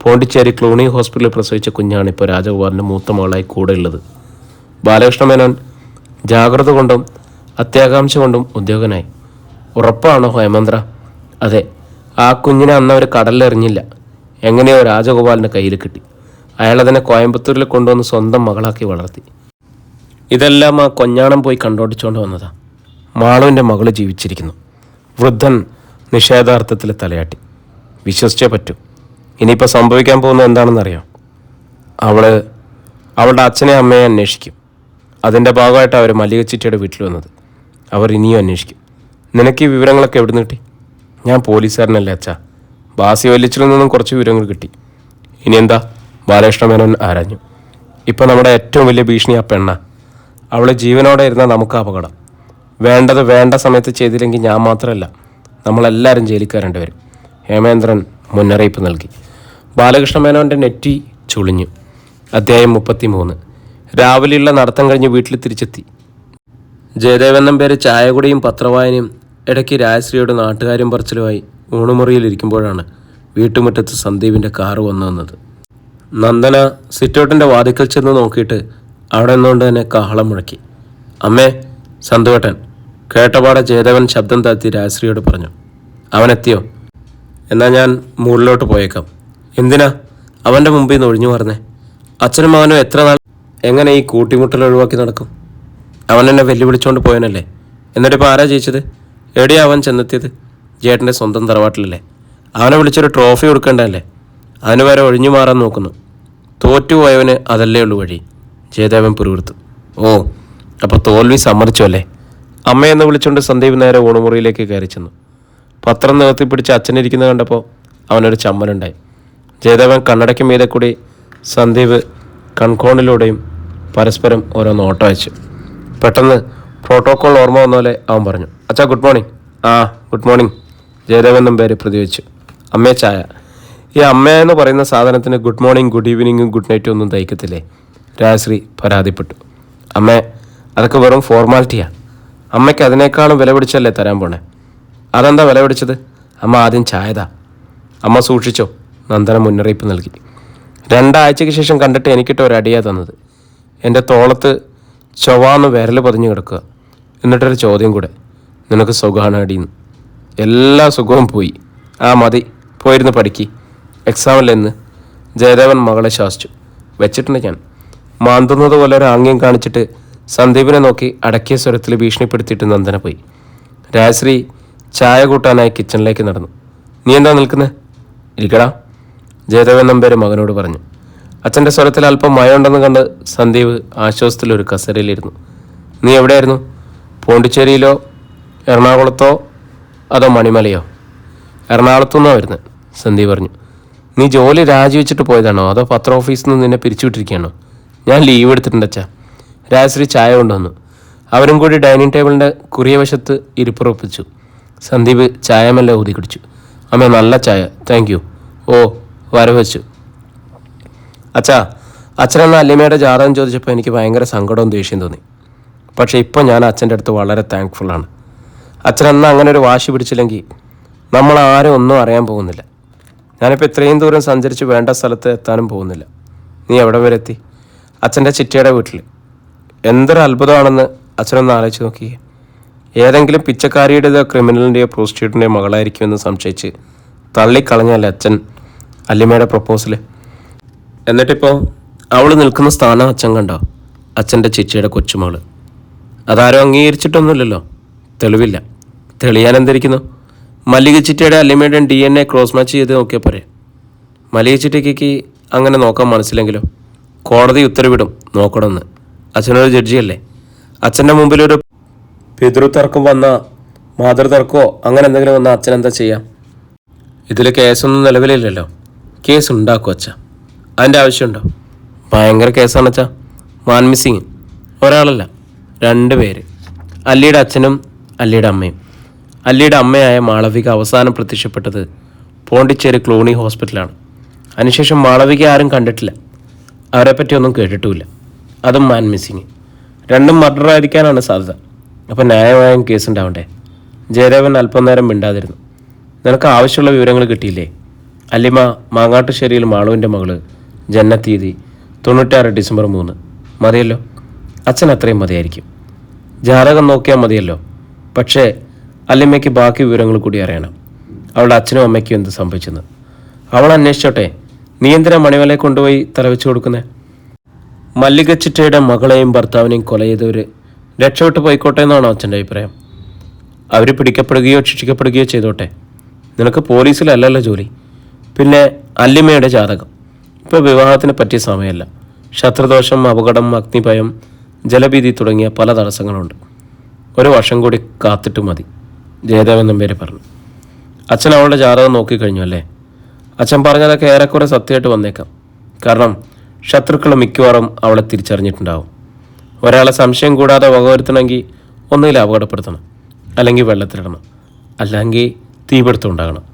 പോണ്ടിച്ചേരി ക്ലൂണി ഹോസ്പിറ്റലിൽ പ്രസവിച്ച കുഞ്ഞാണ് ഇപ്പോൾ രാജഗോപാലിൻ്റെ മൂത്ത മകളായി കൂടെ ഉള്ളത്. ബാലകൃഷ്ണ മേനോൻ ജാഗ്രത കൊണ്ടും അത്യാകാംക്ഷ കൊണ്ടും ഉദ്യോഗനായി. ഉറപ്പാണോ ഹേമേന്ദ്ര? അതെ. ആ കുഞ്ഞിനെ അന്ന് അവർ കടലിലെറിഞ്ഞില്ല. എങ്ങനെയോ രാജഗോപാലിൻ്റെ കയ്യിൽ കിട്ടി. അയാളതിനെ കോയമ്പത്തൂരിൽ കൊണ്ടുവന്ന് സ്വന്തം മകളാക്കി വളർത്തി. ഇതെല്ലാം ആ കൊഞ്ഞാണം പോയി കണ്ടോടിച്ചുകൊണ്ട് വന്നതാ. മാളുവിൻ്റെ മകൾ ജീവിച്ചിരിക്കുന്നു. വൃദ്ധൻ നിഷേധാർത്ഥത്തിൽ തലയാട്ടി. വിശ്വസിച്ചേ പറ്റൂ. ഇനിയിപ്പോൾ സംഭവിക്കാൻ പോകുന്നത് എന്താണെന്നറിയാം? അവളുടെ അച്ഛനെ അമ്മയെ അന്വേഷിക്കും. അതിൻ്റെ ഭാഗമായിട്ട് അവർ മല്ലിക ചിറ്റിയുടെ വീട്ടിൽ വന്നത്. അവർ ഇനിയും അന്വേഷിക്കും. നിനക്ക് ഈ വിവരങ്ങളൊക്കെ എവിടെ നിന്ന് കിട്ടി? ഞാൻ പോലീസുകാരനല്ലേ അച്ഛാ. ബാസി വല്ലിച്ചിൽ നിന്നും കുറച്ച് വിവരങ്ങൾ കിട്ടി. ഇനി എന്താ? ബാലകൃഷ്ണ മേനോൻ ആരാഞ്ഞു. ഇപ്പം നമ്മുടെ ഏറ്റവും വലിയ ഭീഷണി ആ പെണ്ണ. അവൾ ജീവനോടെ ഇരുന്നാൽ നമുക്ക് അപകടം. വേണ്ടത് വേണ്ട സമയത്ത് ചെയ്തില്ലെങ്കിൽ ഞാൻ മാത്രമല്ല, നമ്മളെല്ലാവരും ജയിലിൽ കയറേണ്ടി വരും. ഹേമേന്ദ്രൻ മുന്നറിയിപ്പ് നൽകി. ബാലകൃഷ്ണ മേനോൻ്റെ നെറ്റി ചുളിഞ്ഞു. അധ്യായം 33. രാവിലെയുള്ള നടത്തം കഴിഞ്ഞ് വീട്ടിൽ തിരിച്ചെത്തി. ജയദേവെന്നും പേര് ചായകുടിയും പത്രവായനയും ഇടയ്ക്ക് രാജശ്രീയുടെ നാട്ടുകാരും പറച്ചിലുമായി ഊണുമുറിയിലിരിക്കുമ്പോഴാണ് വീട്ടുമുറ്റത്ത് സന്ദീപിൻ്റെ കാറ് വന്നത്. നന്ദന സിറ്റൗട്ടിൻ്റെ വാതിക്കൽ ചെന്ന് നോക്കിയിട്ട് അവിടെ നിന്നുകൊണ്ട് തന്നെ കാഹളം മുഴക്കി. അമ്മേ, സന്തുവേട്ടൻ. കേട്ടപാടെ ജയദേവൻ ശബ്ദം താഴ്ത്തി രാജശ്രീയോട് പറഞ്ഞു. അവനെത്തിയോ? എന്നാൽ ഞാൻ മുകളിലോട്ട് പോയേക്കാം. എന്തിനാ? അവൻ്റെ മുമ്പിൽ നിന്ന് ഒഴിഞ്ഞു പറഞ്ഞേ. അച്ഛനും മകനും എത്ര നാൾ എങ്ങനെ ഈ കൂട്ടിമുട്ടൽ ഒഴിവാക്കി നടക്കും? അവൻ എന്നെ വെല്ലുവിളിച്ചുകൊണ്ട് പോയനല്ലേ. എന്നിട്ടിപ്പോൾ ആരാ ജയിച്ചത്? എവിടെയാ അവൻ ചെന്നെത്തിയത്? ജേട്ടൻ്റെ സ്വന്തം തറവാട്ടിലല്ലേ. അവനെ വിളിച്ചൊരു ട്രോഫി കൊടുക്കേണ്ടതല്ലേ. അതിന് വരെ ഒഴിഞ്ഞു മാറാൻ നോക്കുന്നു. തോറ്റുപോയവന് അതല്ലേ ഉള്ളൂ വഴി. ജയദേവൻ പുരുവിർത്തു. ഓ, അപ്പോൾ തോൽവി സമ്മതിച്ചു അല്ലേ? അമ്മയെന്ന് വിളിച്ചുകൊണ്ട് സന്ദീപ് നേരെ ഊണുമുറിയിലേക്ക് കയറി ചെന്നു. പത്രം നിവർത്തിപ്പിടിച്ച് അച്ഛനിരിക്കുന്നത് കണ്ടപ്പോൾ അവനൊരു ചമ്മലുണ്ടായി. ജയദേവൻ കണ്ണടയ്ക്ക് മീതെ കൂടി സന്ദീപ് കൺകോണിലൂടെയും പരസ്പരം ഓരോ നോട്ടം അയച്ചു. പെട്ടെന്ന് പ്രോട്ടോക്കോൾ ഓർമ്മ വന്ന പോലെ അവൻ പറഞ്ഞു. അച്ഛാ, ഗുഡ് മോർണിംഗ്. ആ, ഗുഡ് മോർണിംഗ്. ജയദേവൻ നമ്പേര് പ്രതിവച്ചു. അമ്മേ, ചായ. ഈ അമ്മ എന്ന് പറയുന്ന സാധനത്തിന് ഗുഡ് മോർണിംഗ്, ഗുഡ് ഈവനിങ്ങും ഗുഡ് നൈറ്റും ഒന്നും തയ്ക്കത്തില്ലേ? രാജശ്രീ പരാതിപ്പെട്ടു. അമ്മേ, അതൊക്കെ വെറും ഫോർമാലിറ്റിയാണ്. അമ്മയ്ക്ക് അതിനേക്കാളും വില പിടിച്ചല്ലേ തരാൻ പോണേ. അതെന്താ വില പിടിച്ചത്? അമ്മ ആദ്യം ചായതാ. അമ്മ സൂക്ഷിച്ചോ, നന്ദന മുന്നറിയിപ്പ് നൽകി. 2 ആഴ്ചയ്ക്ക് ശേഷം കണ്ടിട്ട് എനിക്കിട്ട് ഒരടിയാ തന്നത്. എൻ്റെ തോളത്ത് ചൊവ്വാന്ന് വിരൽ പതിഞ്ഞു കിടക്കുക. എന്നിട്ടൊരു ചോദ്യം കൂടെ, നിനക്ക് സുഖമാണ് അടിയെന്ന്. എല്ലാ സുഖവും പോയി. ആ മതി, പോയിരുന്ന് പഠിക്കി. എക്സാമിലെന്ന്. ജയദേവൻ മകളെ ശാസിച്ചു. വെച്ചിട്ടുണ്ട് ഞാൻ. മാന്തുന്നത് പോലെ ഒരു ആംഗ്യം കാണിച്ചിട്ട് സന്ദീപിനെ നോക്കി അടക്കിയ സ്വരത്തിൽ ഭീഷണിപ്പെടുത്തിയിട്ട് നന്ദന പോയി. രാജശ്രീ ചായ കൂട്ടാനായി കിച്ചണിലേക്ക് നടന്നു. നീ എന്താ നിൽക്കുന്നത്? ഇരിക്കടാ, ജയദേവൻ നമ്പേര് മകനോട് പറഞ്ഞു. അച്ഛൻ്റെ സ്വരത്തിൽ അല്പം മയമുണ്ടെന്ന് കണ്ട് സന്ദീപ് ആശ്വാസത്തിലൊരു കസേരയിലിരുന്നു. നീ എവിടെയായിരുന്നു? പോണ്ടിച്ചേരിയിലോ എറണാകുളത്തോ അതോ മണിമലയോ? എറണാകുളത്തുനിന്നോ വരുന്നത്, സന്ദീപ് പറഞ്ഞു. നീ ജോലി രാജിവെച്ചിട്ട് പോയതാണോ അതോ പത്ര ഓഫീസിൽ നിന്ന് നിന്നെ പിരിച്ചുവിട്ടിരിക്കുകയാണോ? ഞാൻ ലീവ് എടുത്തിട്ടുണ്ട് അച്ഛാ. രാജശ്രീ ചായ കൊണ്ടുവന്നു. അവരും കൂടി ഡൈനിങ് ടേബിളിൻ്റെ കുറിയവശത്ത് ഇരിപ്പുറപ്പിച്ചു. സന്ദീപ് ചായ മെല്ലെ ഊതി കുടിച്ചു. അമ്മ, നല്ല ചായ, താങ്ക് യു. ഓ, വരവച്ചു. അച്ഛാ, അച്ഛനെന്ന അല്ലിമയുടെ ജാതകം ചോദിച്ചപ്പോൾ എനിക്ക് ഭയങ്കര സങ്കടവും ദേഷ്യം തോന്നി. പക്ഷേ ഇപ്പോൾ ഞാൻ അച്ഛൻ്റെ അടുത്ത് വളരെ താങ്ക്ഫുള്ളാണ്. അച്ഛനെന്നാൽ അങ്ങനെ ഒരു വാശി പിടിച്ചില്ലെങ്കിൽ നമ്മളാരും ഒന്നും അറിയാൻ പോകുന്നില്ല. ഞാനിപ്പോൾ ഇത്രയും ദൂരം സഞ്ചരിച്ച് വേണ്ട സ്ഥലത്ത് എത്താനും പോകുന്നില്ല. നീ എവിടെ വരെ എത്തി? അച്ഛൻ്റെ ചിറ്റയുടെ വീട്ടിൽ. എന്തൊരു അത്ഭുതമാണെന്ന് അച്ഛനൊന്ന് ആലോചിച്ച് നോക്കിയേ. ഏതെങ്കിലും പിച്ചക്കാരിയുടേതോ ക്രിമിനലിൻ്റെയോ പ്രോസ്റ്റിറ്റ്യൂട്ടിൻ്റെയോ മകളായിരിക്കുമെന്ന് സംശയിച്ച് തള്ളിക്കളഞ്ഞല്ലേ അച്ഛൻ അല്ലിമയുടെ പ്രപ്പോസൽ. എന്നിട്ടിപ്പോൾ അവൾ നിൽക്കുന്ന സ്ഥാനം അച്ഛൻ കണ്ടോ? അച്ഛൻ്റെ ചിറ്റയുടെ കൊച്ചുമകൾ. അതാരും അംഗീകരിച്ചിട്ടൊന്നുമില്ലല്ലോ. തെളിവില്ല. തെളിയാൻ എന്തിരിക്കുന്നു? മല്ലിക ചിറ്റയുടെ അല്ലിമയുടെയും DNA ക്രോസ് മാച്ച് ചെയ്ത് നോക്കിയാൽ പോരെ. മല്ലിക ചിറ്റയ്ക്ക് അങ്ങനെ നോക്കാൻ മനസ്സിലെങ്കിലോ? കോടതി ഉത്തരവിടും നോക്കണമെന്ന്. അച്ഛനൊരു ജഡ്ജിയല്ലേ. അച്ഛൻ്റെ മുമ്പിലൊരു പിതൃതർക്കം വന്ന മാതൃതർക്കമോ അങ്ങനെ എന്തെങ്കിലും വന്നാൽ അച്ഛൻ എന്താ ചെയ്യാം? ഇതിൽ കേസൊന്നും നിലവിലില്ലല്ലോ. കേസ് ഉണ്ടാക്കും അച്ഛാ. അതിൻ്റെ ആവശ്യമുണ്ടോ? ഭയങ്കര കേസാണ് അച്ഛാ. മാൻ മിസ്സിങ്. ഒരാളല്ല, 2 പേര്. അല്ലിയുടെ അച്ഛനും അല്ലിയുടെ അമ്മയും. അല്ലിയുടെ അമ്മയായ മാളവിക അവസാനം പ്രത്യക്ഷപ്പെട്ടത് പോണ്ടിച്ചേരി ക്ലൂണി ഹോസ്പിറ്റലാണ്. അതിനുശേഷം മാളവിക ആരും കണ്ടിട്ടില്ല. അവരെപ്പറ്റിയൊന്നും കേട്ടിട്ടുമില്ല. അതും മാൻ മിസ്സിങ്. 2ഉം മർഡർ ആയിരിക്കാനാണ് സാധ്യത. അപ്പോൾ ന്യായമായും കേസ് ഉണ്ടാവണ്ടേ? ജയദേവൻ അല്പം നേരം മിണ്ടാതിരുന്നു. നിനക്ക് ആവശ്യമുള്ള വിവരങ്ങൾ കിട്ടിയില്ലേ? അല്ലിമ മാങ്ങാട്ടുശ്ശേരിയിൽ മാളുവിൻ്റെ മകള്, ജനനത്തീയതി 96 ഡിസംബർ 3. മതിയല്ലോ. അച്ഛൻ അത്രയും മതിയായിരിക്കും. ജാതകം നോക്കിയാൽ മതിയല്ലോ. പക്ഷേ അല്ലിമയ്ക്ക് ബാക്കി വിവരങ്ങൾ കൂടി അറിയണം. അവളുടെ അച്ഛനും അമ്മയ്ക്കും എന്ത് സംഭവിച്ചെന്ന് അവൾ അന്വേഷിച്ചോട്ടെ. നീ എന്തിനാ മണിമലയെ കൊണ്ടുപോയി തലവെച്ച് കൊടുക്കുന്നേ? മല്ലിക ചിറ്റയുടെ മകളെയും ഭർത്താവിനെയും കൊല ചെയ്തവർ രക്ഷപ്പെട്ടു പോയിക്കോട്ടെ എന്നാണോ അച്ഛൻ്റെ അഭിപ്രായം? അവർ പിടിക്കപ്പെടുകയോ ശിക്ഷിക്കപ്പെടുകയോ ചെയ്തോട്ടെ. നിനക്ക് പോലീസിലല്ലല്ലോ ജോലി. പിന്നെ അല്ലിമയുടെ ജാതകം. ഇപ്പോൾ വിവാഹത്തിന് പറ്റിയ സമയമല്ല. ശത്രുദോഷം, അപകടം, അഗ്നിഭയം, ജലഭീതി തുടങ്ങിയ പല തടസ്സങ്ങളുണ്ട്. 1 വർഷം കൂടി കാത്തിട്ട് മതി, ജയദേവൻ നമ്പേര് പറഞ്ഞു. അച്ഛൻ അവളുടെ ജാതകം നോക്കിക്കഴിഞ്ഞു അല്ലേ? അച്ഛൻ പറഞ്ഞതൊക്കെ ഏറെക്കുറെ സത്യമായിട്ട് വന്നേക്കാം. കാരണം ശത്രുക്കൾ മിക്കവാറും അവളെ തിരിച്ചറിഞ്ഞിട്ടുണ്ടാവും. ഒരാളെ സംശയം കൂടാതെ വകവരുത്തണമെങ്കിൽ ഒന്നുകിൽ അപകടപ്പെടുത്തണം, അല്ലെങ്കിൽ വെള്ളത്തിലിടണം, അല്ലെങ്കിൽ തീപിടുത്തം ഉണ്ടാകണം.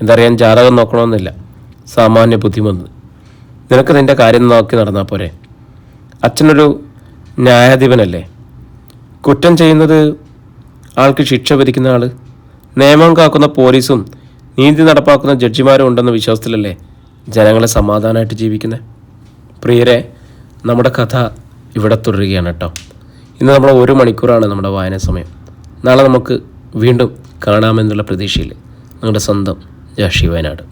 എന്തറിയാൻ ജാതകം നോക്കണമെന്നില്ല. സാമാന്യ ബുദ്ധിമന്ത്. നിനക്ക് നിൻ്റെ കാര്യം നോക്കി നടന്നാൽ പോരെ. അച്ഛനൊരു ന്യായാധിപനല്ലേ? കുറ്റം ചെയ്യുന്നത് ആൾക്ക് ശിക്ഷ വിധിക്കുന്ന ആൾ, നിയമം കാക്കുന്ന പോലീസും നീതി നടപ്പാക്കുന്ന ജഡ്ജിമാരും ഉണ്ടെന്ന വിശ്വാസത്തിലല്ലേ ജനങ്ങളെ സമാധാനമായിട്ട് ജീവിക്കുന്നത്? പ്രിയരെ, നമ്മുടെ കഥ ഇവിടെ തുടരുകയാണ് കേട്ടോ. ഇന്ന് നമ്മൾ 1 മണിക്കൂറാണ് നമ്മുടെ വായന സമയം. നാളെ നമുക്ക് വീണ്ടും കാണാമെന്നുള്ള പ്രതീക്ഷയിൽ നിങ്ങളുടെ സ്വന്തം ജാഷി വയനാട്.